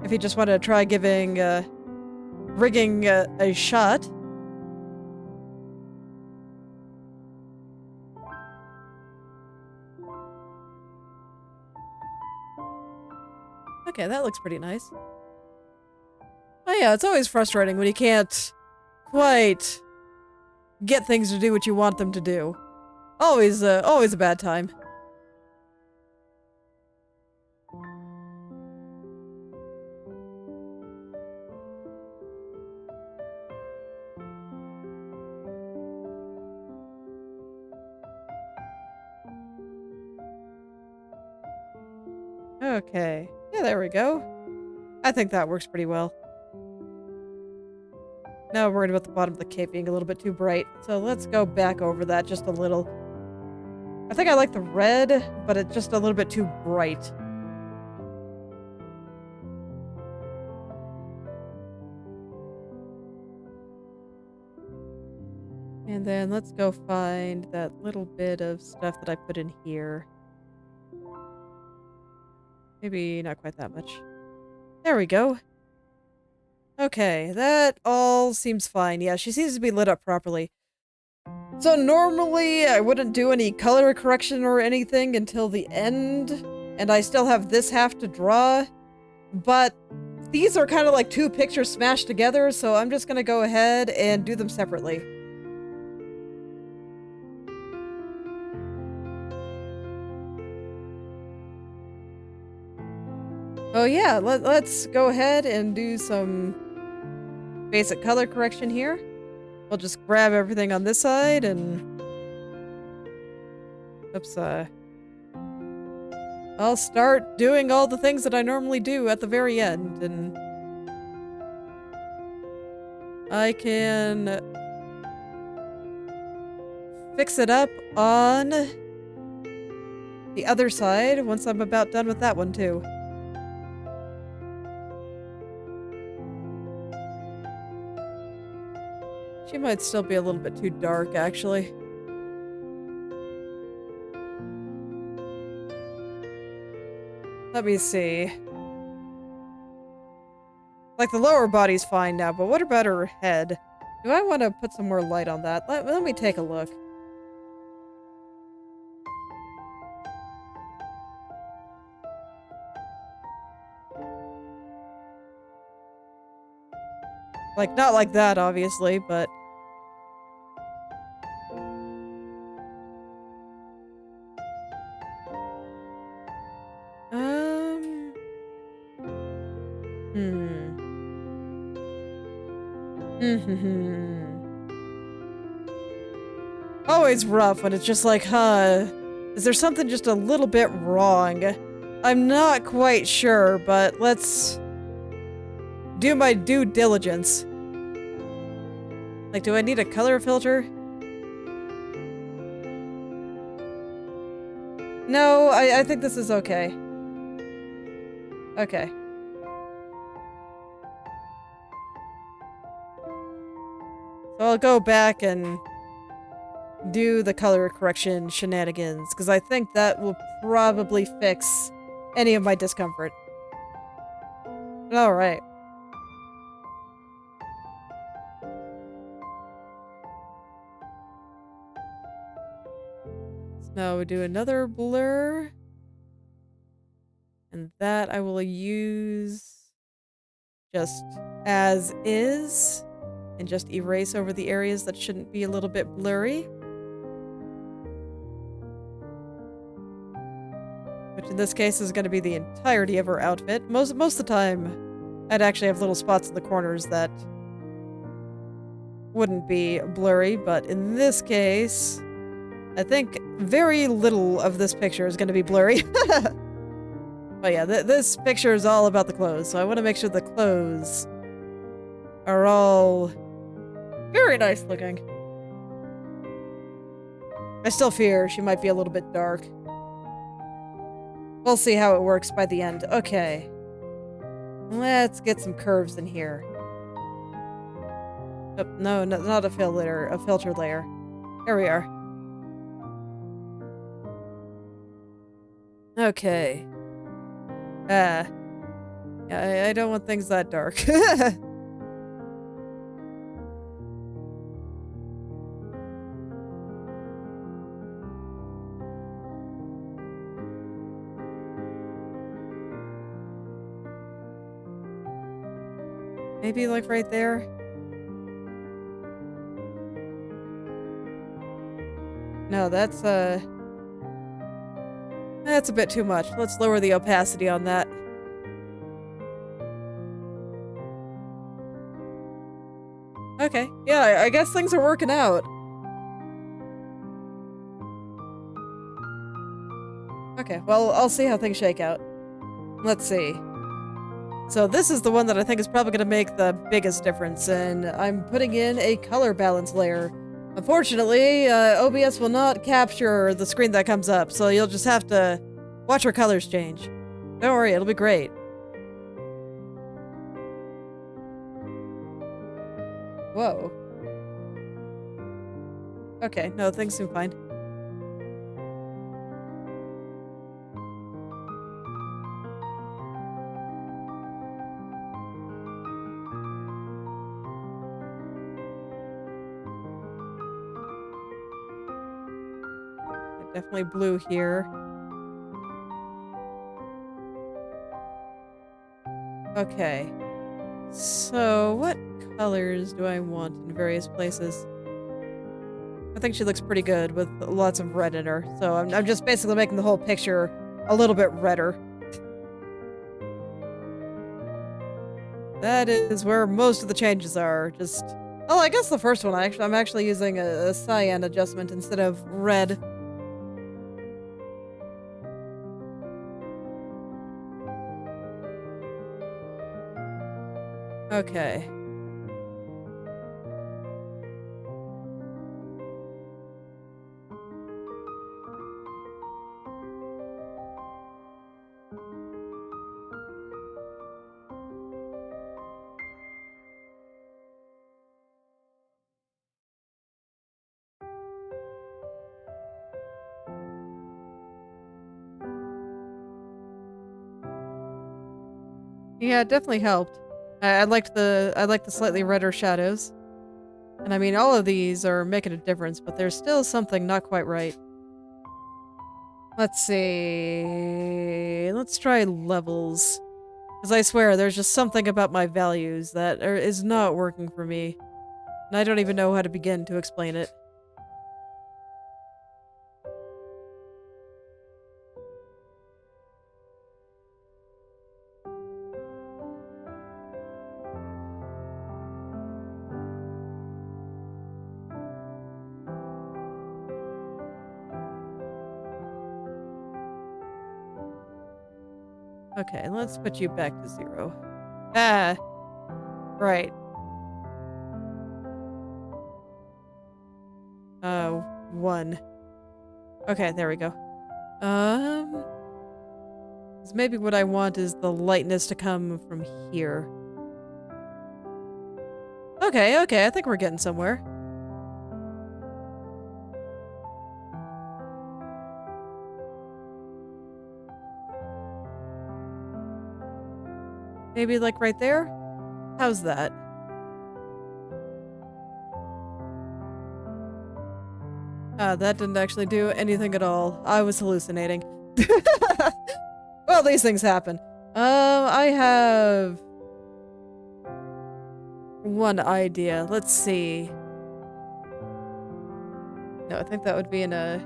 If you just want to try giving rigging a shot. Okay, that looks pretty nice. Oh yeah, it's always frustrating when you can't quite get things to do what you want them to do. Always a bad time. Okay. Yeah, there we go. I think that works pretty well. Now I'm worried about the bottom of the cape being a little bit too bright. So let's go back over that just a little. I think I like the red, but it's just a little bit too bright. And then let's go find that little bit of stuff that I put in here. Maybe not quite that much. There we go. Okay, that all seems fine. Yeah, she seems to be lit up properly. So normally I wouldn't do any color correction or anything until the end, and I still have this half to draw, but these are kind of like two pictures smashed together, so I'm just gonna go ahead and do them separately. Oh yeah, let's go ahead and do some basic color correction here. We'll just grab everything on this side and... Oops, I'll start doing all the things that I normally do at the very end, and... I can... fix it up on... the other side once I'm about done with that one, too. She might still be a little bit too dark, actually. Let me see. Like, the lower body's fine now, but what about her head? Do I want to put some more light on that? Let me take a look. Like, not like that, obviously, but... Always rough when it's just like, is there something just a little bit wrong? I'm not quite sure, but let's do my due diligence. Like, do I need a color filter? No, I think this is okay. Okay. So I'll go back and do the color correction shenanigans, because I think that will probably fix any of my discomfort. Alright. So now we do another blur. And that I will use just as is. And just erase over the areas that shouldn't be a little bit blurry. Which in this case is going to be the entirety of her outfit. Most of the time, I'd actually have little spots in the corners that wouldn't be blurry, but in this case, I think very little of this picture is going to be blurry. But yeah, this picture is all about the clothes, so I want to make sure the clothes are all very nice looking. I still fear she might be a little bit dark. We'll see how it works by the end. Okay. Let's get some curves in here. Oh, no, not a filter layer. There we are. Okay. Yeah, I don't want things that dark. Maybe like right there? No, that's a bit too much. Let's lower the opacity on that. Okay, yeah, I guess things are working out. Okay, well, I'll see how things shake out. Let's see. So this is the one that I think is probably going to make the biggest difference, and I'm putting in a color balance layer. Unfortunately, OBS will not capture the screen that comes up, so you'll just have to watch our colors change. Don't worry, it'll be great. Whoa. Okay, no, things seem fine. Definitely blue here. Okay. So, what colors do I want in various places? I think she looks pretty good with lots of red in her. So I'm just basically making the whole picture a little bit redder. That is where most of the changes are. Just, oh, I guess the first one I'm actually using a cyan adjustment instead of red. Okay. Yeah, it definitely helped. I liked the slightly redder shadows. And I mean, all of these are making a difference, but there's still something not quite right. Let's see. Let's try levels. Because I swear, there's just something about my values that is not working for me. And I don't even know how to begin to explain it. Okay, let's put you back to 0. Ah! Right. 1. Okay, there we go. 'Cause maybe what I want is the lightness to come from here. Okay, I think we're getting somewhere. Maybe like right there? How's that? That didn't actually do anything at all. I was hallucinating. Well, these things happen. I have one idea. Let's see. No, I think that would be in a...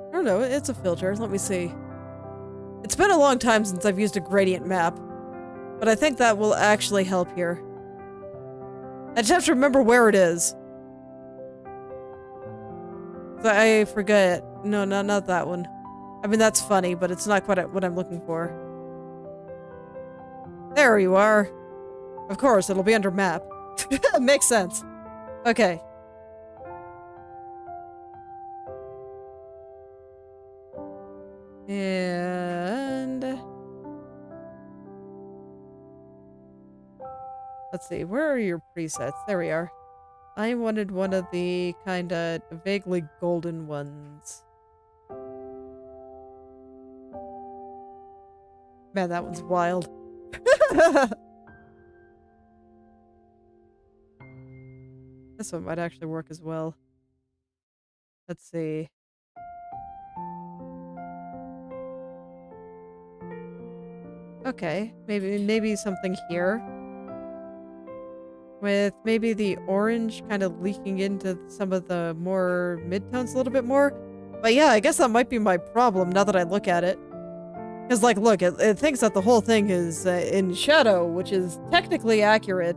I don't know, it's a filter. Let me see. It's been a long time since I've used a gradient map, but I think that will actually help here. I just have to remember where it is. I forget. No, not that one. I mean, that's funny, but it's not quite what I'm looking for. There you are. Of course, it'll be under map. Makes sense. Okay. And... let's see, where are your presets? There we are. I wanted one of the kinda vaguely golden ones. Man, that one's wild. This one might actually work as well. Let's see. Okay, maybe something here. With maybe the orange kind of leaking into some of the more midtones a little bit more. But yeah, I guess that might be my problem now that I look at it. Because, like, look, it thinks that the whole thing is in shadow, which is technically accurate.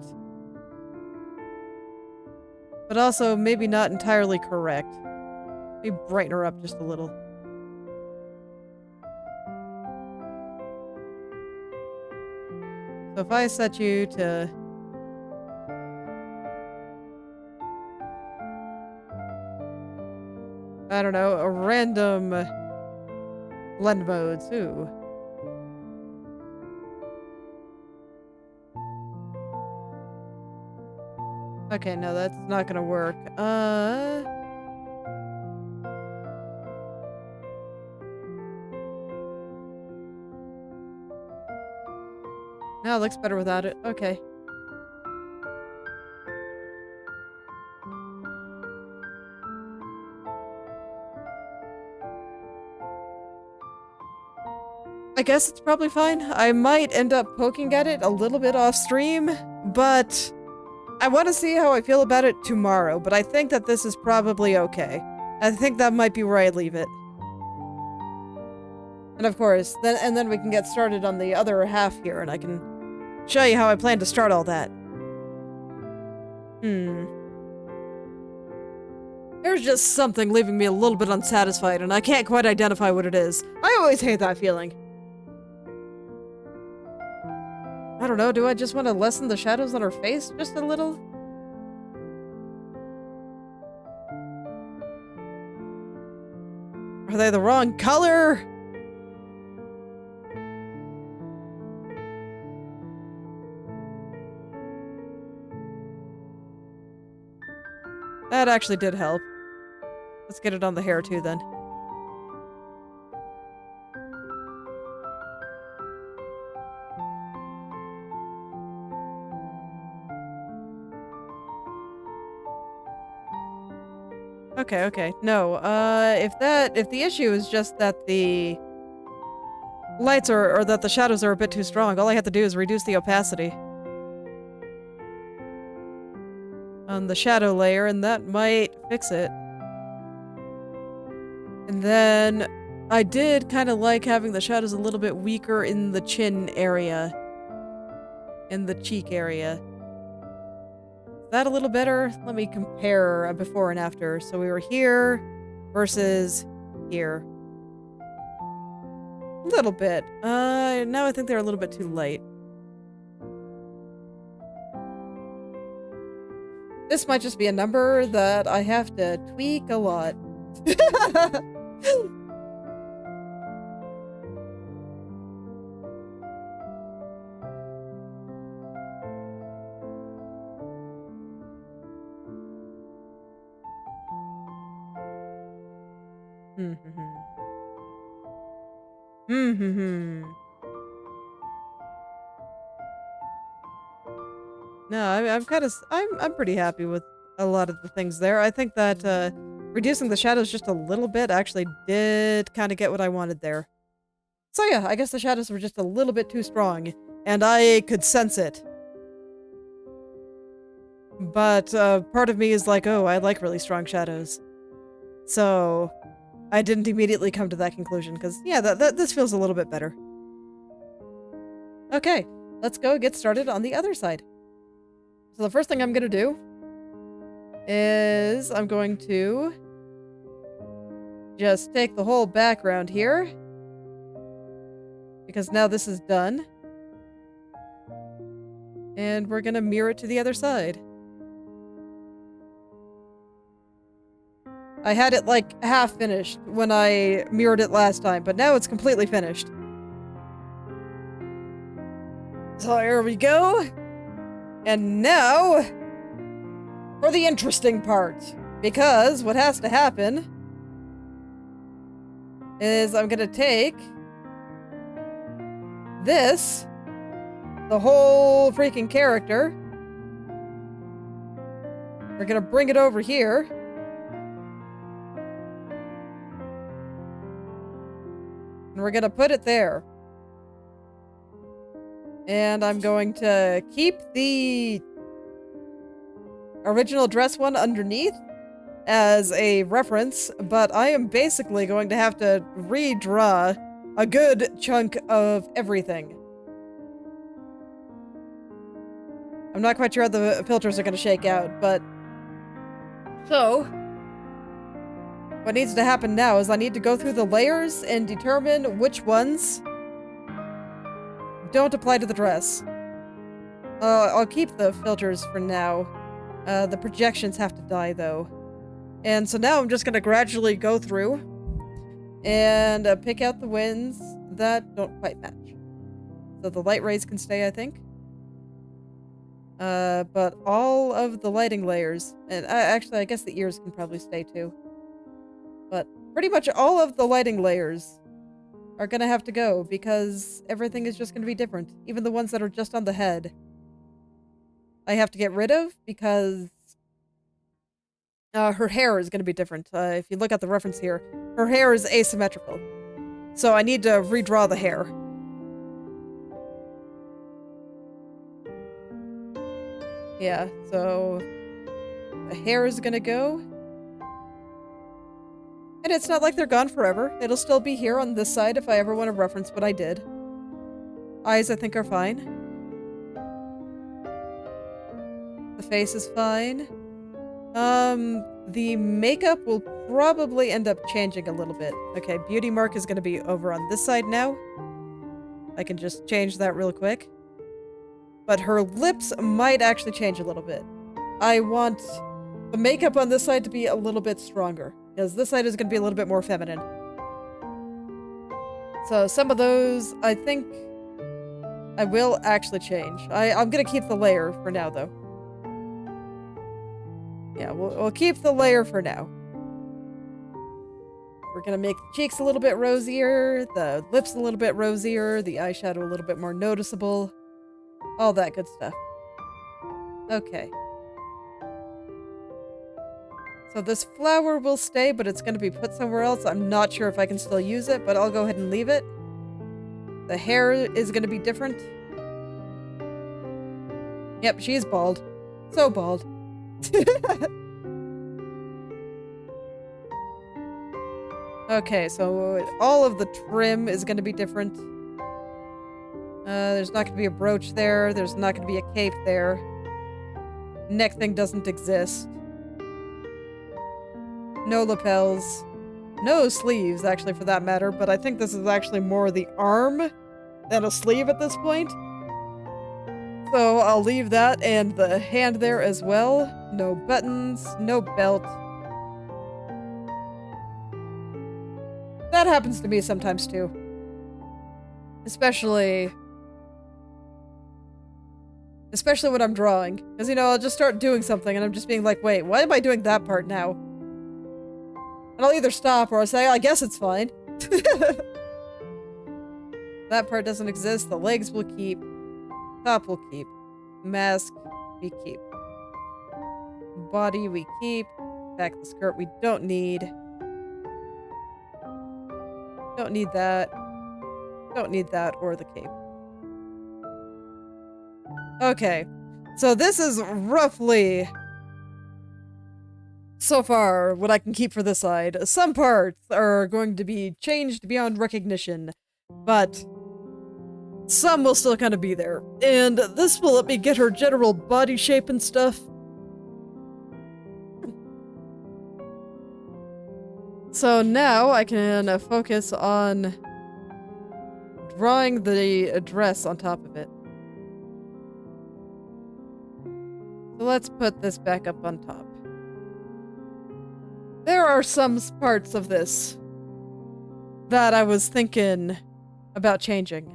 But also maybe not entirely correct. Let me brighten her up just a little. So if I set you to... I don't know, a random blend mode, too. Okay, no, that's not gonna work. No, it looks better without it. Okay. I guess it's probably fine. I might end up poking at it a little bit off stream, but I want to see how I feel about it tomorrow, but I think that this is probably okay. I think that might be where I leave it. And of course, then we can get started on the other half here, and I can show you how I plan to start all that. There's just something leaving me a little bit unsatisfied, and I can't quite identify what it is. I always hate that feeling. I don't know, do I just want to lessen the shadows on her face just a little? Are they the wrong color? That actually did help. Let's get it on the hair too then. Okay. No, if the issue is just that the lights or that the shadows are a bit too strong, all I have to do is reduce the opacity on the shadow layer, and that might fix it. And then I did kind of like having the shadows a little bit weaker in the chin area, in the cheek area. Is that a little better? Let me compare a before and after. So we were here versus here. A little bit. Now I think they're a little bit too light. This might just be a number that I have to tweak a lot. No, I'm pretty happy with a lot of the things there. I think that reducing the shadows just a little bit actually did kind of get what I wanted there. So yeah, I guess the shadows were just a little bit too strong, and I could sense it. But part of me is like, oh, I like really strong shadows. So I didn't immediately come to that conclusion, because yeah, this feels a little bit better. Okay, let's go get started on the other side. So the first thing I'm going to do is I'm going to just take the whole background here, because now this is done. And we're going to mirror it to the other side. I had it like half finished when I mirrored it last time, but now it's completely finished. So here we go. And now for the interesting part, because what has to happen is I'm gonna take this, the whole freaking character, we're gonna bring it over here, and we're gonna put it there. And I'm going to keep the original dress one underneath as a reference, but I am basically going to have to redraw a good chunk of everything. I'm not quite sure how the filters are going to shake out, but... So, what needs to happen now is I need to go through the layers and determine which ones don't apply to the dress. I'll keep the filters for now. The projections have to die, though. And so now I'm just gonna gradually go through and pick out the winds that don't quite match. So the light rays can stay, I think. But all of the lighting layers, and actually I guess the ears can probably stay too. But pretty much all of the lighting layers are gonna have to go because everything is just gonna be different. Even the ones that are just on the head. I have to get rid of because her hair is gonna be different. If you look at the reference here, her hair is asymmetrical. So I need to redraw the hair. Yeah, so the hair is gonna go. And it's not like they're gone forever. It'll still be here on this side if I ever want to reference what I did. Eyes, I think, are fine. The face is fine. The makeup will probably end up changing a little bit. Okay, beauty mark is gonna be over on this side now. I can just change that real quick. But her lips might actually change a little bit. I want the makeup on this side to be a little bit stronger, because this side is going to be a little bit more feminine. So some of those, I think, I will actually change. I'm going to keep the layer for now, though. Yeah, we'll keep the layer for now. We're going to make the cheeks a little bit rosier, the lips a little bit rosier, the eyeshadow a little bit more noticeable. All that good stuff. Okay. So this flower will stay, but it's going to be put somewhere else. I'm not sure if I can still use it, but I'll go ahead and leave it. The hair is going to be different. Yep, she's bald. So bald. Okay, so all of the trim is going to be different. There's not going to be a brooch there. There's not going to be a cape there. Neck thing doesn't exist. No lapels. No sleeves, actually, for that matter, but I think this is actually more the arm than a sleeve at this point. So I'll leave that and the hand there as well. No buttons, no belt. That happens to me sometimes too. Especially when I'm drawing. Because, you know, I'll just start doing something and I'm just being like, wait, why am I doing that part now? And I'll either stop or I'll say, I guess it's fine. That part doesn't exist. The legs will keep. Top will keep. Mask, we keep. Body, we keep. Back the skirt, we don't need. Don't need that. Don't need that or the cape. Okay, so this is roughly, so far, what I can keep for this side. Some parts are going to be changed beyond recognition, but some will still kind of be there. And this will let me get her general body shape and stuff. So now I can focus on drawing the dress on top of it. So let's put this back up on top. There are some parts of this that I was thinking about changing.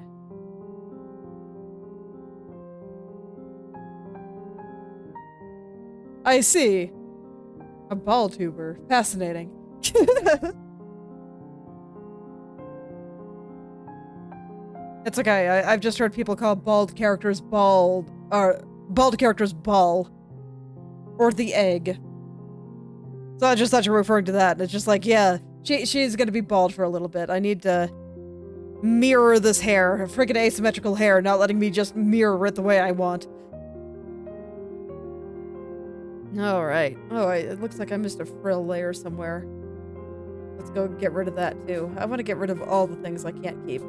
I see. A ball tuber. Fascinating. It's okay. I've just heard people call bald characters bald, or bald characters ball, or the egg. So I just thought you were referring to that. It's just like, yeah, she's gonna be bald for a little bit. I need to mirror this hair, freaking asymmetrical hair, not letting me just mirror it the way I want. All right. Oh, it looks like I missed a frill layer somewhere. Let's go get rid of that too. I want to get rid of all the things I can't keep.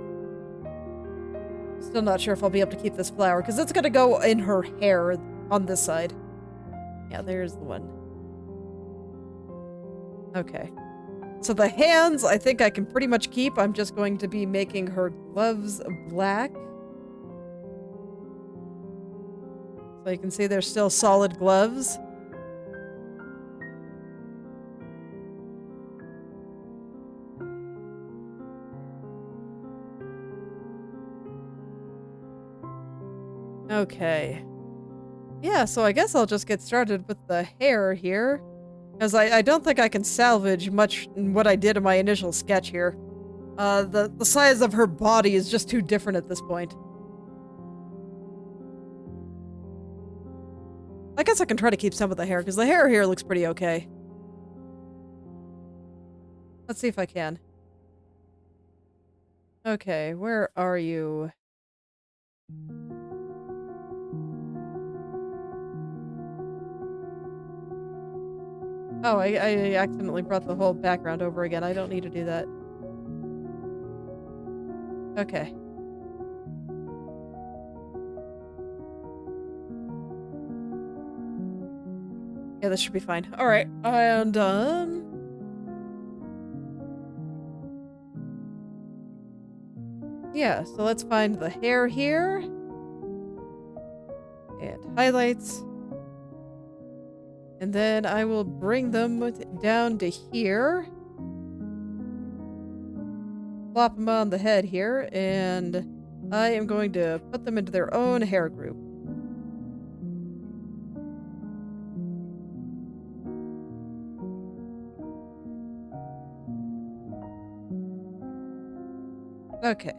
Still not sure if I'll be able to keep this flower, because it's gonna go in her hair on this side. Yeah, there's the one. Okay. So the hands, I think I can pretty much keep. I'm just going to be making her gloves black. So you can see there's still solid gloves. Okay. Yeah, so I guess I'll just get started with the hair here. Because I don't think I can salvage much in what I did in my initial sketch here. The size of her body is just too different at this point. I guess I can try to keep some of the hair, because the hair here looks pretty okay. Let's see if I can. Okay, where are you? Oh, I accidentally brought the whole background over again. I don't need to do that. Okay. Yeah, this should be fine. Alright, and, yeah, so let's find the hair here. And highlights. And then I will bring them down to here. Plop them on the head here, and I am going to put them into their own hair group. Okay.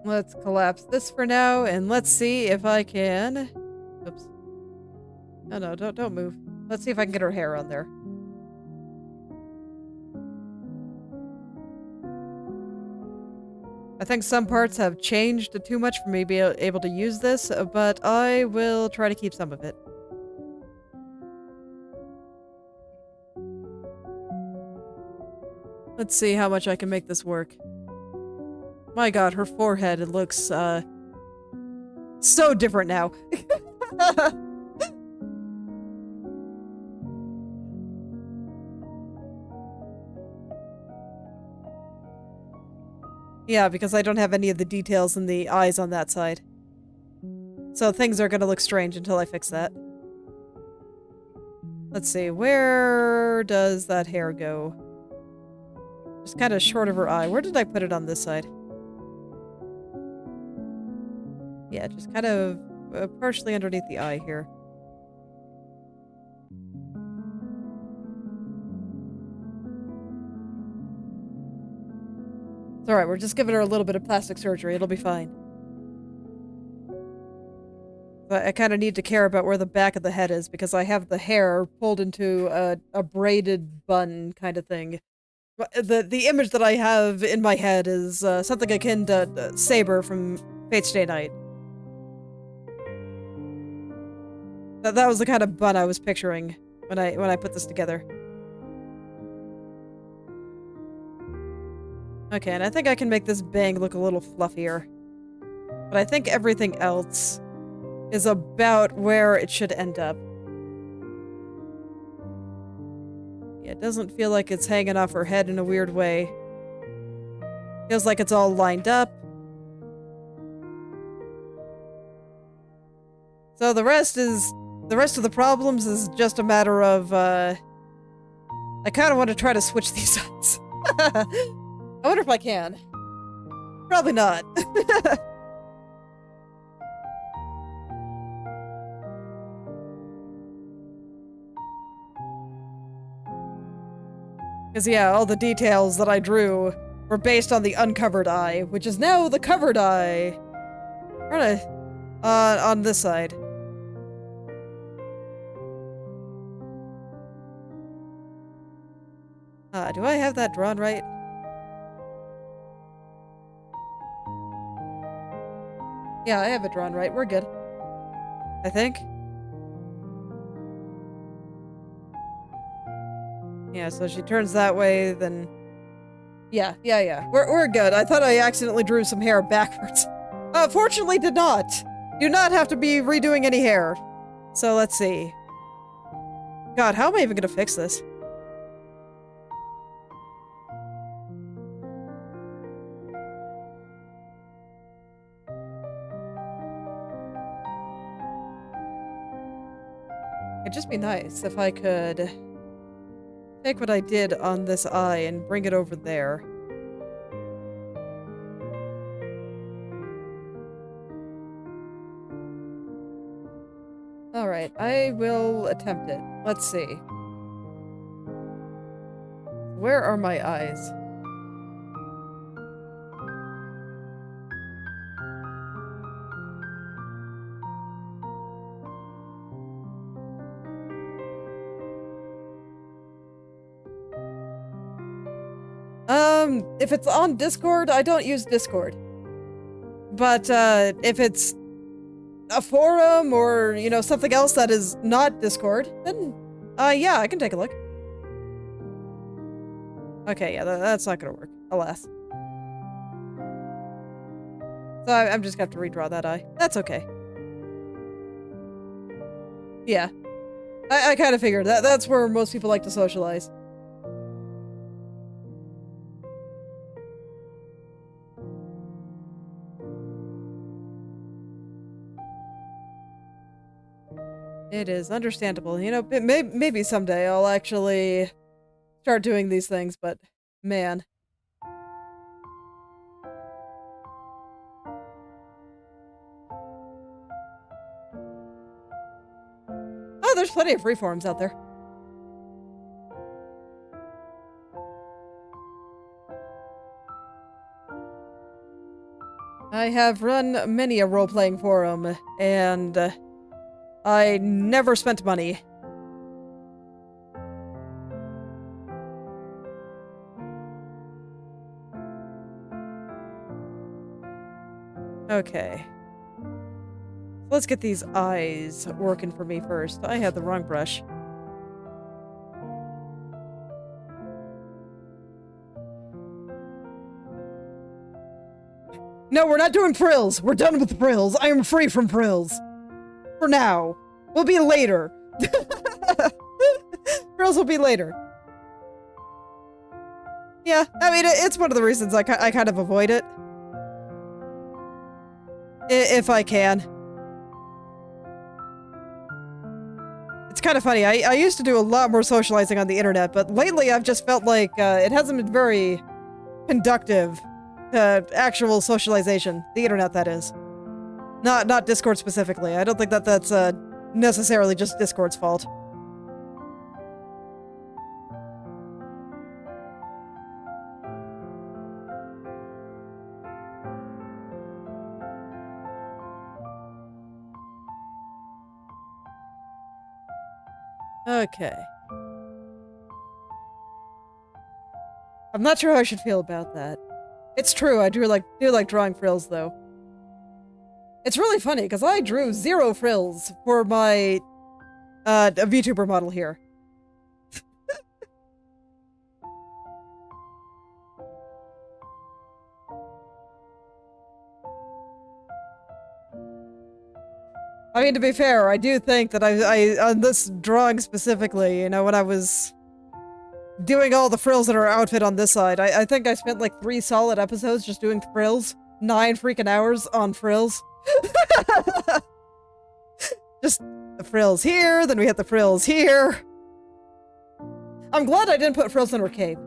Let's collapse this for now, and let's see if I can... Oops. Oh no, don't move. Let's see if I can get her hair on there. I think some parts have changed too much for me to be able to use this, but I will try to keep some of it. Let's see how much I can make this work. My god, her forehead, it looks, so different now. Yeah, because I don't have any of the details in the eyes on that side. So things are gonna look strange until I fix that. Let's see, where does that hair go? Just kind of short of her eye. Where did I put it on this side? Yeah, just kind of partially underneath the eye here. It's alright, we're just giving her a little bit of plastic surgery. It'll be fine. But I kind of need to care about where the back of the head is, because I have the hair pulled into a braided bun kind of thing. The image that I have in my head is something akin to Sable from Fate's Stay Night. That was the kind of bun I was picturing when I put this together. Okay, and I think I can make this bang look a little fluffier. But I think everything else is about where it should end up. Yeah, it doesn't feel like it's hanging off her head in a weird way. Feels like it's all lined up. So the rest of the problems is just a matter of, I kind of want to try to switch these eyes. I wonder if I can. Probably not. Because, yeah, all the details that I drew were based on the uncovered eye, which is now the covered eye. On this side. Do I have that drawn right? Yeah, I have it drawn right. We're good. I think. Yeah, so she turns that way, then... Yeah. We're good. I thought I accidentally drew some hair backwards. Fortunately did not. Do not have to be redoing any hair. So let's see. God, how am I even gonna fix this? just be nice if I could take what I did on this eye and bring it over there. Alright, I will attempt it. Let's see. Where are my eyes? If it's on Discord, I don't use Discord. But, if it's a forum or, you know, something else that is not Discord, then, yeah, I can take a look. Okay, yeah, that's not gonna work, alas. So I'm just gonna have to redraw that eye. That's okay. Yeah. I kind of figured that's where most people like to socialize. It is understandable. You know, maybe someday I'll actually start doing these things, but man. Oh, there's plenty of freeforms out there. I have run many a role-playing forum, and I never spent money. Okay. Let's get these eyes working for me first. I had the wrong brush. No, we're not doing frills. We're done with frills. I am free from frills. For now. We'll be later. Frills will be later. Yeah, I mean, it's one of the reasons I kind of avoid it. If I can. It's kind of funny. I used to do a lot more socializing on the internet, but lately I've just felt like it hasn't been very conductive to actual socialization. The internet, that is. Not Discord specifically. I don't think that's necessarily just Discord's fault. Okay. I'm not sure how I should feel about that. It's true, I do like drawing frills, though. It's really funny, because I drew 0 frills for my, a VTuber model here. I mean, to be fair, I do think that I on this drawing specifically, you know, when I was doing all the frills in her outfit on this side, I think I spent like 3 solid episodes just doing frills. 9 freaking hours on frills. Just the frills here, then we hit the frills here. I'm glad I didn't put frills in her cape.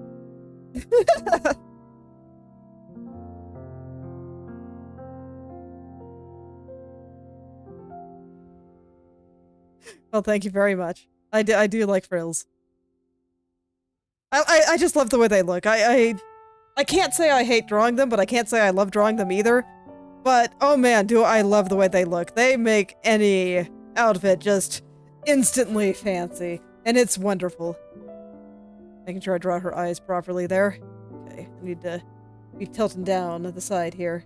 Well, thank you very much. I do like frills. I just love the way they look. I can't say I hate drawing them, but I can't say I love drawing them either. But, oh man, do I love the way they look. They make any outfit just instantly fancy. And it's wonderful. Making sure I draw her eyes properly there. Okay, I need to be tilting down to the side here.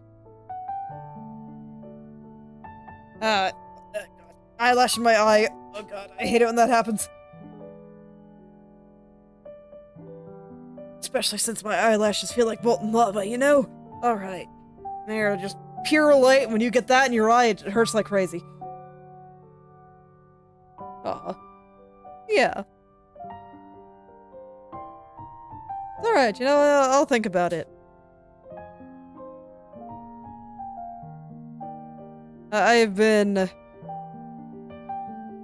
God. Eyelash in my eye. Oh god, I hate it when that happens. Especially since my eyelashes feel like molten lava, you know? Alright. There, just pure light. When you get that in your eye, it hurts like crazy. Aw. Yeah. It's alright, you know, I'll think about it. I've been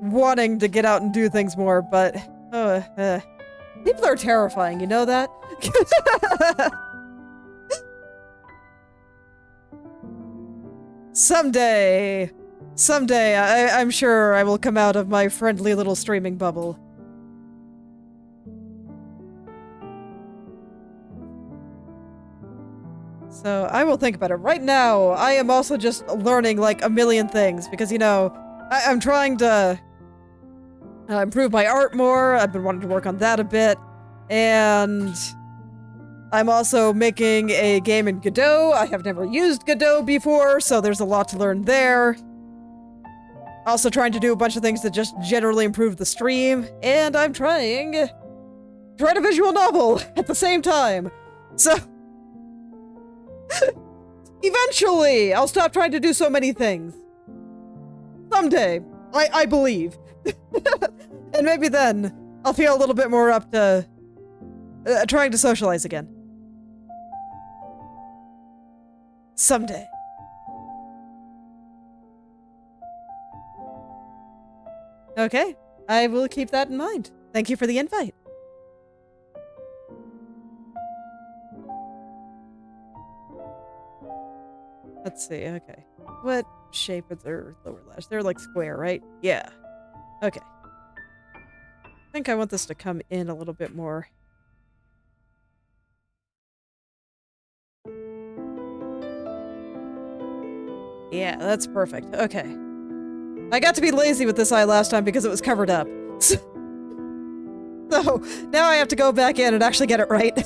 wanting to get out and do things more, but people are terrifying, you know that? Someday, I'm sure I will come out of my friendly little streaming bubble. So I will think about it. Right now, I am also just learning like a million things because, you know, I'm trying to improve my art more. I've been wanting to work on that a bit. And I'm also making a game in Godot. I have never used Godot before, so there's a lot to learn there. Also trying to do a bunch of things that just generally improve the stream. And I'm trying to write a visual novel at the same time. So eventually, I'll stop trying to do so many things. Someday, I believe. And maybe then, I'll feel a little bit more up to trying to socialize again. Someday. Okay, I will keep that in mind. Thank you for the invite. Let's see, okay. What shape is their lower lash? They're like square, right? Yeah. Okay. I think I want this to come in a little bit more. Yeah, that's perfect. Okay. I got to be lazy with this eye last time because it was covered up. So now I have to go back in and actually get it right.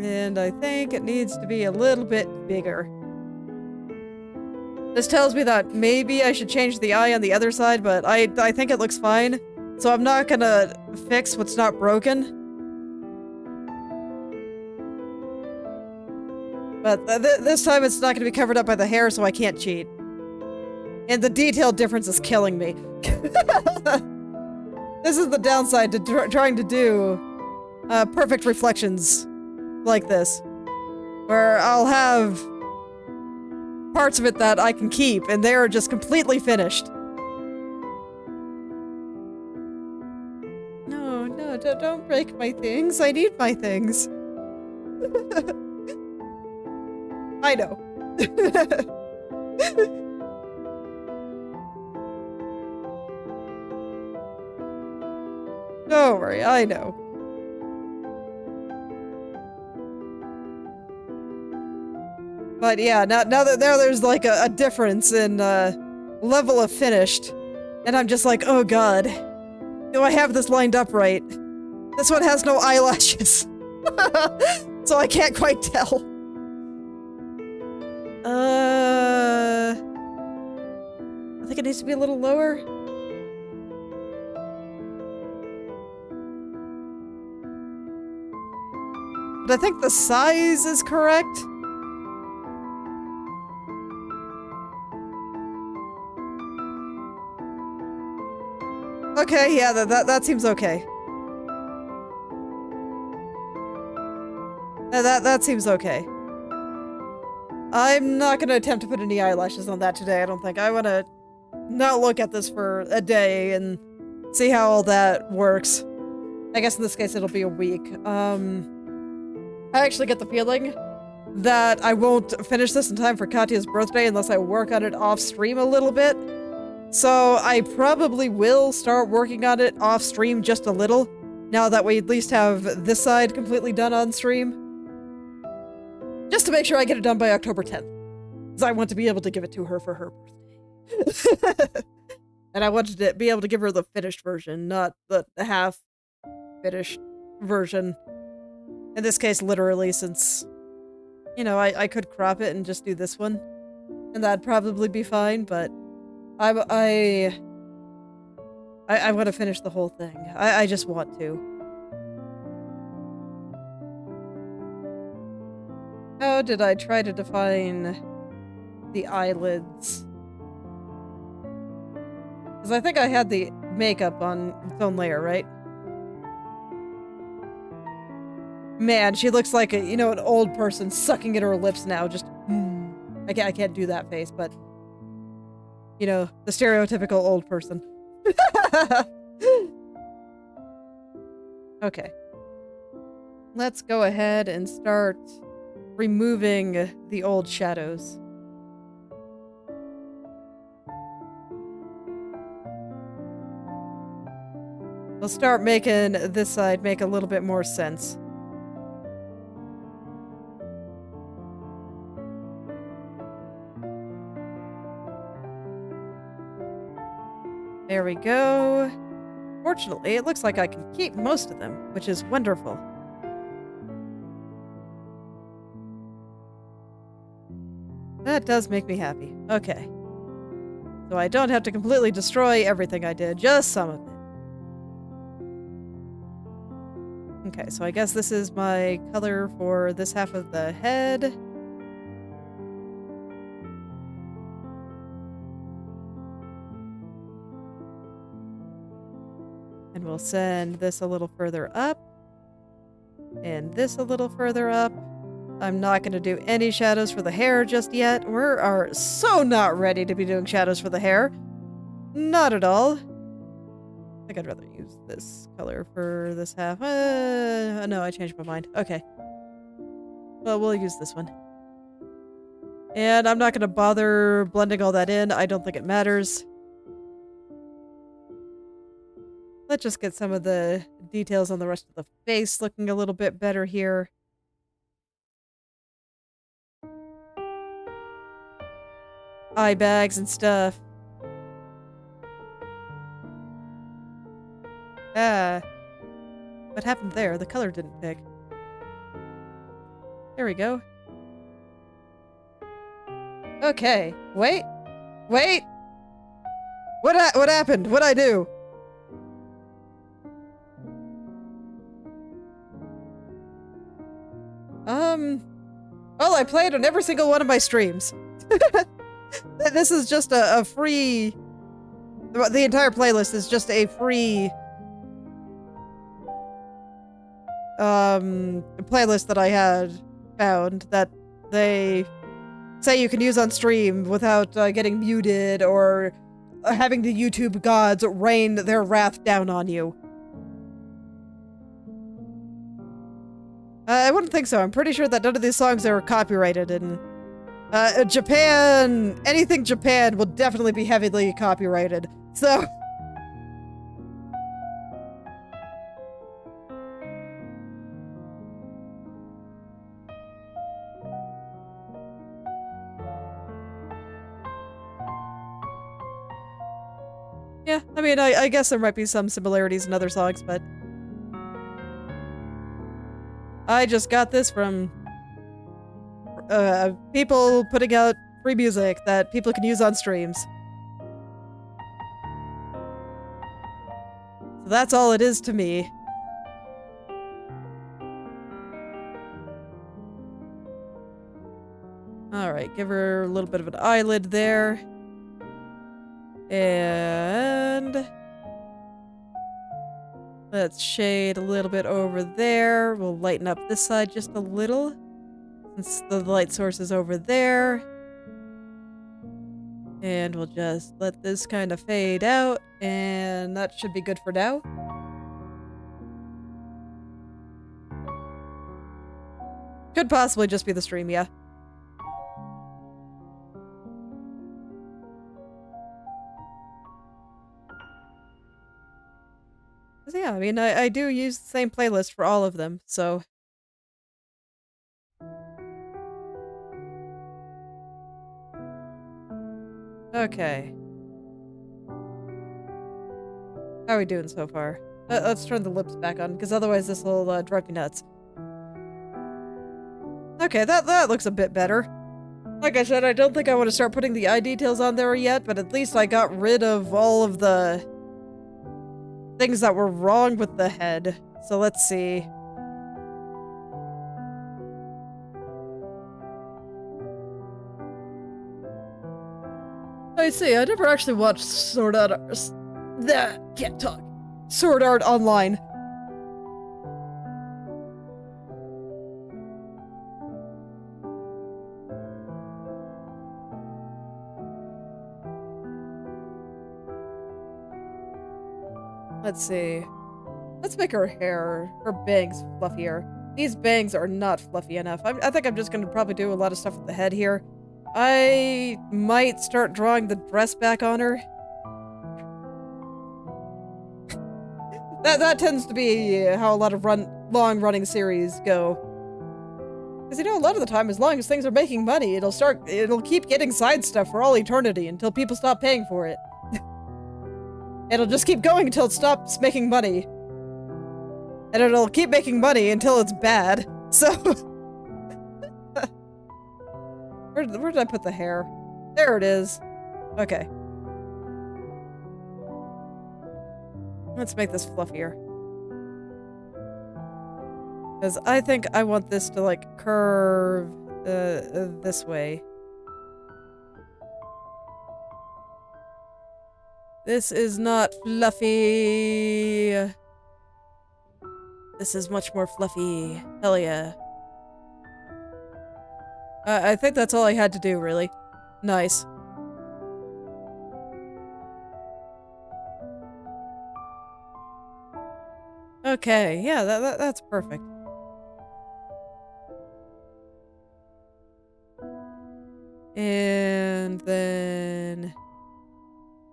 And I think it needs to be a little bit bigger. This tells me that maybe I should change the eye on the other side, but I think it looks fine. So I'm not gonna fix what's not broken. But this time it's not gonna be covered up by the hair, so I can't cheat. And the detail difference is killing me. This is the downside to trying to do perfect reflections like this. Where I'll have parts of it that I can keep, and they're just completely finished. No, don't break my things. I need my things. I know. Don't worry, I know. But yeah, now that there's like a difference in level of finished, and I'm just like, oh god, do I have this lined up right? This one has no eyelashes, so I can't quite tell. I think it needs to be a little lower. But I think the size is correct. Okay, yeah, that seems okay. That seems okay. I'm not gonna attempt to put any eyelashes on that today, I don't think. I wanna not look at this for a day and see how all that works. I guess in this case it'll be a week. I actually get the feeling that I won't finish this in time for Katya's birthday unless I work on it off stream a little bit. So I probably will start working on it off stream just a little, now that we at least have this side completely done on stream. Just to make sure I get it done by October 10th. Because I want to be able to give it to her for her birthday. And I wanted to be able to give her the finished version, not the half-finished version. In this case, literally, since, you know, I could crop it and just do this one. And that'd probably be fine, but I want to finish the whole thing. I just want to. How did I try to define the eyelids? Because I think I had the makeup on its own layer, right? Man, she looks like a, you know, an old person sucking at her lips now, just I can't do that face, but you know, the stereotypical old person. Okay. Let's go ahead and start removing the old shadows. We'll start making this side make a little bit more sense. There we go. Fortunately, it looks like I can keep most of them, which is wonderful. That does make me happy. Okay. So I don't have to completely destroy everything I did, just some of it. Okay, so I guess this is my color for this half of the head. And we'll send this a little further up. And this a little further up. I'm not going to do any shadows for the hair just yet. We are so not ready to be doing shadows for the hair. Not at all. I think I'd rather use this color for this half. No, I changed my mind. Okay. Well, we'll use this one. And I'm not going to bother blending all that in. I don't think it matters. Let's just get some of the details on the rest of the face looking a little bit better here. Eye bags and stuff. What happened there? The color didn't pick. There we go. Okay. Wait. Wait! What happened? What'd I do? Well, I played on every single one of my streams. This is just a free... The entire playlist is just a free... playlist that I had found that they say you can use on stream without getting muted or having the YouTube gods rain their wrath down on you. I wouldn't think so. I'm pretty sure that none of these songs are copyrighted, and Japan, anything Japan will definitely be heavily copyrighted. So yeah, I mean, I guess there might be some similarities in other songs, but I just got this from people putting out free music that people can use on streams. So that's all it is to me. Alright, give her a little bit of an eyelid there. And let's shade a little bit over there. We'll lighten up this side just a little, since the light source is over there. And we'll just let this kind of fade out, and that should be good for now. Could possibly just be the stream, yeah. Yeah, I mean, I do use the same playlist for all of them, so... Okay. How are we doing so far? Let's turn the lips back on, because otherwise this will drive me nuts. Okay, that looks a bit better. Like I said, I don't think I want to start putting the eye details on there yet, but at least I got rid of all of the things that were wrong with the head. So let's see. I see, I never actually watched Sword Art... Can't talk. Sword Art Online. Let's see. Let's make her hair, her bangs fluffier. These bangs are not fluffy enough. I think I'm just gonna probably do a lot of stuff with the head here. I might start drawing the dress back on her. That tends to be how a lot of long-running series go. Because, you know, a lot of the time, as long as things are making money, it'll keep getting side stuff for all eternity until people stop paying for it. It'll just keep going until it stops making money. And it'll keep making money until it's bad. So... where did I put the hair? There it is. Okay. Let's make this fluffier. Because I think I want this to, like, curve this way. This is not fluffy. This is much more fluffy. Hell yeah. I think that's all I had to do, really. Nice. Okay, yeah, that's perfect. And then...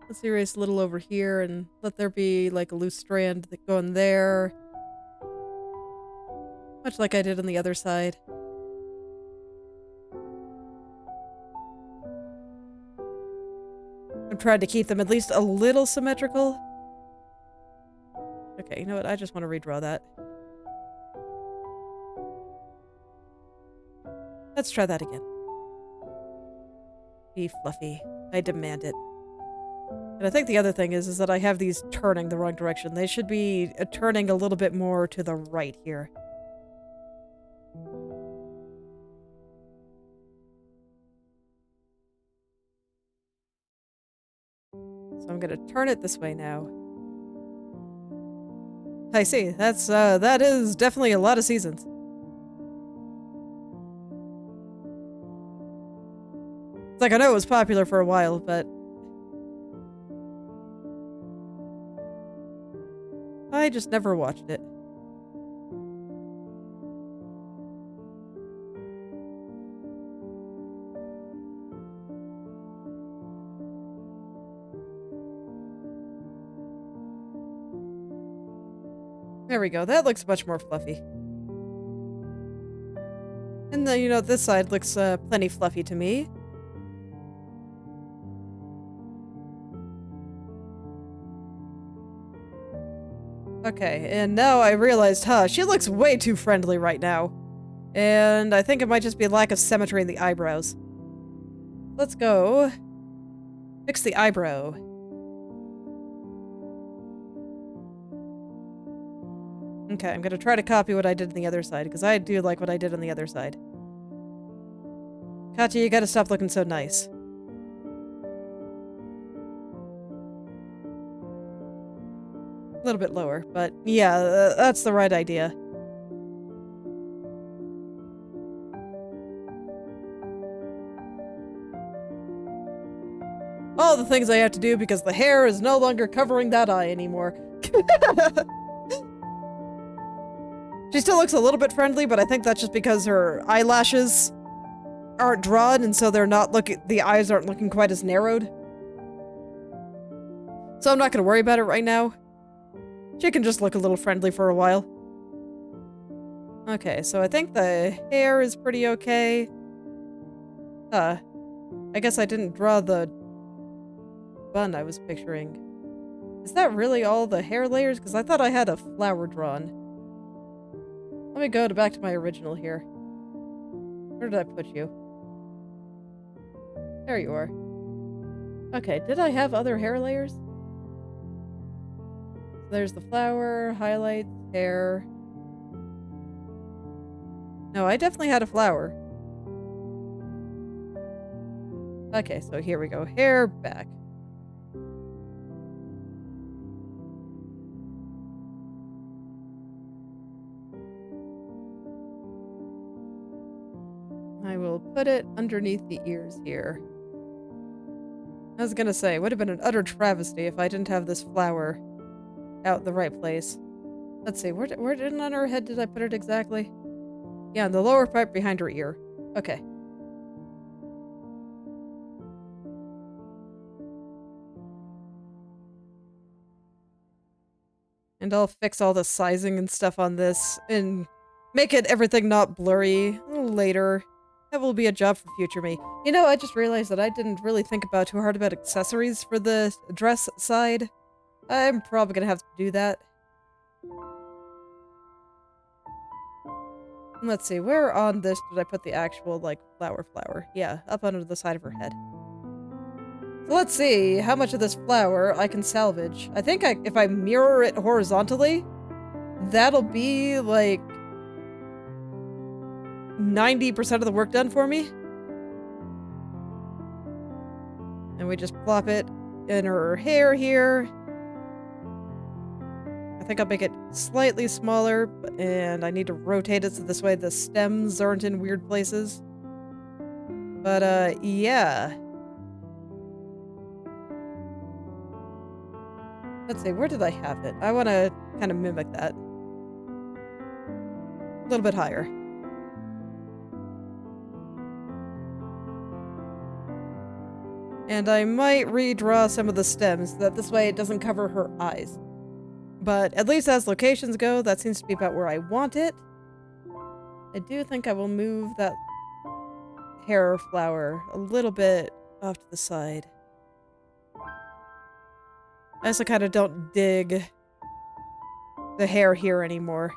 let's erase a little over here and let there be, like, a loose strand that go in there. Much like I did on the other side. I'm trying to keep them at least a little symmetrical. Okay, you know what? I just want to redraw that. Let's try that again. Be fluffy. I demand it. And I think the other thing is that I have these turning the wrong direction. They should be turning a little bit more to the right here. So I'm gonna turn it this way now. I see. That is definitely a lot of seasons. It's like, I know it was popular for a while, but... I just never watched it. There we go. That looks much more fluffy. And then, you know, this side looks plenty fluffy to me. Okay, and now I realized, she looks way too friendly right now. And I think it might just be a lack of symmetry in the eyebrows. Let's go fix the eyebrow. Okay, I'm gonna try to copy what I did on the other side, because I do like what I did on the other side. Katya, you gotta stop looking so nice. A little bit lower, but yeah, that's the right idea. All the things I have to do because the hair is no longer covering that eye anymore. She still looks a little bit friendly, but I think that's just because her eyelashes aren't drawn, and so the eyes aren't looking quite as narrowed. So I'm not gonna worry about it right now. She can just look a little friendly for a while. Okay, so I think the hair is pretty okay. I guess I didn't draw the bun I was picturing. Is that really all the hair layers? Because I thought I had a flower drawn. Let me go back to my original here. Where did I put you? There you are. Okay, did I have other hair layers? So there's the flower, highlights, hair. No, I definitely had a flower. Okay, so here we go. Hair back. I will put it underneath the ears here. I was gonna say, it would have been an utter travesty if I didn't have this flower out the right place. Let's see, where on her head did I put it exactly? Yeah, in the lower part behind her ear. Okay. And I'll fix all the sizing and stuff on this and make it everything not blurry later. That will be a job for future me. You know, I just realized that I didn't really think about too hard about accessories for the dress side. I'm probably gonna have to do that. Let's see, where on this did I put the actual, like, flower? Yeah, up under the side of her head. So let's see how much of this flower I can salvage. I think if I mirror it horizontally, that'll be, like, 90% of the work done for me. And we just plop it in her hair here. I think I'll make it slightly smaller, and I need to rotate it so this way the stems aren't in weird places. But, yeah. Let's see, where did I have it? I want to kind of mimic that. A little bit higher. And I might redraw some of the stems, so that this way it doesn't cover her eyes. But at least as locations go, that seems to be about where I want it. I do think I will move that hair flower a little bit off to the side. I also kind of don't dig the hair here anymore.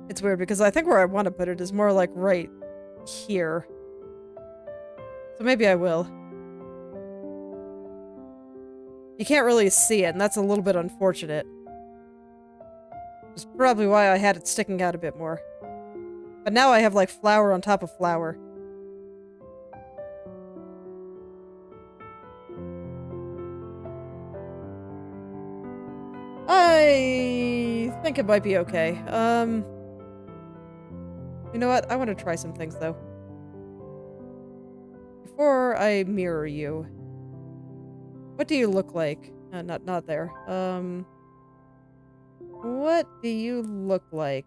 It's weird because I think where I want to put it is more like right here. So maybe I will. You can't really see it, and that's a little bit unfortunate. Which is probably why I had it sticking out a bit more. But now I have, like, flower on top of flower. I think it might be okay. You know what? I want to try some things, though. Before I mirror you. What do you look like? Not there. What do you look like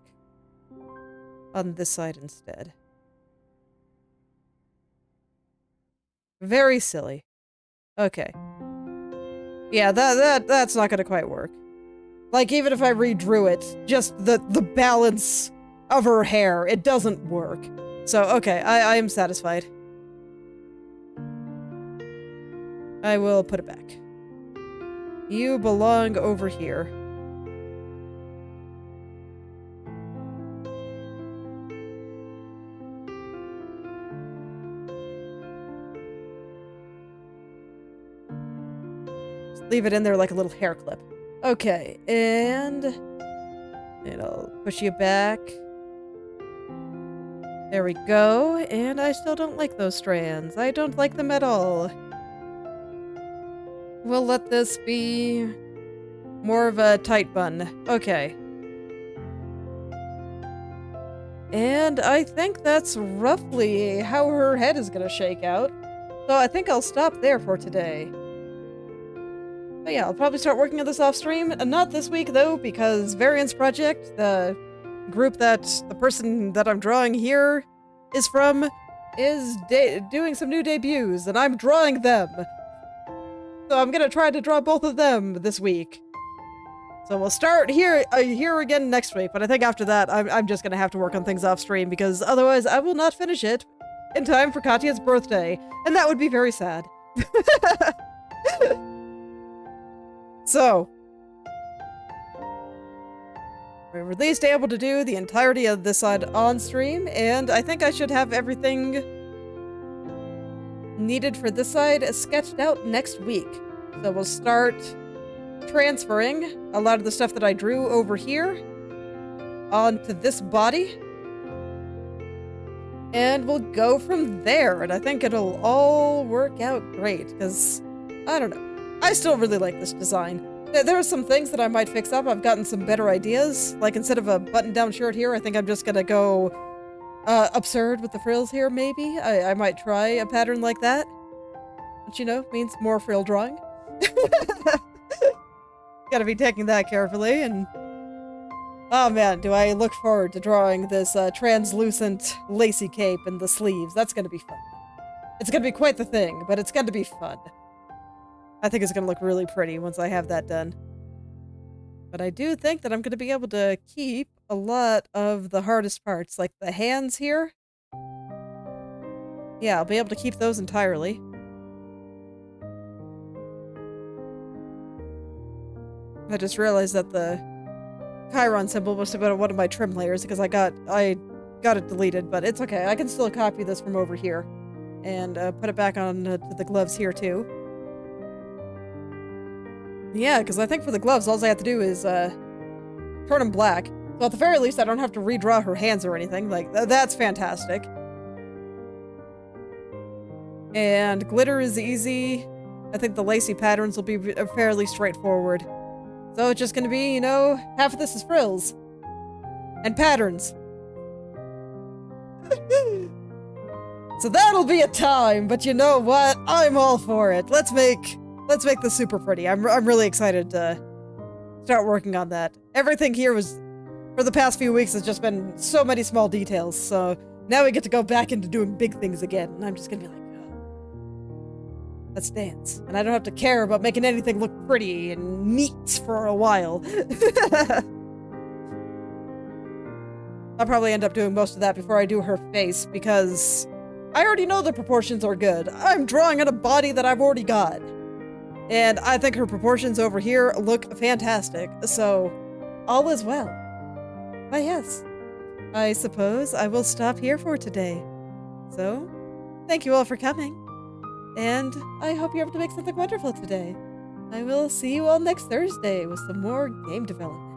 on this side instead? Very silly. Okay. Yeah, that's not gonna quite work. Like, even if I redrew it, just the balance of her hair, it doesn't work. So, okay, I am satisfied. I will put it back. You belong over here. Just leave it in there like a little hair clip. Okay, and I'll push you back. There we go, and I still don't like those strands. I don't like them at all. We'll let this be more of a tight bun. Okay. And I think that's roughly how her head is gonna shake out. So I think I'll stop there for today. But yeah, I'll probably start working on this off stream. Not this week though, because Variance Project, the group that the person that I'm drawing here is from, is doing some new debuts, and I'm drawing them. So I'm gonna try to draw both of them this week. So we'll start here again next week, but I think after that, I'm just gonna have to work on things off stream, because otherwise I will not finish it in time for Katya's birthday, and that would be very sad. So, we're at least able to do the entirety of this side on stream, and I think I should have everything needed for this side sketched out next week. So we'll start transferring a lot of the stuff that I drew over here onto this body. And we'll go from there, and I think it'll all work out great, because, I don't know. I still really like this design. There are some things that I might fix up. I've gotten some better ideas. Like, instead of a button-down shirt here, I think I'm just gonna go absurd with the frills here, maybe. I might try a pattern like that. which, you know, means more frill drawing. Gotta be taking that carefully, and... Oh man, do I look forward to drawing this translucent lacy cape and the sleeves. That's gonna be fun. It's gonna be quite the thing, but it's gonna be fun. I think it's gonna look really pretty once I have that done. But I do think that I'm gonna be able to keep a lot of the hardest parts, like the hands here. Yeah, I'll be able to keep those entirely. I just realized that the Chiron symbol must have been on one of my trim layers because I got it deleted, but it's okay. I can still copy this from over here and put it back on to the gloves here too. Yeah, because I think for the gloves, all I have to do is turn them black. So at the very least, I don't have to redraw her hands or anything. Like, that's fantastic. And glitter is easy. I think the lacy patterns will be fairly straightforward. So it's just gonna be, you know, half of this is frills. And patterns. So that'll be a time, but you know what? I'm all for it. Let's make this super pretty. I'm really excited to start working on that. Everything here was, for the past few weeks, has just been so many small details, so now we get to go back into doing big things again, and I'm just gonna be like, let's dance. And I don't have to care about making anything look pretty and neat for a while. I'll probably end up doing most of that before I do her face, because I already know the proportions are good. I'm drawing on a body that I've already got. And I think her proportions over here look fantastic, so all is well. But yes, I suppose I will stop here for today. So, thank you all for coming. And I hope you're able to make something wonderful today. I will see you all next Thursday with some more game development.